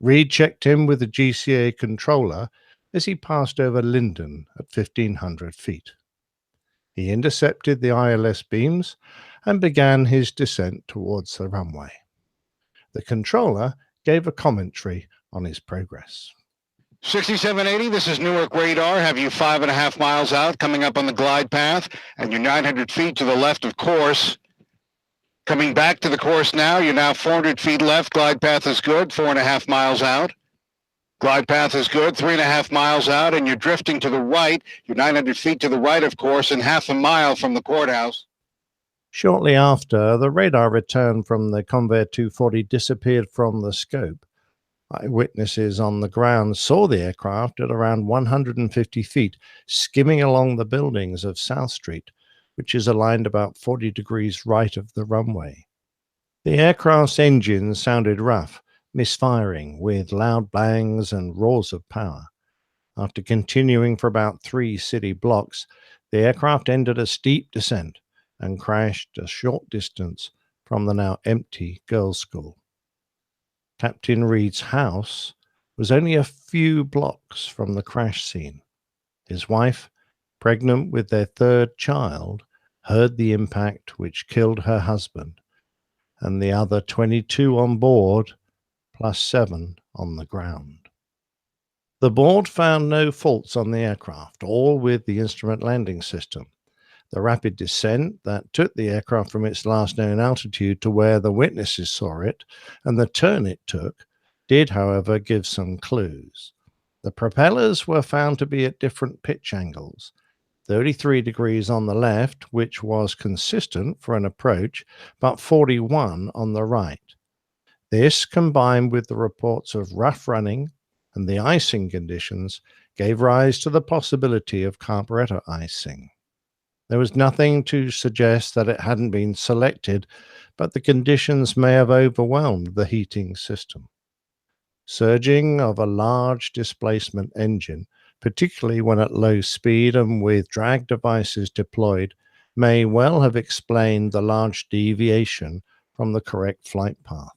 Reed checked in with the GCA controller as he passed over Linden at 1,500 feet. He intercepted the ILS beams and began his descent towards the runway. The controller gave a commentary on his progress. 6780, this is Newark radar. Have you 5.5 miles out, coming up on the glide path, and you're 900 feet to the left of course. Coming back to the course now, you're now 400 feet left. Glide path is good, 4.5 miles out. Glide path is good, 3.5 miles out, and you're drifting to the right. You're 900 feet to the right of course, and 1/2 mile from the courthouse. Shortly after, the radar return from the Convair 240 disappeared from the scope. Eyewitnesses on the ground saw the aircraft at around 150 feet, skimming along the buildings of South Street, which is aligned about 40 degrees right of the runway. The aircraft's engine sounded rough, misfiring with loud bangs and roars of power. After continuing for about 3 city blocks, the aircraft entered a steep descent and crashed a short distance from the now empty girls' school. Captain Reed's house was only a few blocks from the crash scene. His wife, pregnant with their 3rd child, heard the impact which killed her husband, and the other 22 on board, plus 7 on the ground. The board found no faults on the aircraft, all with the instrument landing system. The rapid descent that took the aircraft from its last known altitude to where the witnesses saw it, and the turn it took, did, however, give some clues. The propellers were found to be at different pitch angles, 33 degrees on the left, which was consistent for an approach, but 41 on the right. This, combined with the reports of rough running and the icing conditions, gave rise to the possibility of carburetor icing. There was nothing to suggest that it hadn't been selected, but the conditions may have overwhelmed the heating system. Surging of a large displacement engine, particularly when at low speed and with drag devices deployed, may well have explained the large deviation from the correct flight path.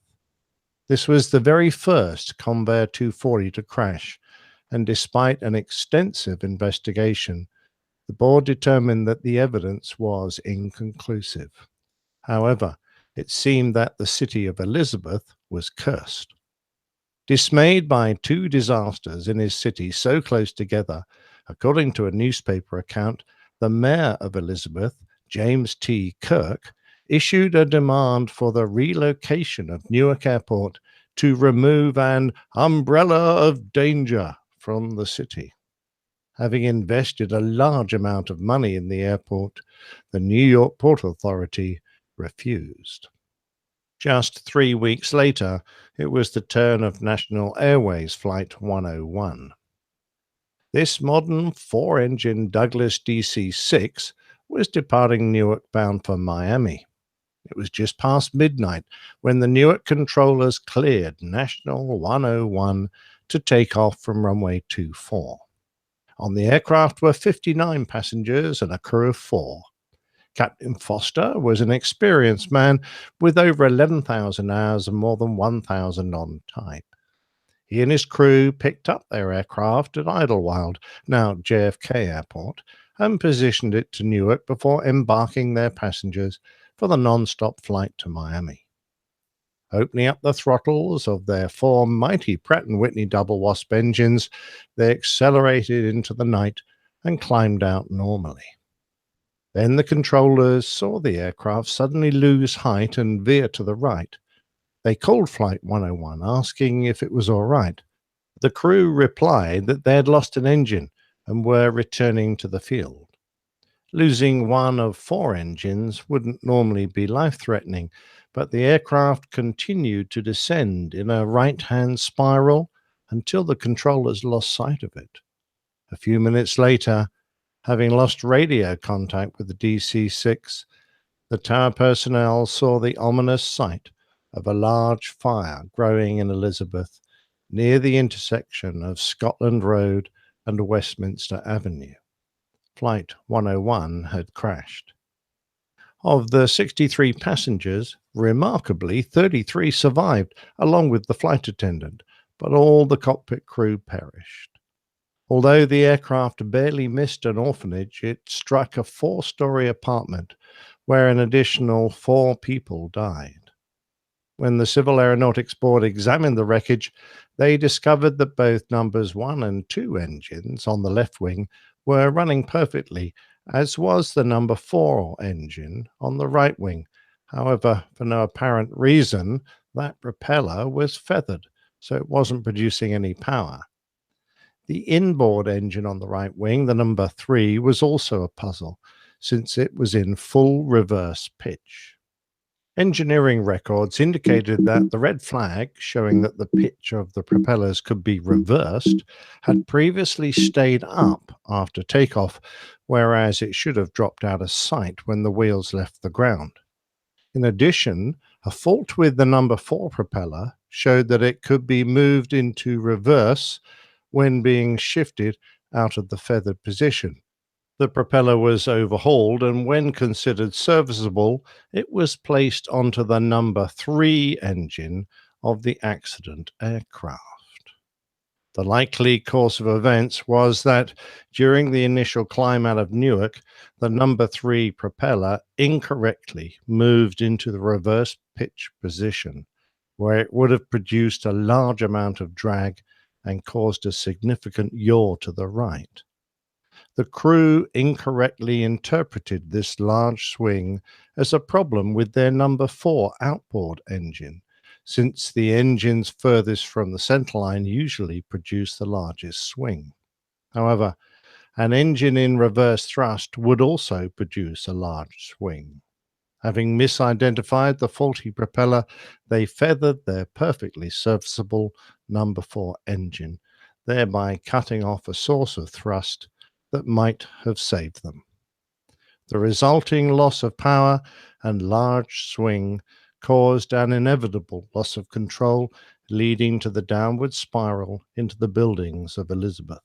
This was the very first Convair 240 to crash, and despite an extensive investigation, the board determined that the evidence was inconclusive. However, it seemed that the city of Elizabeth was cursed. Dismayed by 2 disasters in his city so close together, according to a newspaper account, the mayor of Elizabeth, James T. Kirk, issued a demand for the relocation of Newark Airport to remove an umbrella of danger from the city. Having invested a large amount of money in the airport, the New York Port Authority refused. Just 3 weeks later, it was the turn of National Airways Flight 101. This modern 4-engine Douglas DC-6 was departing Newark bound for Miami. It was just past midnight when the Newark controllers cleared National 101 to take off from runway 24. On the aircraft were 59 passengers and a crew of 4. Captain Foster was an experienced man with over 11,000 hours and more than 1,000 on type. He and his crew picked up their aircraft at Idlewild, now JFK Airport, and positioned it to Newark before embarking their passengers for the non-stop flight to Miami. Opening up the throttles of their 4 mighty Pratt & Whitney double Wasp engines, they accelerated into the night and climbed out normally. Then the controllers saw the aircraft suddenly lose height and veer to the right. They called Flight 101, asking if it was all right. The crew replied that they had lost an engine and were returning to the field. Losing one of 4 engines wouldn't normally be life-threatening, but the aircraft continued to descend in a right-hand spiral until the controllers lost sight of it. A few minutes later, having lost radio contact with the DC-6, the tower personnel saw the ominous sight of a large fire growing in Elizabeth near the intersection of Scotland Road and Westminster Avenue. Flight 101 had crashed. Of the 63 passengers, remarkably, 33 survived, along with the flight attendant, but all the cockpit crew perished. Although the aircraft barely missed an orphanage, it struck a 4-story apartment where an additional 4 people died. When the Civil Aeronautics Board examined the wreckage, they discovered that both numbers 1 and 2 engines on the left wing were running perfectly, as was the number 4 engine on the right wing. However, for no apparent reason, that propeller was feathered, so it wasn't producing any power. The inboard engine on the right wing, the number 3, was also a puzzle, since it was in full reverse pitch. Engineering records indicated that the red flag, showing that the pitch of the propellers could be reversed, had previously stayed up after takeoff, whereas it should have dropped out of sight when the wheels left the ground. In addition, a fault with the number 4 propeller showed that it could be moved into reverse when being shifted out of the feathered position. The propeller was overhauled, and when considered serviceable, it was placed onto the number 3 engine of the accident aircraft. The likely course of events was that during the initial climb out of Newark, the number 3 propeller incorrectly moved into the reverse pitch position, where it would have produced a large amount of drag and caused a significant yaw to the right. The crew incorrectly interpreted this large swing as a problem with their number 4 outboard engine, since the engines furthest from the centerline usually produce the largest swing. However, an engine in reverse thrust would also produce a large swing. Having misidentified the faulty propeller, they feathered their perfectly serviceable number 4 engine, thereby cutting off a source of thrust that might have saved them. The resulting loss of power and large swing caused an inevitable loss of control, leading to the downward spiral into the buildings of Elizabeth.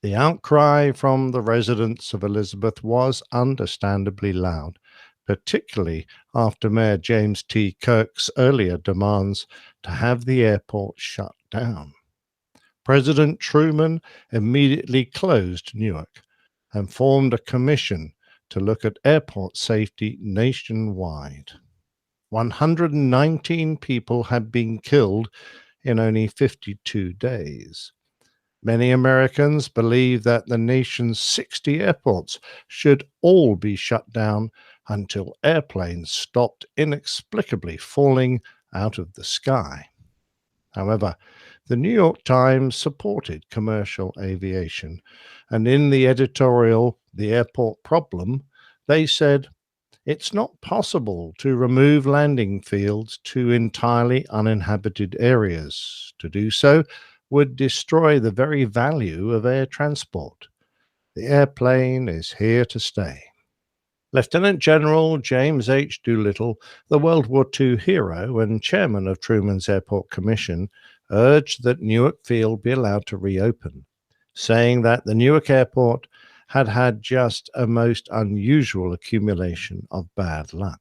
The outcry from the residents of Elizabeth was understandably loud, particularly after Mayor James T. Kirk's earlier demands to have the airport shut down. President Truman immediately closed Newark and formed a commission to look at airport safety nationwide. 119 people had been killed in only 52 days. Many Americans believe that the nation's 60 airports should all be shut down until airplanes stopped inexplicably falling out of the sky. However, the New York Times supported commercial aviation, and in the editorial, The Airport Problem, they said, "It's not possible to remove landing fields to entirely uninhabited areas. To do so would destroy the very value of air transport. The airplane is here to stay." Lieutenant General James H. Doolittle, the World War II hero and chairman of Truman's Airport Commission, urged that Newark Field be allowed to reopen, saying that the Newark airport had had just a most unusual accumulation of bad luck.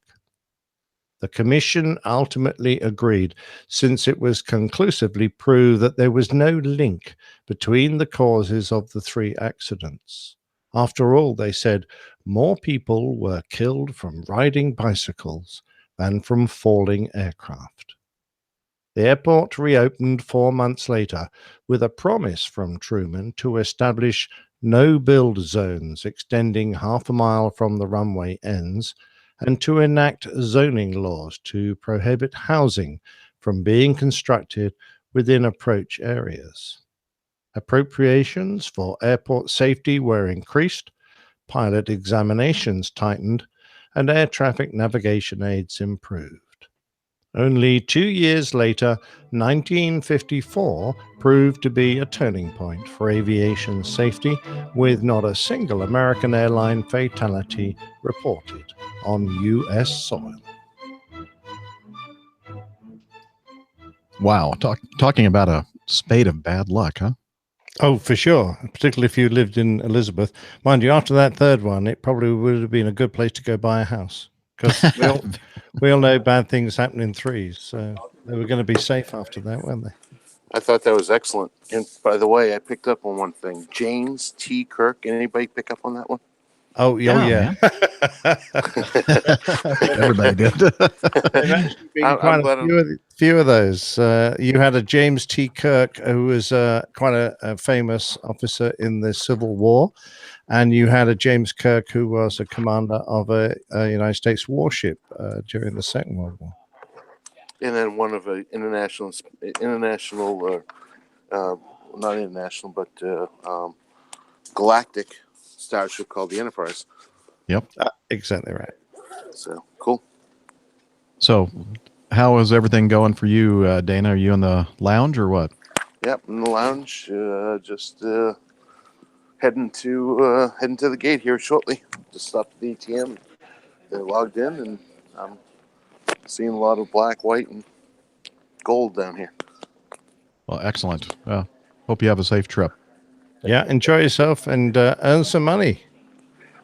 The commission ultimately agreed, since it was conclusively proved that there was no link between the causes of the 3 accidents. After all, they said, more people were killed from riding bicycles than from falling aircraft. The airport reopened 4 months later with a promise from Truman to establish no-build zones extending half a mile from the runway ends, and to enact zoning laws to prohibit housing from being constructed within approach areas. Appropriations for airport safety were increased, pilot examinations tightened, and air traffic navigation aids improved. Only 2 years later, 1954 proved to be a turning point for aviation safety, with not a single American airline fatality reported on U.S. soil. Wow. Talking about a spate of bad luck, huh? Oh, for sure. Particularly if you lived in Elizabeth. Mind you, after that third one, it probably would have been a good place to go buy a house. Because we all know bad things happen in threes. So they were going to be safe after that, weren't they? I thought that was excellent. And by the way, I picked up on one thing. James T. Kirk. Anybody pick up on that one? Oh, yeah. I think everybody did. There's actually been quite a few of those. You had a James T. Kirk, who was quite a famous officer in the Civil War, and you had a James Kirk, who was a commander of a United States warship during the Second World War. And then one of a international, not international, but galactic starship called the Enterprise. Yep. Exactly right. So cool. So, how is everything going for you, Dana? Are you in the lounge or what? Yep, in the lounge. Just heading to the gate here shortly. Just stopped at the ATM. They're logged in, and I'm seeing a lot of black, white, and gold down here. Well, excellent. Hope you have a safe trip. Yeah, enjoy yourself and earn some money.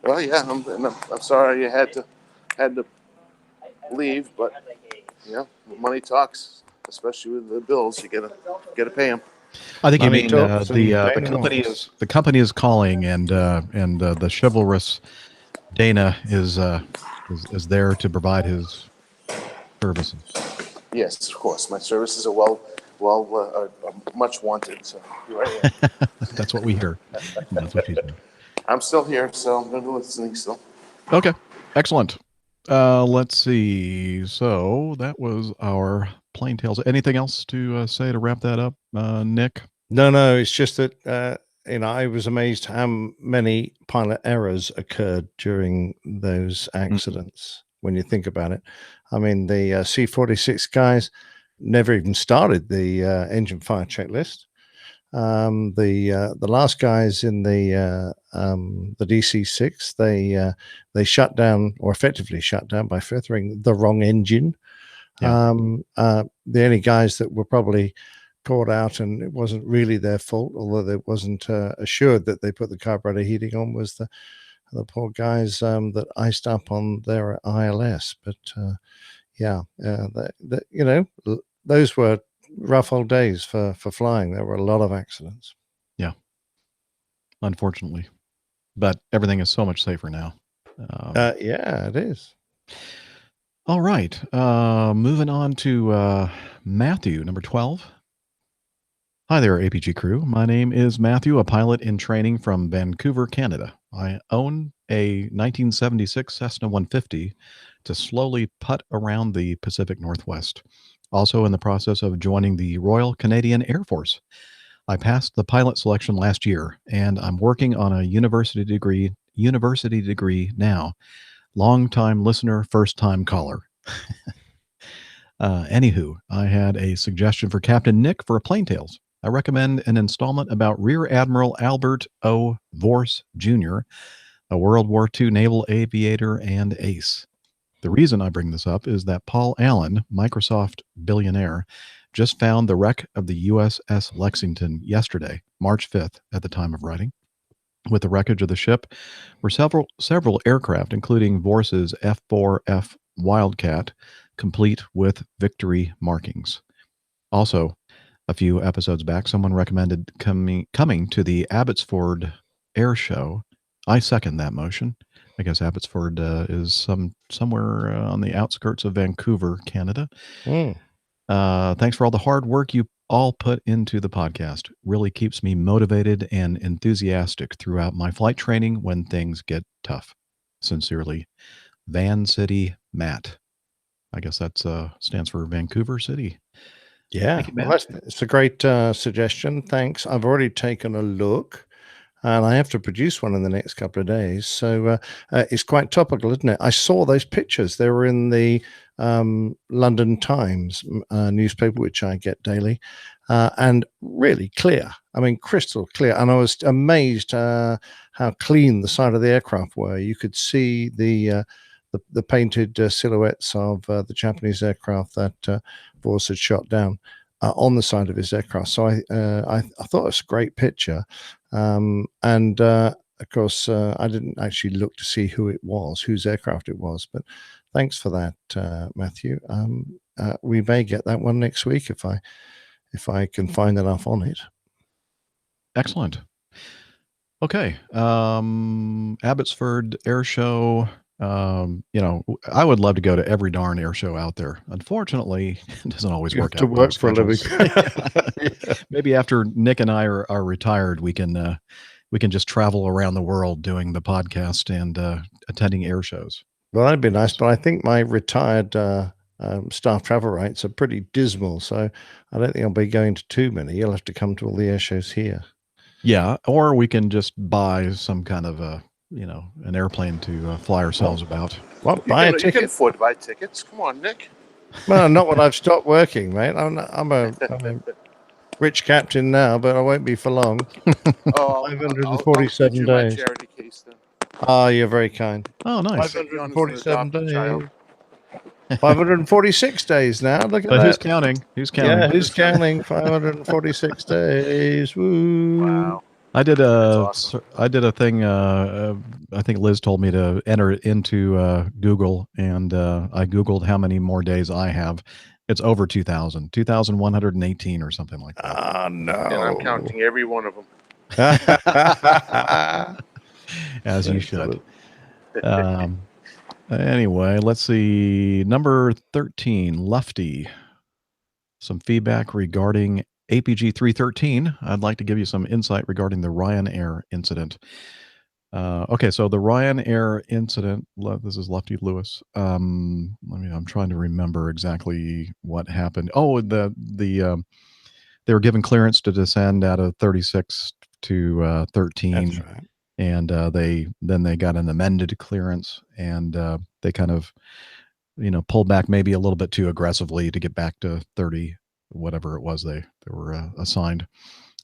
Well, yeah, I'm sorry you had to leave, but money talks, especially with the bills. You gotta pay them. I think Money you mean talks and the company is calling, and the chivalrous Dana is there to provide his services. Yes, of course. My services are much wanted. So here I am. That's what we hear. That's what she said. I'm still here, so I'm going to listening still. Okay, excellent. Let's see. So that was our plain tales. Anything else to say to wrap that up, Nick? No. It's just that I was amazed how many pilot errors occurred during those accidents. When you think about it, I mean, the C-46 guys never even started the engine fire checklist. The last guys in the DC-6, they shut down, or effectively shut down, by feathering the wrong engine. Yeah. The only guys that were probably caught out, and it wasn't really their fault, although they wasn't assured that they put the carburetor heating on, was the poor guys that iced up on their ILS. But those were rough old days for flying. There were a lot of accidents. Yeah, unfortunately, but everything is so much safer now. Yeah, it is. All right, moving on to Matthew, number 12. Hi there, APG crew. My name is Matthew, a pilot in training from Vancouver, Canada. I own a 1976 Cessna 150 to slowly putt around the Pacific Northwest. Also in the process of joining the Royal Canadian Air Force. I passed the pilot selection last year, and I'm working on a university degree now. Long-time listener, first-time caller. Anywho, I had a suggestion for Captain Nick for a Plain Tales. I recommend an installment about Rear Admiral Albert O. Vorse Jr., a World War II naval aviator and ace. The reason I bring this up is that Paul Allen, Microsoft billionaire, just found the wreck of the USS Lexington yesterday, March 5th, at the time of writing. With the wreckage of the ship were several aircraft, including Vorse's F-4F Wildcat, complete with victory markings. Also, a few episodes back, someone recommended coming to the Abbotsford Air Show. I second that motion. I guess Abbotsford is somewhere on the outskirts of Vancouver, Canada. Thanks for all the hard work you all put into the podcast. Really keeps me motivated and enthusiastic throughout my flight training when things get tough. Sincerely, Van City Matt. I guess that stands for Vancouver City. Yeah, Thank you, well, Matt. it's a great suggestion. Thanks. I've already taken a look, and I have to produce one in the next couple of days. So it's quite topical, isn't it? I saw those pictures. They were in the London Times newspaper, which I get daily, and really clear. I mean, crystal clear. And I was amazed how clean the side of the aircraft were. You could see the painted silhouettes of the Japanese aircraft that Vorse had shot down on the side of his aircraft. So I thought it was a great picture. Of course, I didn't actually look to see who it was, whose aircraft it was. But thanks for that, Matthew. We may get that one next week if I can find enough on it. Excellent. Okay. Abbotsford Air Show. I would love to go to every darn air show out there. Unfortunately, it doesn't always work out. To work for a living. Maybe after Nick and I are retired, we can just travel around the world doing the podcast and attending air shows. Well, that'd be nice, but I think my retired staff travel rights are pretty dismal, so I don't think I'll be going to too many. You'll have to come to all the air shows here. Yeah, or we can just buy some kind of an airplane to fly ourselves about. Well, buy a ticket. You can afford to buy tickets. Come on, Nick. Well, not when I've stopped working, mate. I'm a rich captain now, but I won't be for long. 547 days. Charity case, then. Ah, you're very kind. Oh, nice. 547 days. 546 days now. Look at that. Who's counting? Who's counting? Yeah, who's counting? 546 days. Woo. Wow. I did a awesome. I did a thing. I think Liz told me to enter it into Google, and I Googled how many more days I have. It's over 2,000, 2,118 or something like that. Ah, no. And I'm counting every one of them. As you should. Anyway, let's see. Number 13, Lefty. Some feedback regarding APG 313. I'd like to give you some insight regarding the Ryanair incident. Okay, so the Ryanair incident, this is Lefty Lewis. I'm trying to remember exactly what happened. Oh, they were given clearance to descend out of 36 to 13. That's right. And they got an amended clearance, and they kind of pulled back maybe a little bit too aggressively to get back to 30, whatever it was they were assigned.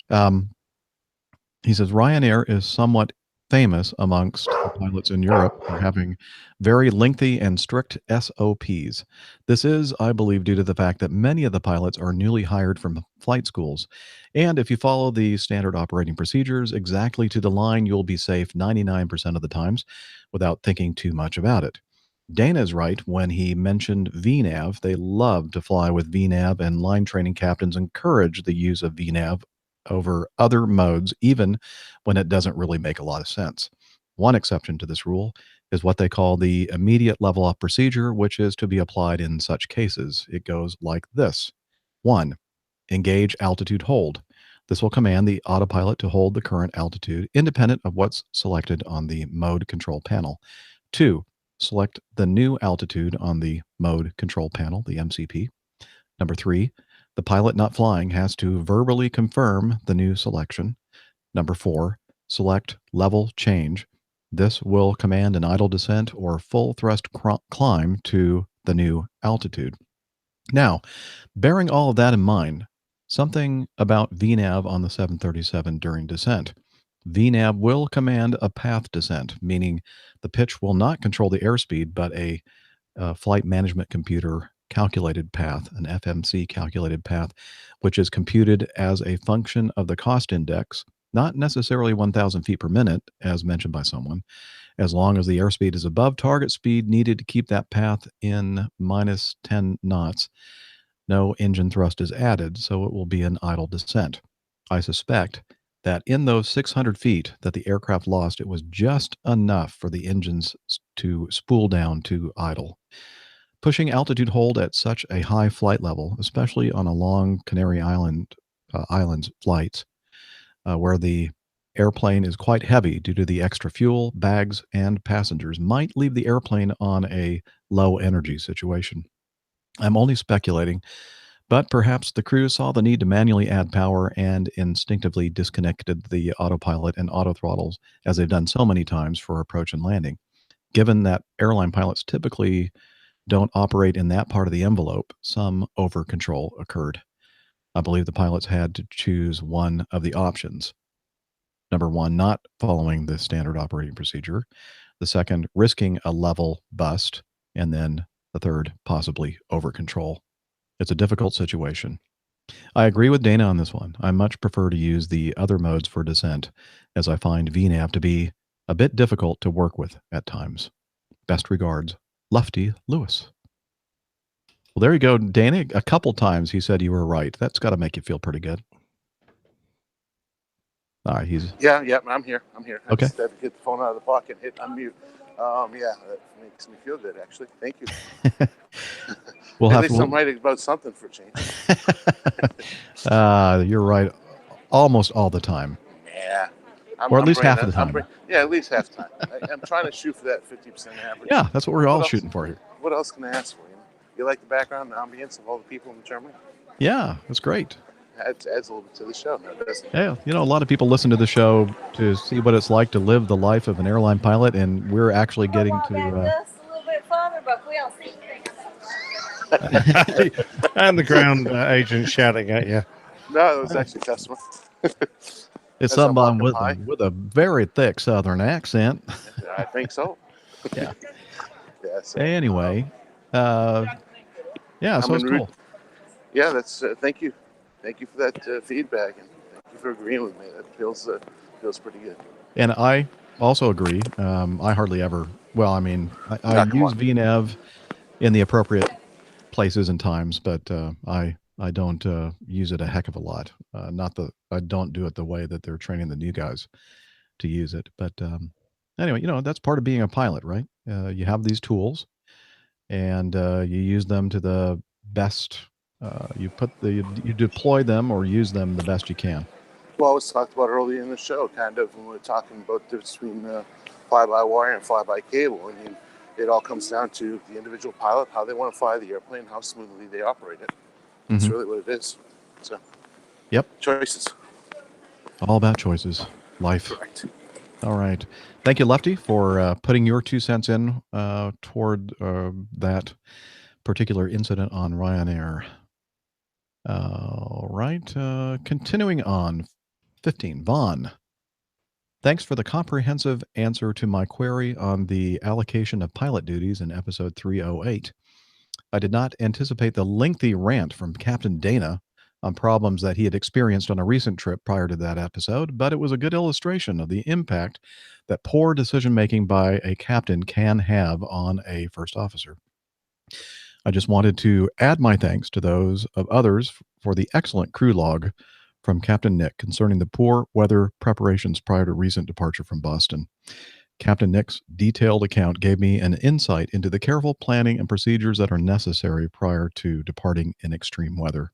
He says Ryanair is somewhat famous amongst the pilots in Europe for having very lengthy and strict SOPs. This is, I believe, due to the fact that many of the pilots are newly hired from flight schools. And if you follow the standard operating procedures exactly to the line, you'll be safe 99% of the times without thinking too much about it. Dana's right when he mentioned VNAV. They love to fly with VNAV, and line training captains encourage the use of VNAV over other modes, even when it doesn't really make a lot of sense. One exception to this rule is what they call the immediate level up procedure, which is to be applied in such cases. It goes like this. 1. Engage altitude hold. This will command the autopilot to hold the current altitude independent of what's selected on the mode control panel. 2. Select the new altitude on the mode control panel, the MCP. Number 3. The pilot not flying has to verbally confirm the new selection. Number 4, select level change. This will command an idle descent or full thrust climb to the new altitude. Now, bearing all of that in mind, something about VNAV on the 737 during descent. VNAV will command a path descent, meaning the pitch will not control the airspeed, but a flight management computer calculated path, an FMC calculated path, which is computed as a function of the cost index, not necessarily 1,000 feet per minute, as mentioned by someone, as long as the airspeed is above target speed needed to keep that path in minus 10 knots. No engine thrust is added, so it will be an idle descent. I suspect that in those 600 feet that the aircraft lost, it was just enough for the engines to spool down to idle. Pushing altitude hold at such a high flight level, especially on a long Canary Islands flights, where the airplane is quite heavy due to the extra fuel, bags, and passengers, might leave the airplane on a low energy situation. I'm only speculating, but perhaps the crew saw the need to manually add power and instinctively disconnected the autopilot and autothrottles, as they've done so many times for approach and landing. Given that airline pilots typically don't operate in that part of the envelope, some over control occurred. I believe the pilots had to choose one of the options. Number one, not following the standard operating procedure. The second, risking a level bust. And then the third, possibly over control. It's a difficult situation. I agree with Dana on this one. I much prefer to use the other modes for descent, as I find VNAV to be a bit difficult to work with at times. Best regards, Lefty Lewis. Well, there you go, Dana. A couple times he said you were right. That's got to make you feel pretty good. All right, Yeah, I'm here. I Okay. just had to get the phone out of the pocket and hit unmute. Yeah, that makes me feel good, actually. Thank you. We'll At have least to. I'm right about something for a change. You're right almost all the time. Yeah. Or at least half of the time. Yeah, at least half the time. I'm trying to shoot for that 50% average. Yeah, that's what we're all else- shooting for here. What else can I ask for? You like the background and ambience of all the people in Germany? Yeah, that's great. Adds a little bit to the show, doesn't it? Yeah, a lot of people listen to the show to see what it's like to live the life of an airline pilot, and we're actually getting to. Just a little bit farther, but we don't see anything. And the ground agent shouting at you. No, it was actually a customer. It's As I'm someone walking with a very thick Southern accent. I think so. Yeah. Yeah. So, Anyway, yeah, so it's cool. Yeah, that's. Thank you for that feedback, and thank you for agreeing with me. That feels pretty good. And I also agree. I hardly ever. Well, I mean, I use VNAV in the appropriate places and times, but I don't use it a heck of a lot. Not that I don't do it the way that they're training the new guys to use it. But anyway, that's part of being a pilot, right? You have these tools, and you use them to the best. You deploy them or use them the best you can. Well, it was talked about earlier in the show, kind of when we were talking about the difference between fly-by-wire and fly-by-cable. I mean, it all comes down to the individual pilot, how they want to fly the airplane, how smoothly they operate it. That's really what it is. So, yep. Choices. All about choices. Life. Correct. All right. Thank you, Lefty, for putting your 2 cents in toward that particular incident on Ryanair. All right. Continuing on. 15. Vaughn. Thanks for the comprehensive answer to my query on the allocation of pilot duties in episode 308. I did not anticipate the lengthy rant from Captain Dana on problems that he had experienced on a recent trip prior to that episode, but it was a good illustration of the impact that poor decision-making by a captain can have on a first officer. I just wanted to add my thanks to those of others for the excellent crew log from Captain Nick concerning the poor weather preparations prior to recent departure from Boston. Captain Nick's detailed account gave me an insight into the careful planning and procedures that are necessary prior to departing in extreme weather.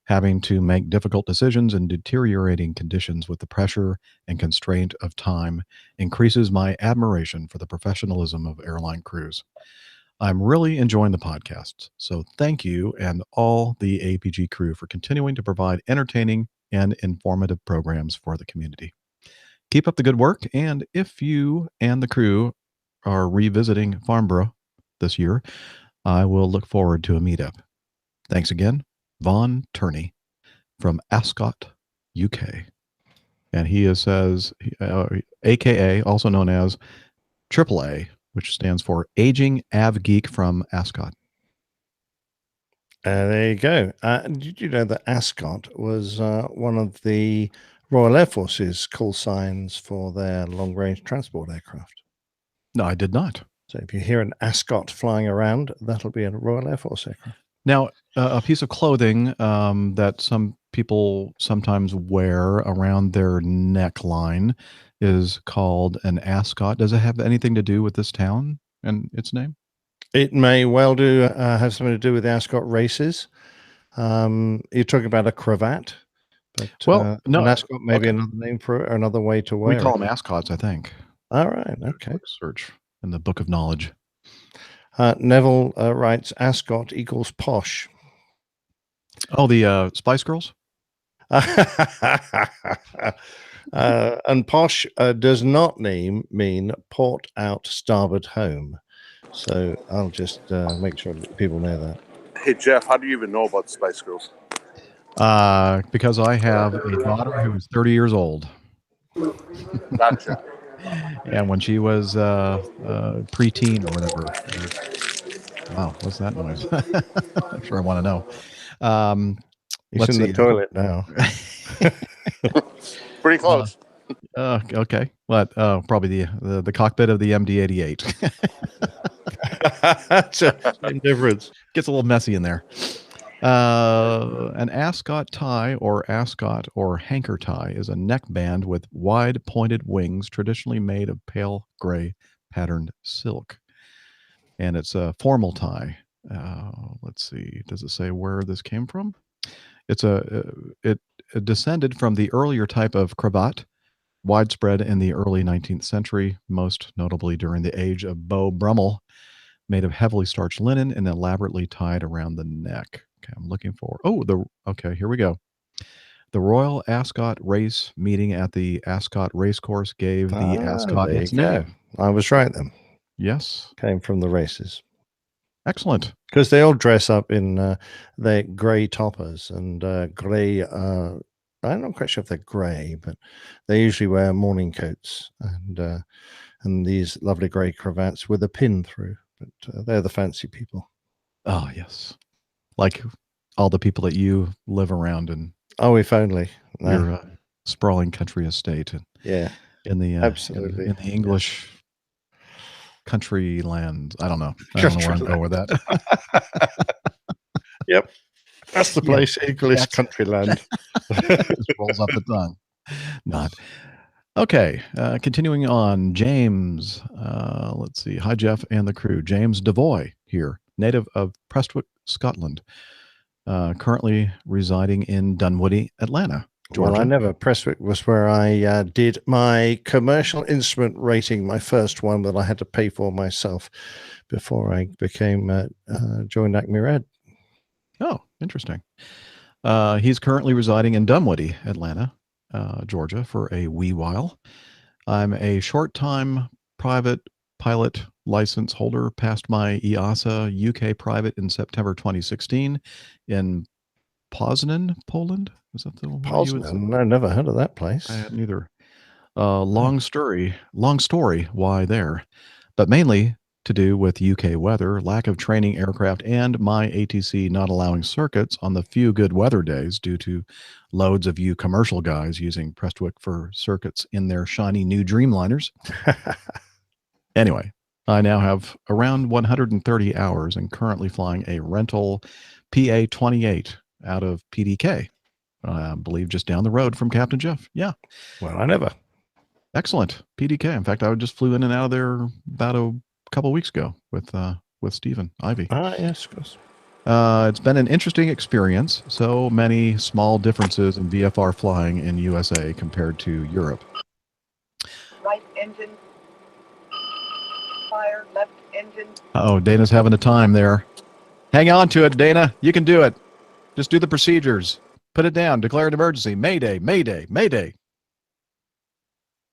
Having to make difficult decisions in deteriorating conditions with the pressure and constraint of time increases my admiration for the professionalism of airline crews. I'm really enjoying the podcasts, so thank you and all the APG crew for continuing to provide entertaining and informative programs for the community. Keep up the good work, and if you and the crew are revisiting Farnborough this year, I will look forward to a meetup. Thanks again, Vaughn Turney from Ascot, UK. And he says, AKA, also known as AAA, which stands for Aging Av Geek from Ascot. There you go. Did you know that Ascot was one of the Royal Air Force's call signs for their long-range transport aircraft? No, I did not. So if you hear an Ascot flying around, that'll be a Royal Air Force aircraft. Now, a piece of clothing that some people sometimes wear around their neckline is called an ascot. Does it have anything to do with this town and its name? It may well do have something to do with the Ascot races. You're talking about a cravat, but Well, no, an Ascot may be okay. another name for it, or another way to We wear call it. them ascots, I think. All right, okay. Quick search in the book of knowledge. Neville writes Ascot equals posh. Oh, the Spice Girls? And posh does not mean port out starboard home. So I'll just make sure that people know that. Hey, Jeff, how do you even know about the Spice Girls? Because I have a daughter who is 30 years old. Gotcha. And when she was preteen or whatever. Wow, what's that noise? I'm sure I want to know. He's in the toilet now. Pretty close. Okay. What? Probably the cockpit of the MD-88. Same difference. Gets a little messy in there. An ascot tie or ascot or hanker tie is a neckband with wide pointed wings, traditionally made of pale gray patterned silk. And it's a formal tie. Let's see. Does it say where this came from? It descended from the earlier type of cravat, widespread in the early 19th century, most notably during the age of Beau Brummel, made of heavily starched linen and elaborately tied around the neck. Okay, I'm looking for. Okay, here we go. The Royal Ascot Race meeting at the Ascot Racecourse gave the Ascot there its you go. name. I was right then. Yes. Came from the races. Excellent. Because they all dress up in their grey toppers and grey. I'm not quite sure if they're grey, but they usually wear morning coats and these lovely grey cravats with a pin through. But they're the fancy people. Oh, yes. Like all the people that you live around in. Oh, if only. Your sprawling country estate. And yeah. In the absolutely in the English country land. I don't know. I don't know where I'm going with that. Yep. That's the place, English country land. Just rolls off the tongue. Not. Okay, continuing on. James, let's see. Hi, Jeff and the crew. James Devoy here, native of Prestwick, Scotland, currently residing in Dunwoody, Atlanta, Georgia. Well, I never. Prestwick was where I did my commercial instrument rating, my first one that I had to pay for myself before I became joined Acme Red. Oh, interesting. He's currently residing in Dunwoody, Atlanta, Georgia, for a wee while. I'm a short-time private pilot license holder, passed my EASA UK private in September 2016 in Poznan, Poland. Is that the one? Poznan? I never heard of that place. I hadn't either. Long story why there, but mainly to do with UK weather, lack of training aircraft, and my ATC not allowing circuits on the few good weather days due to loads of you commercial guys using Prestwick for circuits in their shiny new Dreamliners. Anyway, I now have around 130 hours and currently flying a rental PA-28 out of PDK. I believe just down the road from Captain Jeff. Yeah. Well, I never. Excellent. PDK. In fact, I just flew in and out of there about a couple of weeks ago with Stephen Ivy. Ah, yes, of course. It's been an interesting experience. So many small differences in VFR flying in USA compared to Europe. Right engine. Fire, left engine. Oh, Dana's having a time there. Hang on to it, Dana. You can do it. Just do the procedures. Put it down. Declare an emergency. Mayday, Mayday, Mayday.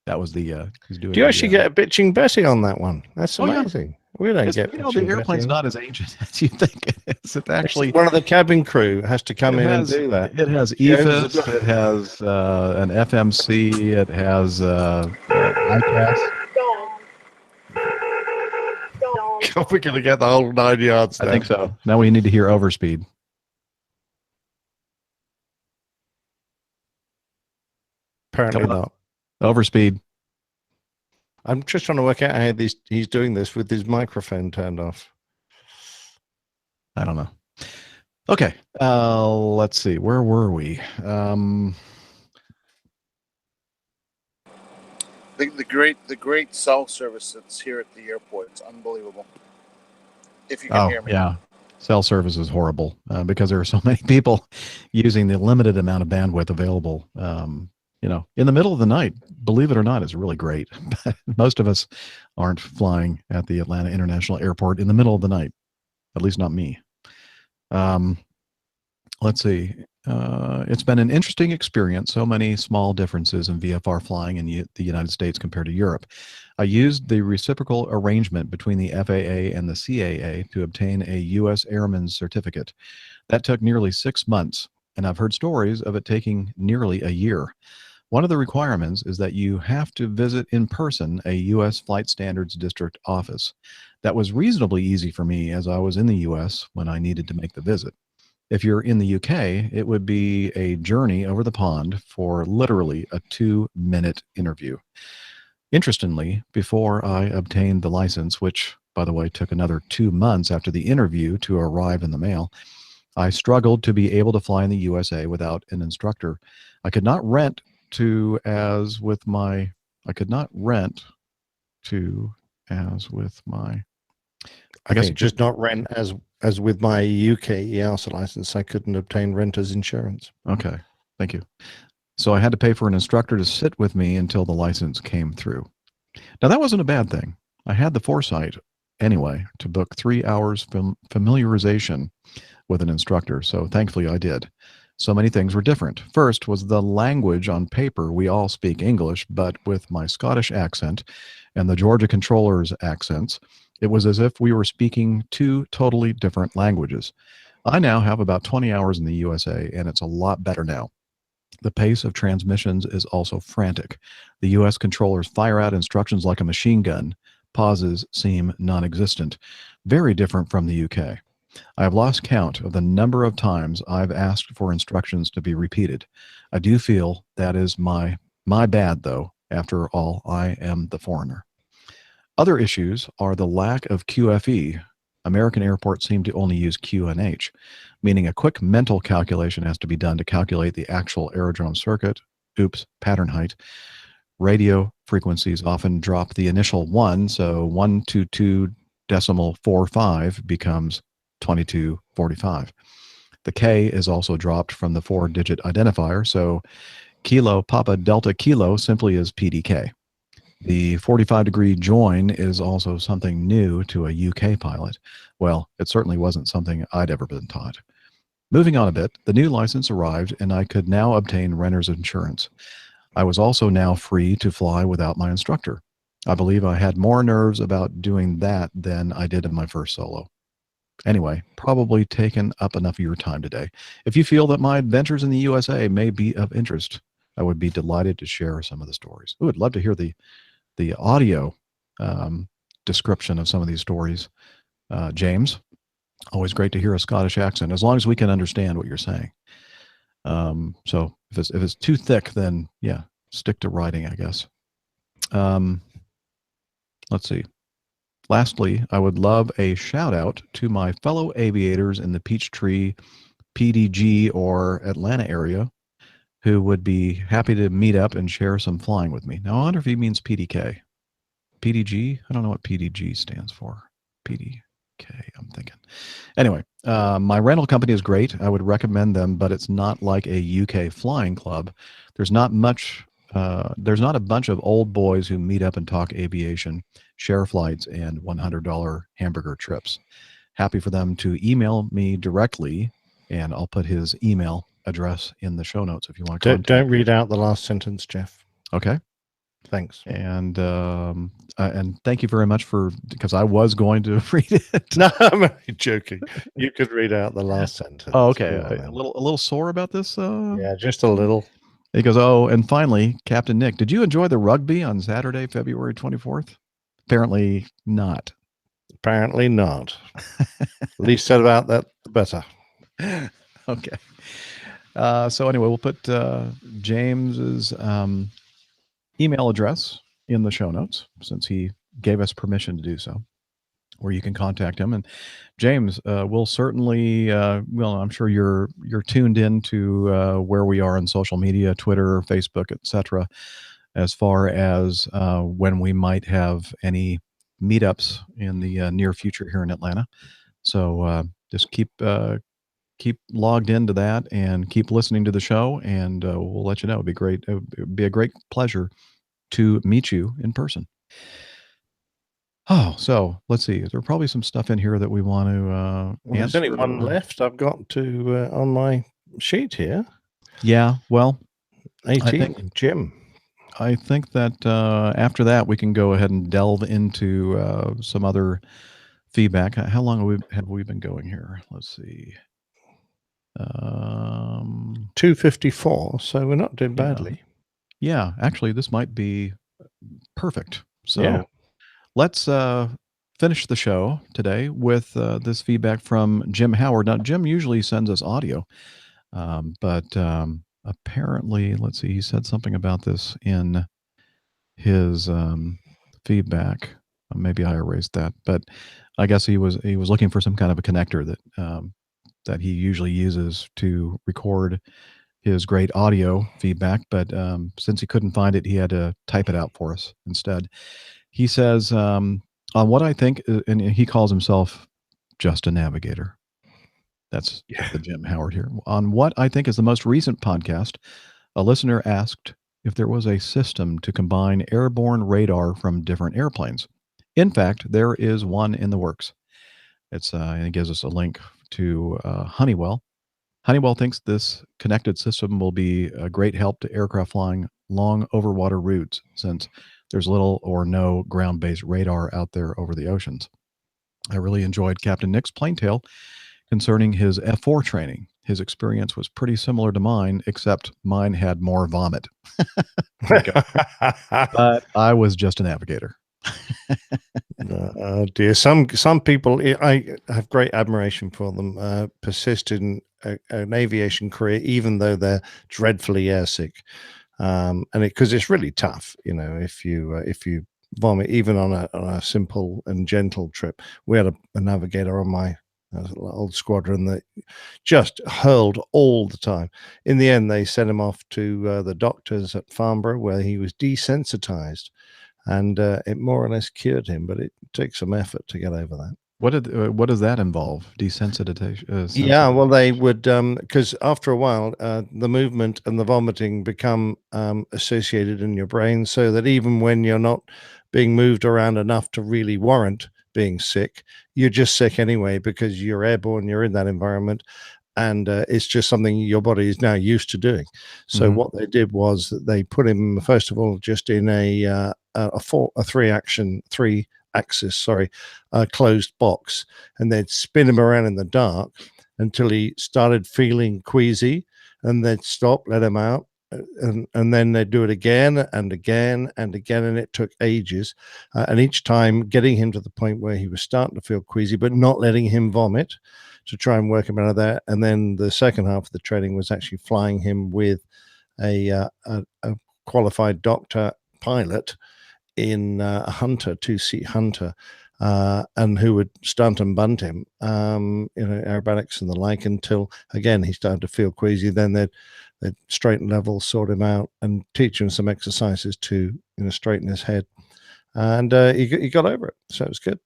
That was the. Do you actually get a bitching Betty on that one? That's amazing. Yeah. We don't get. The airplane's not as ancient as you think it is. It actually, one of the cabin crew has to come in and do that. It has EFIS. It has an FMC. It has ICAS. We're going to get the whole 9 yards. I think so. Now we need to hear overspeed. Apparently Come on. not. Overspeed. I'm just trying to work out how he's doing this with his microphone turned off. I don't know. Okay. Let's see. Where were we? The great cell service that's here at the airport. It's unbelievable. If you can hear me. Yeah. Cell service is horrible because there are so many people using the limited amount of bandwidth available. In the middle of the night, believe it or not, is really great. Most of us aren't flying at the Atlanta International Airport in the middle of the night. At least not me. Let's see. It's been an interesting experience. So many small differences in VFR flying in the United States compared to Europe. I used the reciprocal arrangement between the FAA and the CAA to obtain a U.S. Airman's certificate. That took nearly 6 months, and I've heard stories of it taking nearly a year. One of the requirements is that you have to visit in person a U.S. Flight Standards District office. That was reasonably easy for me as I was in the U.S. when I needed to make the visit. If you're in the UK, it would be a journey over the pond for literally a 2-minute interview. Interestingly, before I obtained the license, which, by the way, took another 2 months after the interview to arrive in the mail, I struggled to be able to fly in the USA without an instructor. I could not rent to as with my I guess just not rent as with my UK EASA license. I couldn't obtain renter's insurance. Okay, thank you. So I had to pay for an instructor to sit with me until the license came through. Now that wasn't a bad thing. I had the foresight anyway to book 3 hours familiarization with an instructor, so thankfully I did. So many things were different. First was the language. On paper, we all speak English, but with my Scottish accent and the Georgia controller's accents, it was as if we were speaking 2 totally different languages. I now have about 20 hours in the USA, and it's a lot better now. The pace of transmissions is also frantic. The U.S. controllers fire out instructions like a machine gun. Pauses seem non-existent. Very different from the UK. I have lost count of the number of times I've asked for instructions to be repeated. I do feel that is my bad, though. After all, I am the foreigner. Other issues are the lack of QFE. American airports seem to only use QNH, meaning a quick mental calculation has to be done to calculate the actual aerodrome circuit. Oops, pattern height. Radio frequencies often drop the initial 1, so 122.45 becomes 2245. The K is also dropped from the 4-digit identifier, so Kilo Papa Delta Kilo simply is PDK. The 45-degree join is also something new to a UK pilot. Well, it certainly wasn't something I'd ever been taught. Moving on a bit, the new license arrived and I could now obtain renter's insurance. I was also now free to fly without my instructor. I believe I had more nerves about doing that than I did in my first solo. Anyway, probably taken up enough of your time today. If you feel that my adventures in the USA may be of interest, I would be delighted to share some of the stories. Ooh, I'd love to hear the audio description of some of these stories. James, always great to hear a Scottish accent, as long as we can understand what you're saying. So if it's too thick, then yeah, stick to writing, I guess. Let's see. Lastly, I would love a shout out to my fellow aviators in the Peachtree, PDG, or Atlanta area who would be happy to meet up and share some flying with me. Now, I wonder if he means PDK. PDG? I don't know what PDG stands for. PDK, I'm thinking. Anyway, my rental company is great. I would recommend them, but it's not like a UK flying club. There's not a bunch of old boys who meet up and talk aviation, share flights, and $100 hamburger trips. Happy for them to email me directly, and I'll put his email address in the show notes if you want to contact. Don't read out the last sentence, Jeff. Okay. Thanks. And thank you very much because I was going to read it. No, I'm only joking. You could read out the last sentence. Oh, okay. A little sore about this? Yeah, just a little. He goes, oh, and finally, Captain Nick, did you enjoy the rugby on Saturday, February 24th? Apparently not. Apparently not. Least said about that, the better. Okay. So anyway, we'll put James's email address in the show notes since he gave us permission to do so, where you can contact him. And James, will certainly, well, I'm sure you're tuned in to where we are on social media, Twitter, Facebook, etc., as far as when we might have any meetups in the near future here in Atlanta. So just keep logged into that and keep listening to the show, and we'll let you know. It'd be great. It'd be a great pleasure to meet you in person. Oh, so let's see. There are probably some stuff in here that we want to Well, there's answer. only one left. I've got to on my sheet here. Yeah, well, 18, Jim. I think that after that we can go ahead and delve into some other feedback. How long have we been going here? Let's see. 254. So we're not doing badly. Yeah, actually, this might be perfect. So Yeah. let's finish the show today with this feedback from Jim Howard. Now, Jim usually sends us audio, but apparently, let's see, he said something about this in his feedback. Maybe I erased that, but I guess he was looking for some kind of a connector that he usually uses to record his great audio feedback. But since he couldn't find it, he had to type it out for us instead. He says, on what I think, and he calls himself just a navigator. That's the Jim Howard here. On what I think is the most recent podcast, a listener asked if there was a system to combine airborne radar from different airplanes. In fact, there is one in the works. It's and it gives us a link to Honeywell. Honeywell thinks this connected system will be a great help to aircraft flying long overwater routes, since there's little or no ground-based radar out there over the oceans. I really enjoyed Captain Nick's plane tale concerning his F4 training. His experience was pretty similar to mine, except mine had more vomit. But I was just a navigator. Oh dear, some people, I have great admiration for them, persist in an aviation career even though they're dreadfully airsick, and because it's really tough, if you vomit even on a simple and gentle trip. We had a navigator on my old squadron that just hurled all the time. In the end, they sent him off to the doctors at Farnborough, where he was desensitized. And it more or less cured him, but it takes some effort to get over that. What does that involve? Desensitization? Yeah, well, they would, because after a while, the movement and the vomiting become associated in your brain, so that even when you're not being moved around enough to really warrant being sick, you're just sick anyway because you're airborne, you're in that environment. And it's just something your body is now used to doing. So what they did was that they put him, first of all, just in a three-axis closed box, and they'd spin him around in the dark until he started feeling queasy, and they'd stop, let him out, and then they'd do it again and again and again, and it took ages. And each time getting him to the point where he was starting to feel queasy, but not letting him vomit, to try and work him out of that. And then the second half of the training was actually flying him with a qualified doctor pilot in a Hunter, 2-seat Hunter, and who would stunt and bunt him, aerobatics and the like, until again he started to feel queasy. Then they'd straighten level, sort him out, and teach him some exercises to straighten his head. And he got over it, so it was good.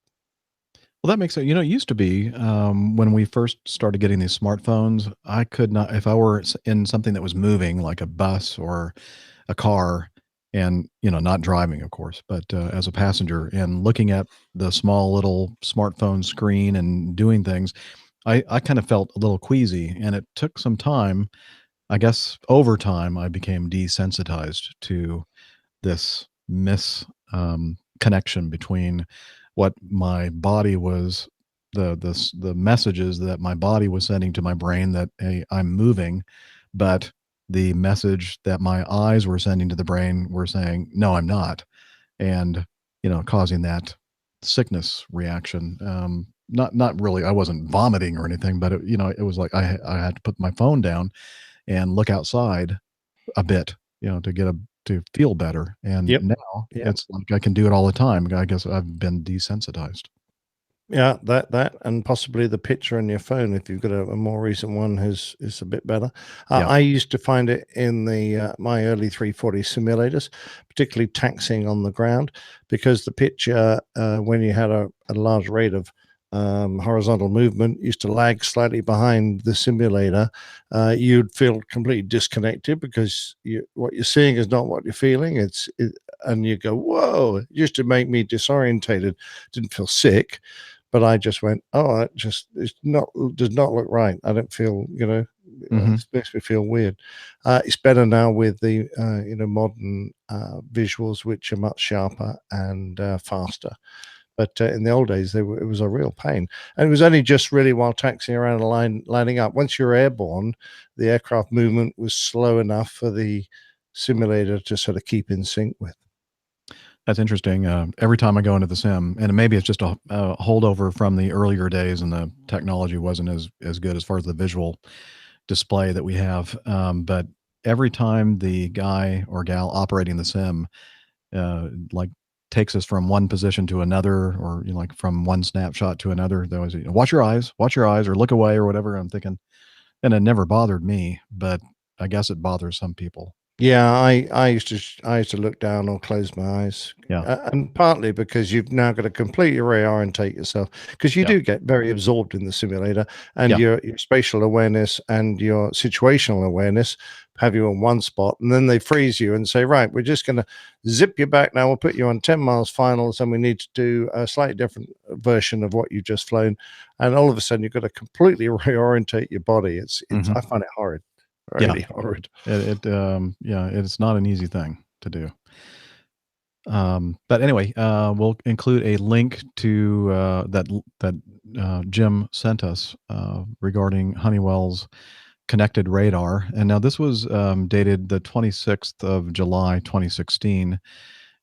Well, that makes sense. It used to be when we first started getting these smartphones, I could not, if I were in something that was moving, like a bus or a car, and not driving, of course, but as a passenger, and looking at the small little smartphone screen and doing things, I kind of felt a little queasy, and it took some time. I guess over time, I became desensitized to this connection between what my body was, the messages that my body was sending to my brain that, hey, I'm moving, but the message that my eyes were sending to the brain were saying, no, I'm not, and causing that sickness reaction. Not really. I wasn't vomiting or anything, but it was like I had to put my phone down and look outside a bit, to feel better. And now it's like I can do it all the time. I guess I've been desensitized. Yeah, that and possibly the picture on your phone, if you've got a more recent one, is a bit better. I used to find it in the my early 340 simulators, particularly taxiing on the ground, because the picture, when you had a large rate of horizontal movement, used to lag slightly behind the simulator. You'd feel completely disconnected because what you're seeing is not what you're feeling. And you go, whoa! It used to make me disorientated. Didn't feel sick, but I just went, oh, does not look right. I don't feel, it makes me feel weird. It's better now with the modern visuals, which are much sharper and faster. But in the old days, it was a real pain. And it was only just really while taxiing around and lining up. Once you're airborne, the aircraft movement was slow enough for the simulator to sort of keep in sync with. That's interesting. Every time I go into the sim, and maybe it's just a holdover from the earlier days and the technology wasn't as good as far as the visual display that we have. But every time the guy or gal operating the sim, like takes us from one position to another, or like from one snapshot to another, they always watch your eyes, or look away, or whatever. I'm thinking, and it never bothered me, but I guess it bothers some people. Yeah, I used to look down or close my eyes. Yeah. And partly because you've now got to completely reorientate yourself, because you do get very absorbed in the simulator, and your spatial awareness and your situational awareness have you in one spot, and then they freeze you and say, right, we're just going to zip you back now. We'll put you on 10 miles finals, and we need to do a slightly different version of what you've just flown. And all of a sudden, you've got to completely reorientate your body. I find it horrid. Really horrid. It's not an easy thing to do. But anyway, we'll include a link to that Jim sent us regarding Honeywell's connected radar. And now this was dated the 26th of July, 2016.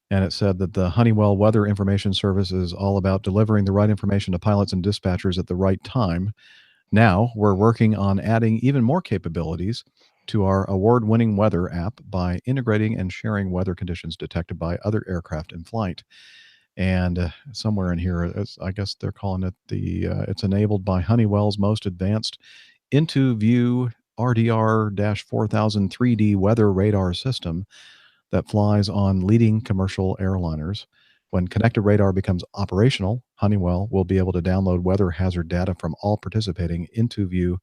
And it said that the Honeywell Weather Information Service is all about delivering the right information to pilots and dispatchers at the right time. Now we're working on adding even more capabilities to our award-winning weather app by integrating and sharing weather conditions detected by other aircraft in flight. And somewhere in here, I guess they're calling it it's enabled by Honeywell's most advanced Into View RDR-4000 3D weather radar system that flies on leading commercial airliners. When connected radar becomes operational, Honeywell will be able to download weather hazard data from all participating Into View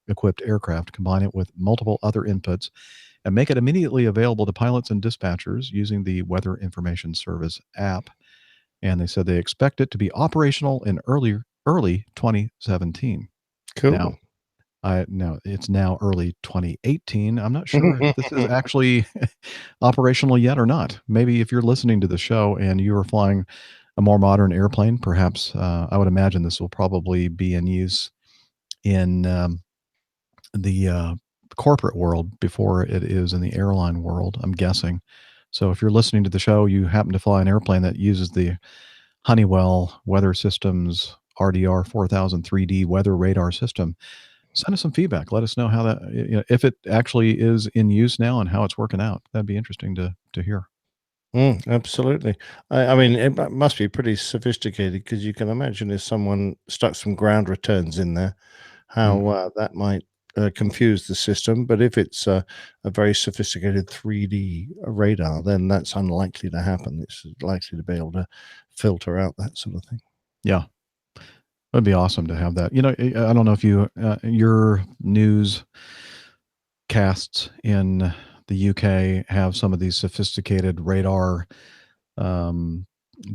equipped aircraft, combine it with multiple other inputs, and make it immediately available to pilots and dispatchers using the Weather Information Service app. And they said they expect it to be operational in early 2017. Cool. Now it's now early 2018. I'm not sure if this is actually operational yet or not. Maybe if you're listening to the show and you are flying a more modern airplane, perhaps I would imagine this will probably be in use in the corporate world before it is in the airline world, I'm guessing. So if you're listening to the show, you happen to fly an airplane that uses the Honeywell Weather Systems RDR-4000 3D weather radar system, send us some feedback. Let us know how that, if it actually is in use now and how it's working out. That'd be interesting to hear. Absolutely. I mean, it must be pretty sophisticated, because you can imagine if someone stuck some ground returns in there, how that might confuse the system. But if it's a very sophisticated 3D radar, then that's unlikely to happen. It's likely to be able to filter out that sort of thing. Yeah. It'd be awesome to have that. I don't know if your news casts in the UK have some of these sophisticated radar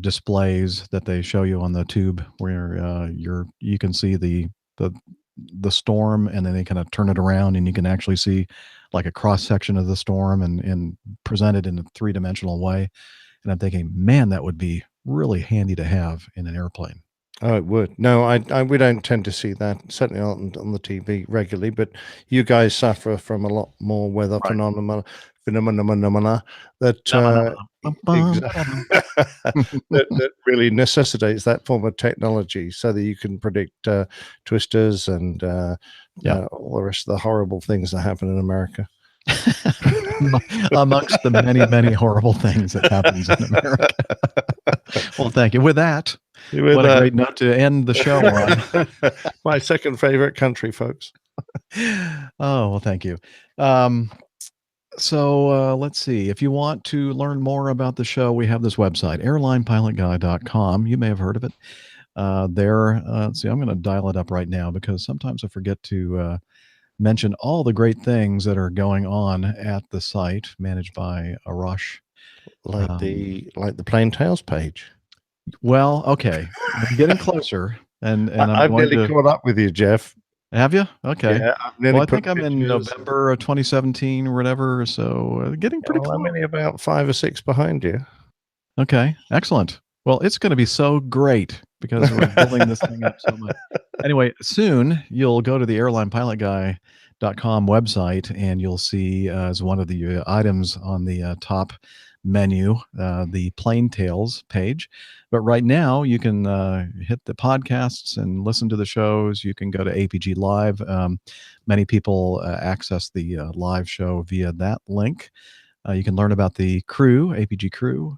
displays that they show you on the tube, where you can see the storm, and then they kind of turn it around, and you can actually see like a cross section of the storm and present it in a three-dimensional way. And I'm thinking, man, that would be really handy to have in an airplane. Oh, it would. No, we don't tend to see that. Certainly not on the TV regularly. But you guys suffer from a lot more weather phenomena that that really necessitates that form of technology, so that you can predict twisters and all the rest of the horrible things that happen in America. Amongst the many, many horrible things that happens in America. Well, thank you. With that, what a great note to end the show on. My second favorite country, folks. Oh, well, thank you. So let's see. If you want to learn more about the show, we have this website, airlinepilotguy.com. You may have heard of it. Let's see, I'm going to dial it up right now because sometimes I forget to mention all the great things that are going on at the site managed by Arash. Like the Plain Tales page. Well, okay. I'm getting closer. And I've nearly caught up with you, Jeff. Have you? Okay. Yeah, Well, I think I'm in November of 2017 or whatever, so getting pretty close. I'm only about 5 or 6 behind you. Okay, excellent. Well, it's going to be so great because we're building this thing up so much. Anyway, soon you'll go to the airlinepilotguy.com website and you'll see as one of the items on the top menu, the Plain Tales page. But right now you can hit the podcasts and listen to the shows. You can go to APG Live. Many people access the live show via that link. You can learn about the crew, APG crew,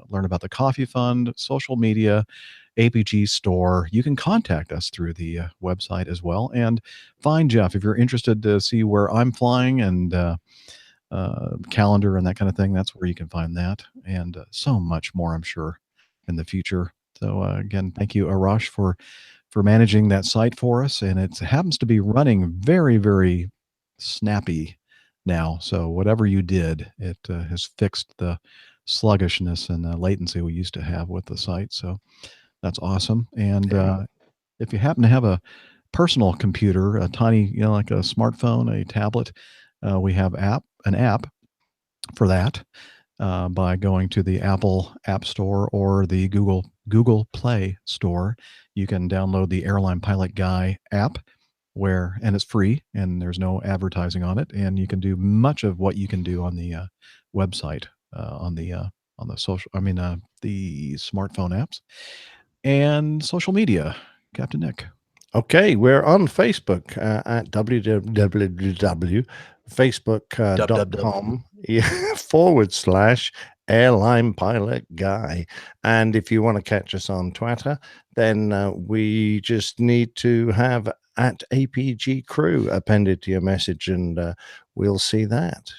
learn about the coffee fund, social media, APG store. You can contact us through the website as well. And find Jeff if you're interested to see where I'm flying and calendar and that kind of thing. That's where you can find that and so much more, I'm sure, in the future. So again, thank you, Arash, for managing that site for us. And it happens to be running very, very snappy now. So whatever you did, it has fixed the sluggishness and latency we used to have with the site. So that's awesome. And if you happen to have a personal computer, a tiny, like a smartphone, a tablet, we have an app for that by going to the Apple App Store or the Google Play Store. You can download the Airline Pilot Guy app, and it's free and there's no advertising on it, and you can do much of what you can do on the website on the smartphone apps and social media. Captain Nick. Okay, we're on Facebook at www.facebook.com/Airline Pilot Guy. And if you want to catch us on Twitter, then we just need to have at APG Crew appended to your message, and we'll see that.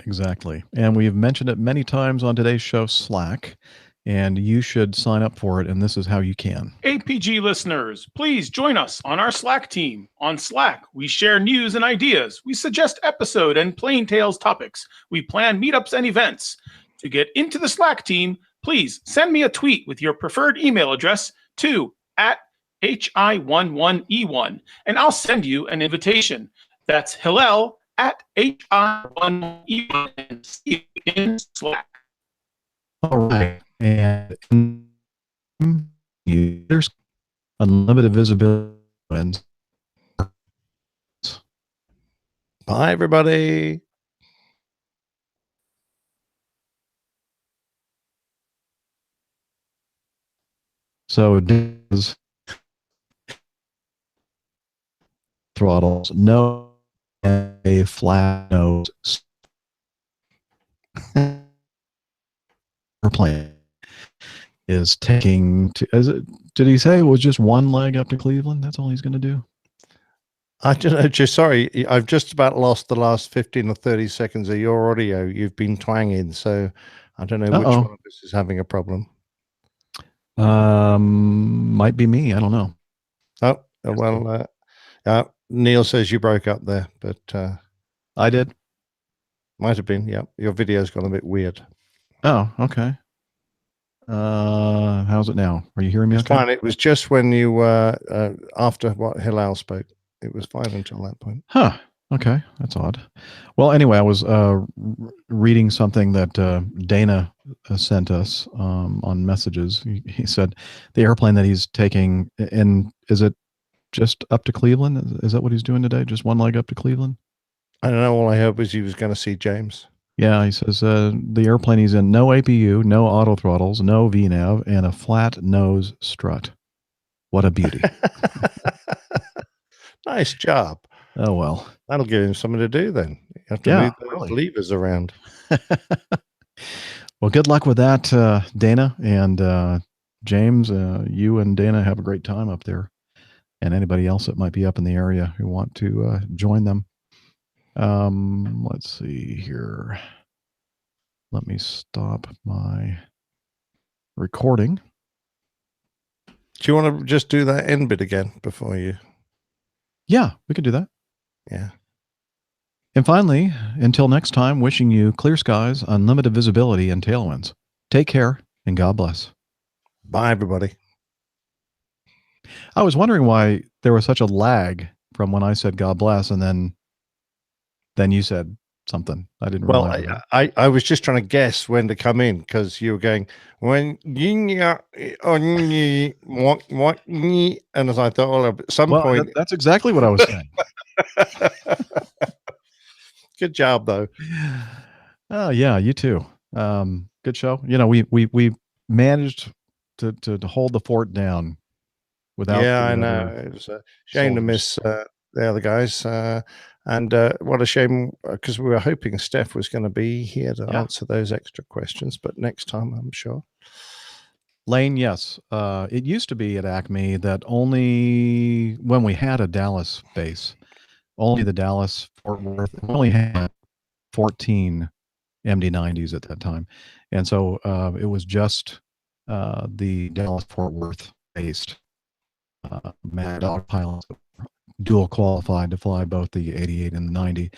Exactly. And we've mentioned it many times on today's show, Slack, and you should sign up for it, and this is how you can. APG listeners, please join us on our Slack team. On Slack, we share news and ideas. We suggest episode and Plain Tales topics. We plan meetups and events. To get into the Slack team, please send me a tweet with your preferred email address to @HI11E1, and I'll send you an invitation. That's Hillel @HI11E1, and see you in Slack. All right. And there's unlimited visibility. Bye, everybody. So does throttles, no a flat nose airplane is taking did he say it was just one leg up to Cleveland? That's all he's going to do? I don't know. Just sorry, I've just about lost the last 15 or 30 seconds of your audio. You've been twanging, so I don't know which one of us is having a problem. Might be me. I don't know. Oh, well, Neil says you broke up there, but I did. Might have been. Yeah, your video's gone a bit weird. Oh, okay. How's it now? Are you hearing me? It's okay? fine. It was just when you after what Hillel spoke. It was fine until that point. Huh. Okay, that's odd. Well, anyway, I was reading something that Dana sent us on messages. He said the airplane that he's taking, and is it just up to Cleveland? Is that what he's doing today? Just one leg up to Cleveland? I don't know. All I heard was he was going to see James. Yeah, he says the airplane he's in, no APU, no auto throttles, no VNAV, and a flat nose strut. What a beauty. Nice job. Oh, well. That'll give him something to do then. You have to move those levers around. Well, good luck with that, Dana. And James, you and Dana have a great time up there. And anybody else that might be up in the area who want to join them. Let's see here. Let me stop my recording. Do you want to just do that end bit again before you? Yeah, we could do that. Yeah. And finally, until next time, wishing you clear skies, unlimited visibility, and tailwinds. Take care, and God bless. Bye, everybody. I was wondering why there was such a lag from when I said God bless, and then you said something. I didn't realize. Well, I was just trying to guess when to come in because you were going when and as I thought, well, at some point that's exactly what I was saying. Good job, though. Oh yeah, you too. Good show. You know, we managed to hold the fort down without. Yeah, I know. It was a shame to miss the other guys. And what a shame, because we were hoping Steph was going to be here to answer those extra questions. But next time, I'm sure. Lane, yes. It used to be at Acme that only when we had a Dallas base, only the Dallas Fort Worth only had 14 MD-90s at that time. And so it was just the Dallas Fort Worth based Mad Dog pilots dual qualified to fly both the 88 and the 90.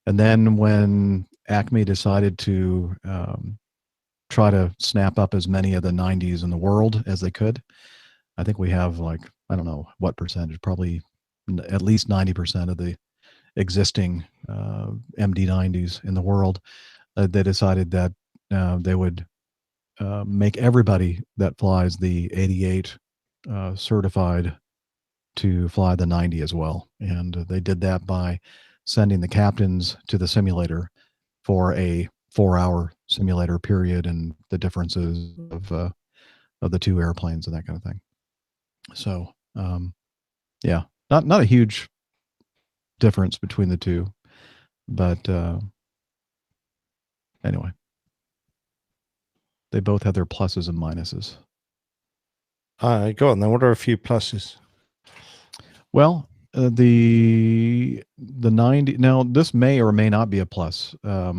And then when Acme decided to try to snap up as many of the 90s in the world as they could, I think we have like, I don't know what percentage, probably at least 90% of the existing MD-90s in the world. They decided that they would make everybody that flies the 88 certified to fly the 90 as well. And they did that by sending the captains to the simulator for a 4-hour simulator period and the differences of the two airplanes and that kind of thing. So, yeah, not a huge difference between the two, but anyway, they both have their pluses and minuses. Go on then. What are a few pluses? Well, the 90. Now, this may or may not be a plus. I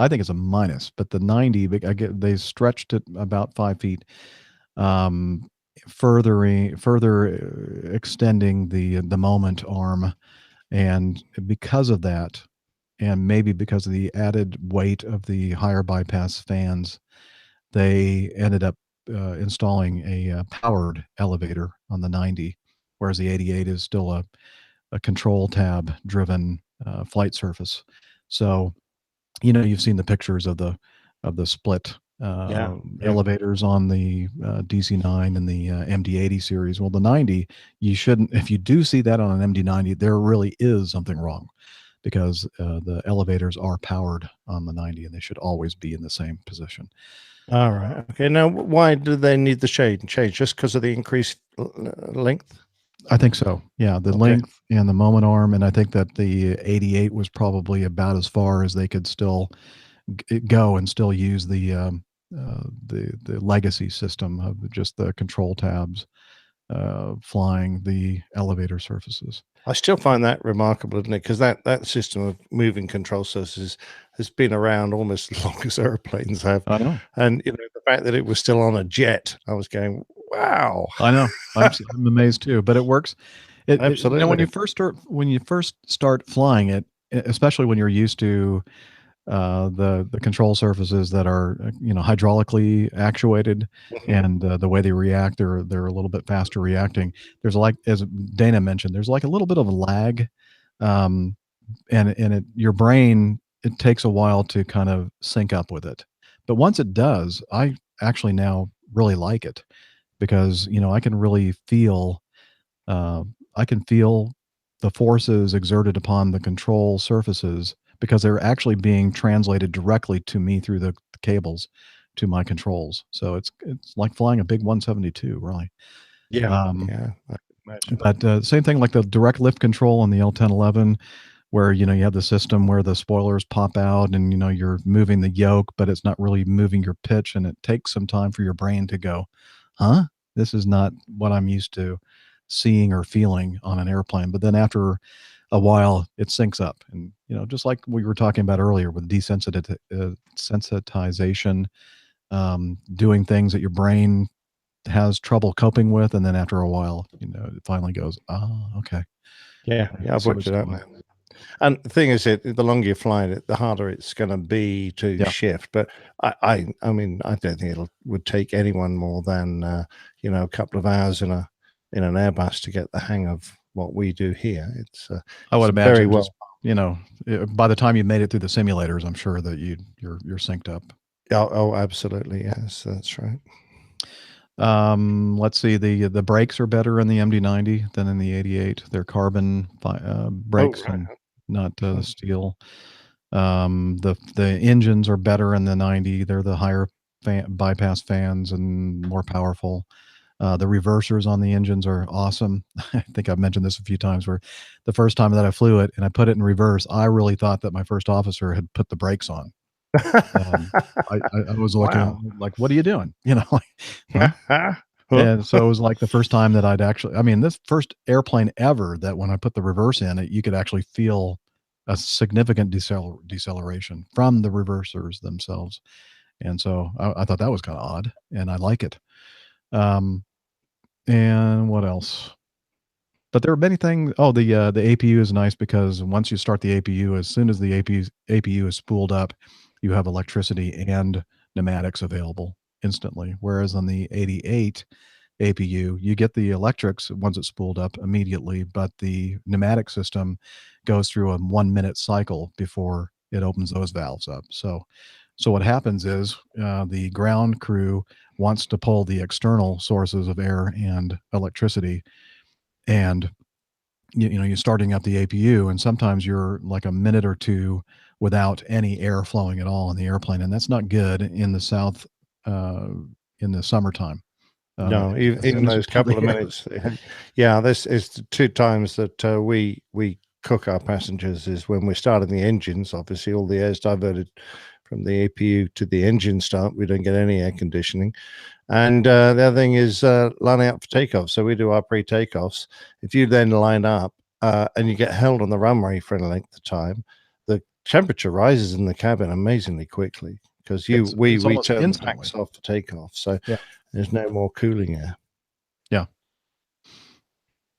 think it's a minus, but the 90, they stretched it about 5 feet, further extending the moment arm, and because of that, and maybe because of the added weight of the higher bypass fans, they ended up installing a powered elevator on the 90, whereas the 88 is still a control tab driven flight surface. So, you know, you've seen the pictures of the split elevators on the DC-9 and the MD-80 series. Well, the 90, you shouldn't, if you do see that on an MD-90, there really is something wrong, because the elevators are powered on the 90 and they should always be in the same position. All right. Okay. Now, why do they need the change? Just because of the increased length? I think so. Yeah, the length and the moment arm, and I think that the 88 was probably about as far as they could still go and still use the legacy system of just the control tabs flying the elevator surfaces. I still find that remarkable, isn't it? Because that system of moving control surfaces has been around almost as long as airplanes have. I know. And you know, the fact that it was still on a jet, I was going, wow. I know. I'm amazed too, but it works. Absolutely. You know, when you first start flying it, especially when you're used to the control surfaces that are hydraulically actuated, and the way they react, they're a little bit faster reacting. There's, like, as Dana mentioned, there's like a little bit of a lag and your brain, it takes a while to kind of sync up with it. But once it does, I actually now really like it because I can really feel uh, I can feel the forces exerted upon the control surfaces because they're actually being translated directly to me through the cables to my controls. So it's like flying a big 172, really. Yeah, Um, yeah. I imagine. but same thing like the direct lift control on the L1011, where you have the system where the spoilers pop out and you're moving the yoke, but it's not really moving your pitch, and it takes some time for your brain to go, huh? This is not what I'm used to seeing or feeling on an airplane. But then after a while, it syncs up, and just like we were talking about earlier with desensitization, doing things that your brain has trouble coping with, and then after a while, it finally goes, oh, okay. Yeah, I I've see worked what's it out going now. on. And the thing is, the longer you fly it, the harder it's going to be to Yeah. shift. But I mean, I don't think would take anyone more than a couple of hours in an Airbus to get the hang of what we do here. I would it's very imagine well. by the time you made it through the simulators, I'm sure that you're synced up. Oh, absolutely, yes, that's right. Let's see, the brakes are better in the MD-90 than in the 88. They're carbon brakes right. and not steel. The engines are better in the 90. They're the higher bypass fans and more powerful. The reversers on the engines are awesome. I think I've mentioned this a few times, where the first time that I flew it and I put it in reverse, I really thought that my first officer had put the brakes on. I was looking Wow. like, what are you doing? Huh? And so it was like the first time that this first airplane ever that when I put the reverse in it, you could actually feel a significant deceleration from the reversers themselves. And so I thought that was kind of odd, and I like it. And what else? But there are many things. Oh, the APU is nice because once you start the APU, as soon as the APU is spooled up, you have electricity and pneumatics available instantly. Whereas on the 88 APU, you get the electrics once it's spooled up immediately, but the pneumatic system goes through a 1 minute cycle before it opens those valves up. So what happens is the ground crew wants to pull the external sources of air and electricity, and you're starting up the APU, and sometimes you're like a minute or two without any air flowing at all in the airplane, and that's not good in the south in the summertime. No, As even soon as you those pull the couple of air- minutes. Yeah, this is the two times that we cook our passengers is when we're starting the engines. Obviously, all the air is diverted from the APU to the engine start. We don't get any air conditioning. And the other thing is lining up for takeoff. So we do our pre-takeoffs. If you then line up and you get held on the runway for a length of time, the temperature rises in the cabin amazingly quickly because It's we almost turn the instantly. packs off for takeoff. So Yeah. there's no more cooling air. Yeah.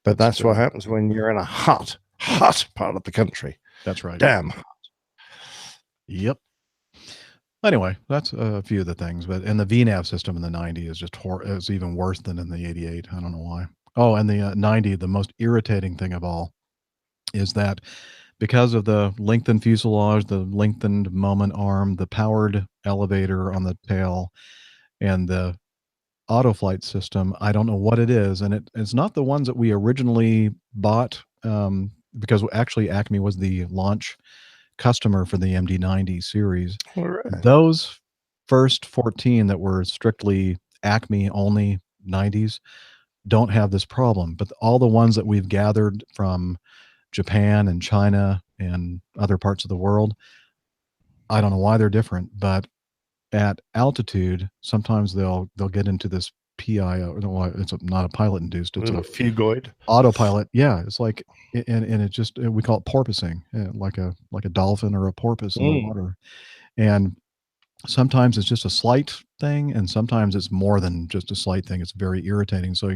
But that's what happens when you're in a hot part of the country. That's right. Damn hot. Yep. Anyway, that's a few of the things, and the VNAV system in the 90 is just is even worse than in the 88. I don't know why. Oh, and the 90, the most irritating thing of all is that because of the lengthened fuselage, the lengthened moment arm, the powered elevator on the tail, and the auto flight system, I don't know what it is, and it's not the ones that we originally bought, because actually Acme was the launch customer for the MD-90 series. All right. Those first 14 that were strictly Acme only 90s don't have this problem, but all the ones that we've gathered from Japan and China and other parts of the world, I don't know why they're different, but at altitude, sometimes they'll get into this PIO. It's not a pilot induced. It's a phugoid autopilot. Yeah, it's like, and it just, we call it porpoising, like a dolphin or a porpoise in the water. And sometimes it's just a slight thing, and sometimes it's more than just a slight thing. It's very irritating. So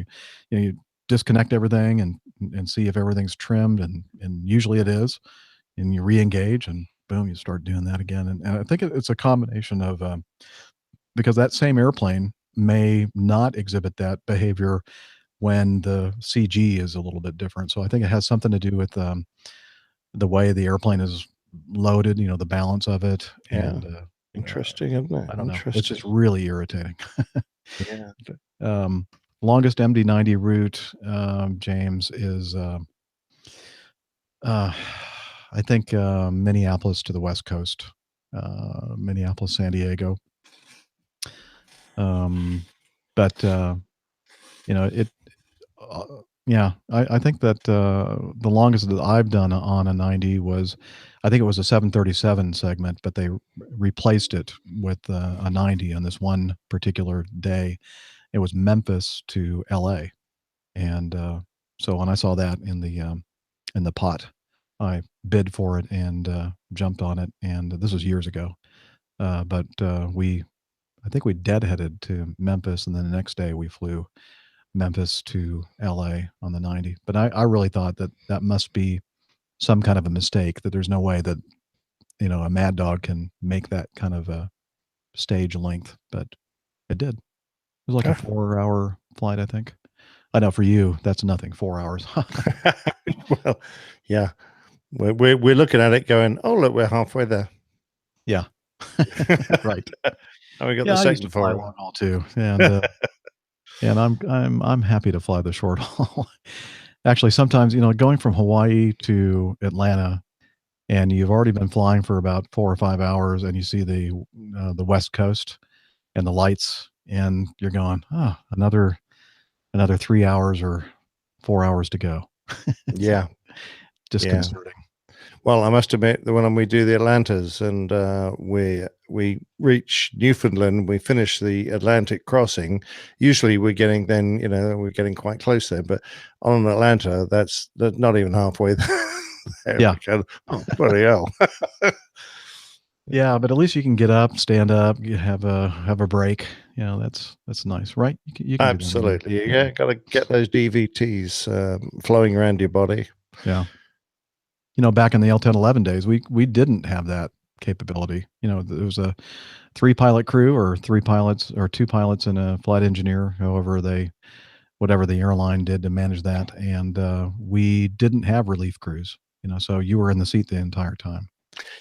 you disconnect everything and see if everything's trimmed, and usually it is, and you re-engage, and boom, you start doing that again. And I think it's a combination of because that same airplane may not exhibit that behavior when the CG is a little bit different. So I think it has something to do with the way the airplane is loaded, the balance of it. Yeah. And Interesting, isn't it? I don't know. It's Interesting. just really irritating. Yeah. Longest MD-90 route, James, is I think Minneapolis to the West Coast, Minneapolis, San Diego. But it. Yeah, I think that the longest that I've done on a 90 was, I think it was a 737 segment, but they replaced it with a 90 on this one particular day. It was Memphis to LA. And so when I saw that in the pot, I bid for it and jumped on it. And this was years ago. But I think we deadheaded to Memphis, and then the next day we flew Memphis to LA on the 90. But I really thought that must be some kind of a mistake, that there's no way that, a Mad Dog can make that kind of a stage length, but it did. It was like a 4-hour flight, I think. I know for you, that's nothing, 4 hours. Well, yeah. We're looking at it going, oh, look, we're halfway there. Yeah. Right. And we got Yeah, the I used second to fly 4 long haul too. And I'm happy to fly the short haul. Actually, sometimes, going from Hawaii to Atlanta, and you've already been flying for about 4 or 5 hours, and you see the West Coast and the lights, and you're going, oh, another 3 hours or 4 hours to go. Yeah. Disconcerting. Well, I must admit that when we do the Atlantas and we reach Newfoundland, we finish the Atlantic crossing. Usually, we're getting quite close there. But on Atlanta, that's not even halfway there. Yeah. Oh, bloody hell. Yeah, but at least you can get up, stand up, you have a break. That's nice, right? You can Absolutely. Do that. Yeah, got to get those DVTs flowing around your body. Yeah. Back in the L-1011 days, we didn't have that capability. There was a 3-pilot crew, or 3 pilots, or 2 pilots and a flight engineer, whatever the airline did to manage that. And we didn't have relief crews, so you were in the seat the entire time.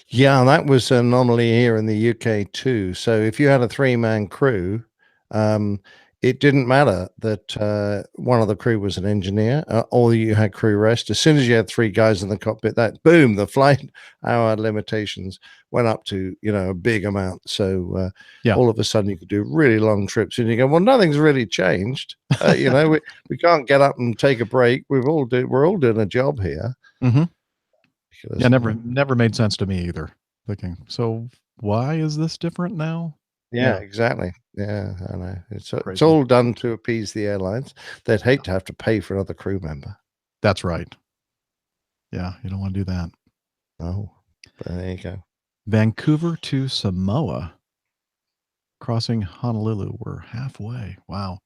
Yeah, that was an anomaly here in the UK too. So if you had a 3-man crew, it didn't matter that one of the crew was an engineer or you had crew rest. As soon as you had 3 guys in the cockpit, the flight hour limitations went up to, a big amount. So all of a sudden you could do really long trips, and you go, well, nothing's really changed. We can't get up and take a break. We're all doing a job here. Mm-hmm. Yeah, never made sense to me either. Thinking, so why is this different now? Yeah, exactly. Yeah, I know. It's all done to appease the airlines. They'd hate to have to pay for another crew member. That's right. Yeah, you don't want to do that. No, but there you go. Vancouver to Samoa, crossing Honolulu. We're halfway. Wow,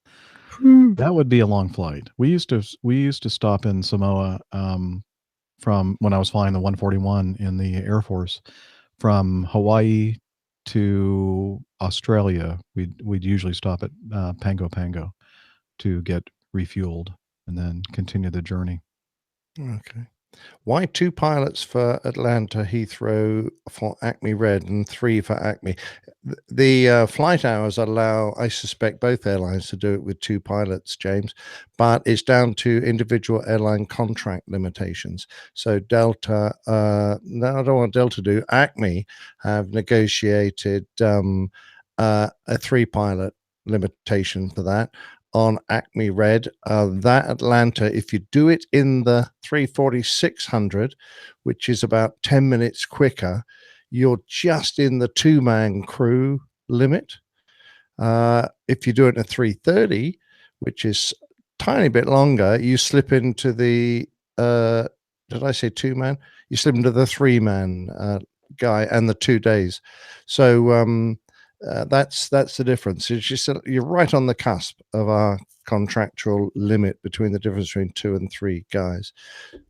that would be a long flight. We used to stop in Samoa from when I was flying the 141 in the Air Force, from Hawaii to Australia. We'd usually stop at Pango Pango to get refueled and then continue the journey. Okay. Why 2 pilots for Atlanta Heathrow for Acme Red and 3 for Acme? The flight hours allow, I suspect, both airlines to do it with 2 pilots, James, but it's down to individual airline contract limitations. So Delta, no, I don't want Delta to do. Acme have negotiated a 3-pilot limitation for that. On Acme Red, that Atlanta, if you do it in the 34600, which is about 10 minutes quicker, you're just in the 2-man crew limit. If you do it in a 330, which is a tiny bit longer, you slip into the did I say 2-man? You slip into the 3-man guy and the 2 days. So that's the difference. It's just you're right on the cusp of our contractual limit between the difference between 2 and 3 guys.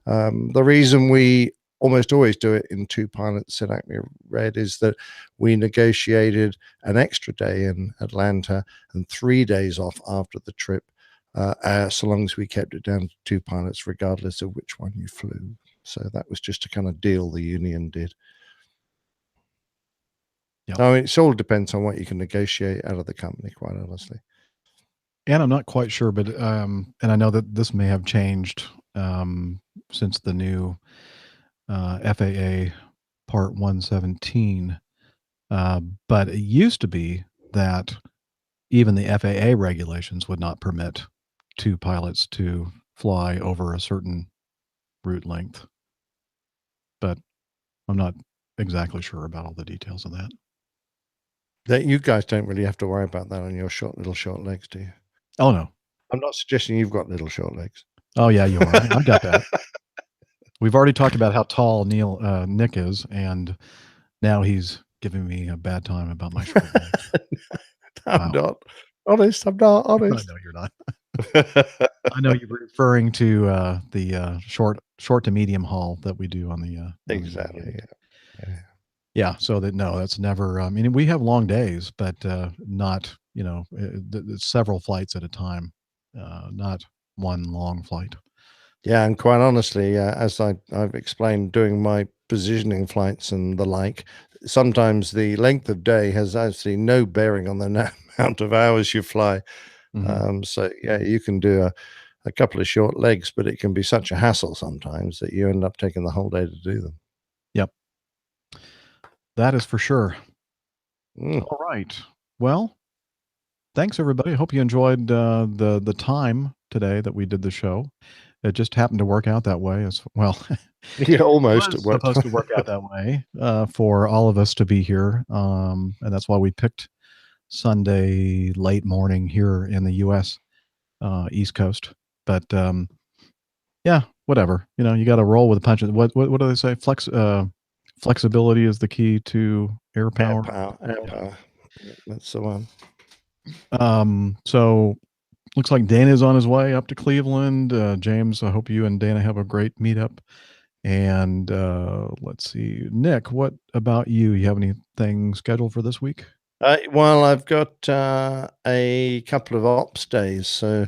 The reason we almost always do it in 2 pilots at Acme Red is that we negotiated an extra day in Atlanta and 3 days off after the trip so long as we kept it down to 2 pilots, regardless of which one you flew. So that was just a kind of deal the union did. Yep. I mean, it all depends on what you can negotiate out of the company, quite honestly. And I'm not quite sure, but and I know that this may have changed since the new FAA Part 117. But it used to be that even the FAA regulations would not permit 2 pilots to fly over a certain route length. But I'm not exactly sure about all the details of that. That you guys don't really have to worry about that on your little short legs, do you? Oh, no. I'm not suggesting you've got little short legs. Oh, yeah, you are. I got that. We've already talked about how tall Nick is, and now he's giving me a bad time about my short legs. I'm not honest. I'm not I honest. know you're not. I know you're referring to the short to medium haul that we do on the exactly. Yeah. So that's never. I mean, we have long days, but not it's several flights at a time, not one long flight. Yeah, and quite honestly, as I've explained, doing my positioning flights and the like, sometimes the length of day has actually no bearing on the amount of hours you fly. So yeah, you can do a couple of short legs, but it can be such a hassle sometimes that you end up taking the whole day to do them. Yep. That is for sure. Mm. All right. Well, thanks everybody. I hope you enjoyed the time today that we did the show. It just happened to work out that way as well. Yeah, almost. It was supposed to work out that way for all of us to be here, and that's why we picked Sunday late morning here in the U.S. East Coast. But yeah, whatever. You got to roll with the punches. What do they say? Flexibility is the key to air power. Air power. That's the one. So looks like Dana's on his way up to Cleveland. James, I hope you and Dana have a great meetup. And let's see, Nick, what about you? You have anything scheduled for this week? Well, I've got a couple of ops days. So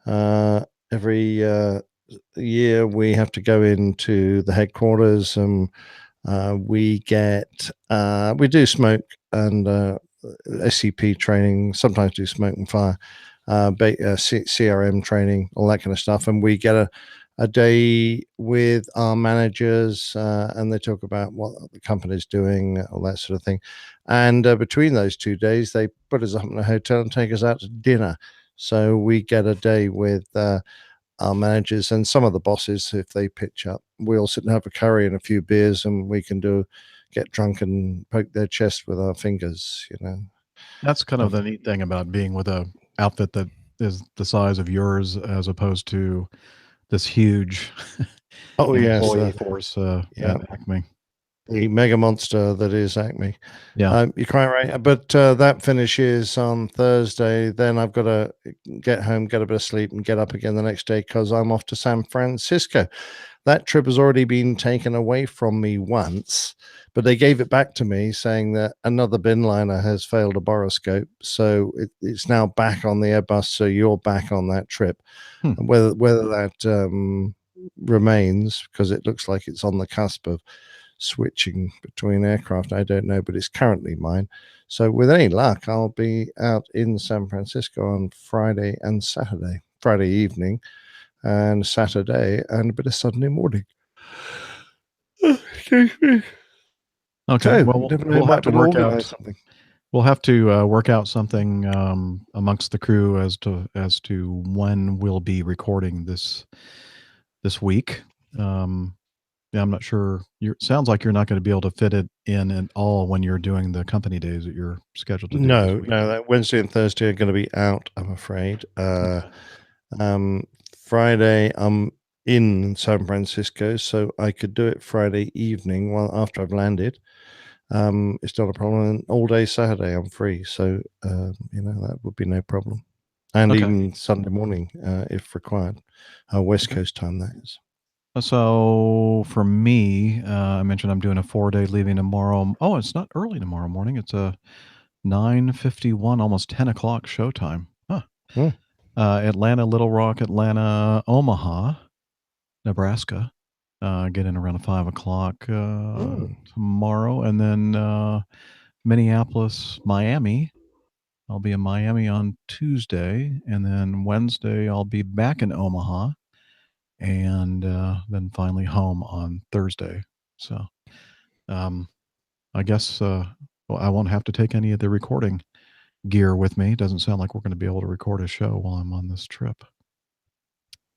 every year we have to go into the headquarters and we do smoke and SCP training, sometimes do smoke and fire, CRM training, all that kind of stuff. And we get a day with our managers and they talk about what the company's doing, all that sort of thing. And between those 2 days, they put us up in a hotel and take us out to dinner. So we get a day with our managers and some of the bosses. If they pitch up, we all sit and have a curry and a few beers, and we can get drunk and poke their chest with our fingers. That's kind of the neat thing about being with a outfit that is the size of yours, as opposed to this huge employee force at Acme. The mega monster that is Acme. Yeah. You're quite right. But that finishes on Thursday. Then I've got to get home, get a bit of sleep, and get up again the next day because I'm off to San Francisco. That trip has already been taken away from me once, but they gave it back to me saying that another bin liner has failed a boroscope. So it's now back on the Airbus. So you're back on that trip. And whether that remains, because it looks like it's on the cusp of switching between aircraft, I don't know, but it's currently mine. So with any luck, I'll be out in San Francisco on Friday and Saturday, Friday evening and Saturday and a bit of Sunday morning. Okay. So, well, we'll have to work out something. We'll have to work out something amongst the crew as to when we'll be recording this week. Yeah, I'm not sure. Sounds like you're not going to be able to fit it in at all when you're doing the company days that you're scheduled to do. No, that Wednesday and Thursday are going to be out, I'm afraid. Friday, I'm in San Francisco, so I could do it Friday evening after I've landed. It's not a problem. And all day Saturday, I'm free, so that would be no problem. And even Sunday morning, if required, West Coast time, that is. So for me, I mentioned I'm doing a 4-day leaving tomorrow. Oh, it's not early tomorrow morning. It's a 9:51, almost 10 o'clock showtime. Huh. Atlanta, Little Rock, Atlanta, Omaha, Nebraska. Get in around 5 o'clock tomorrow. And then Minneapolis, Miami. I'll be in Miami on Tuesday. And then Wednesday, I'll be back in Omaha. And then finally home on Thursday. So I guess well, I won't have to take any of the recording gear with me. It doesn't sound like we're going to be able to record a show while I'm on this trip.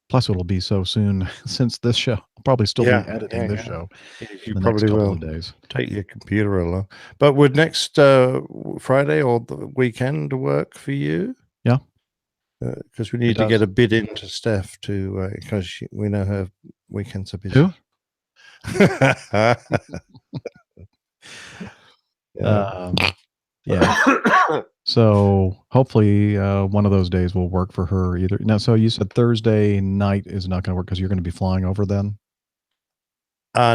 Plus, it'll be so soon since this show. I'll probably still be editing this show. You the probably next couple will of days. take your computer along. But would next Friday or the weekend work for you? Yeah. Because we need to get a bid into Steph to because we know her weekends are busy. Who? Yeah. So hopefully one of those days will work for her either. Now, so you said Thursday night is not going to work because you're going to be flying over then? No,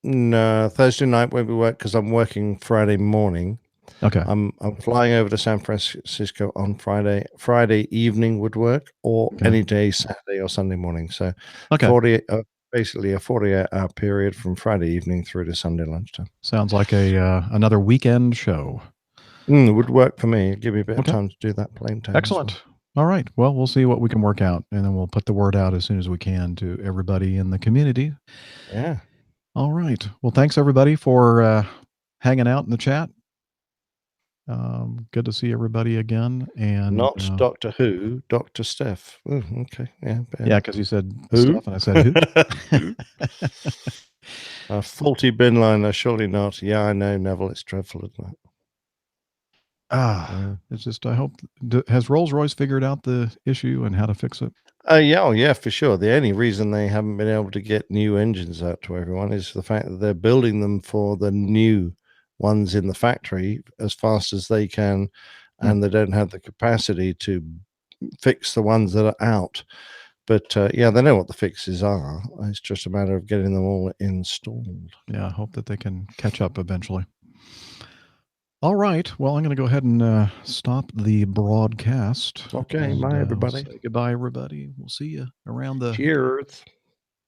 no, Thursday night won't be work because I'm working Friday morning. Okay. I'm flying over to San Francisco on Friday. Friday evening would work, or any day, Saturday or Sunday morning. So, 40 basically a 48-hour period from Friday evening through to Sunday lunchtime. Sounds like a another weekend show. Would work for me. Give me a bit of time to do that plane time. Excellent. All right. Well, we'll see what we can work out, and then we'll put the word out as soon as we can to everybody in the community. Yeah. All right. Well, thanks everybody for hanging out in the chat. Good to see everybody again. And not Doctor Who, Dr. Steph. Ooh, okay. Yeah. Yeah, because you said who? Steph, and I said who? A faulty bin liner, surely not. Yeah, I know, Neville. It's dreadful, isn't it? It's just, I hope, has Rolls-Royce figured out the issue and how to fix it? Yeah, for sure. The only reason they haven't been able to get new engines out to everyone is the fact that they're building them for the new ones in the factory as fast as they can, and they don't have the capacity to fix the ones that are out. But yeah, they know what the fixes are. It's just a matter of getting them all installed. Yeah, I hope that they can catch up eventually. All right. Well, I'm going to go ahead and stop the broadcast. Okay. And, Bye, everybody. Say goodbye, everybody. We'll see you around the Cheers.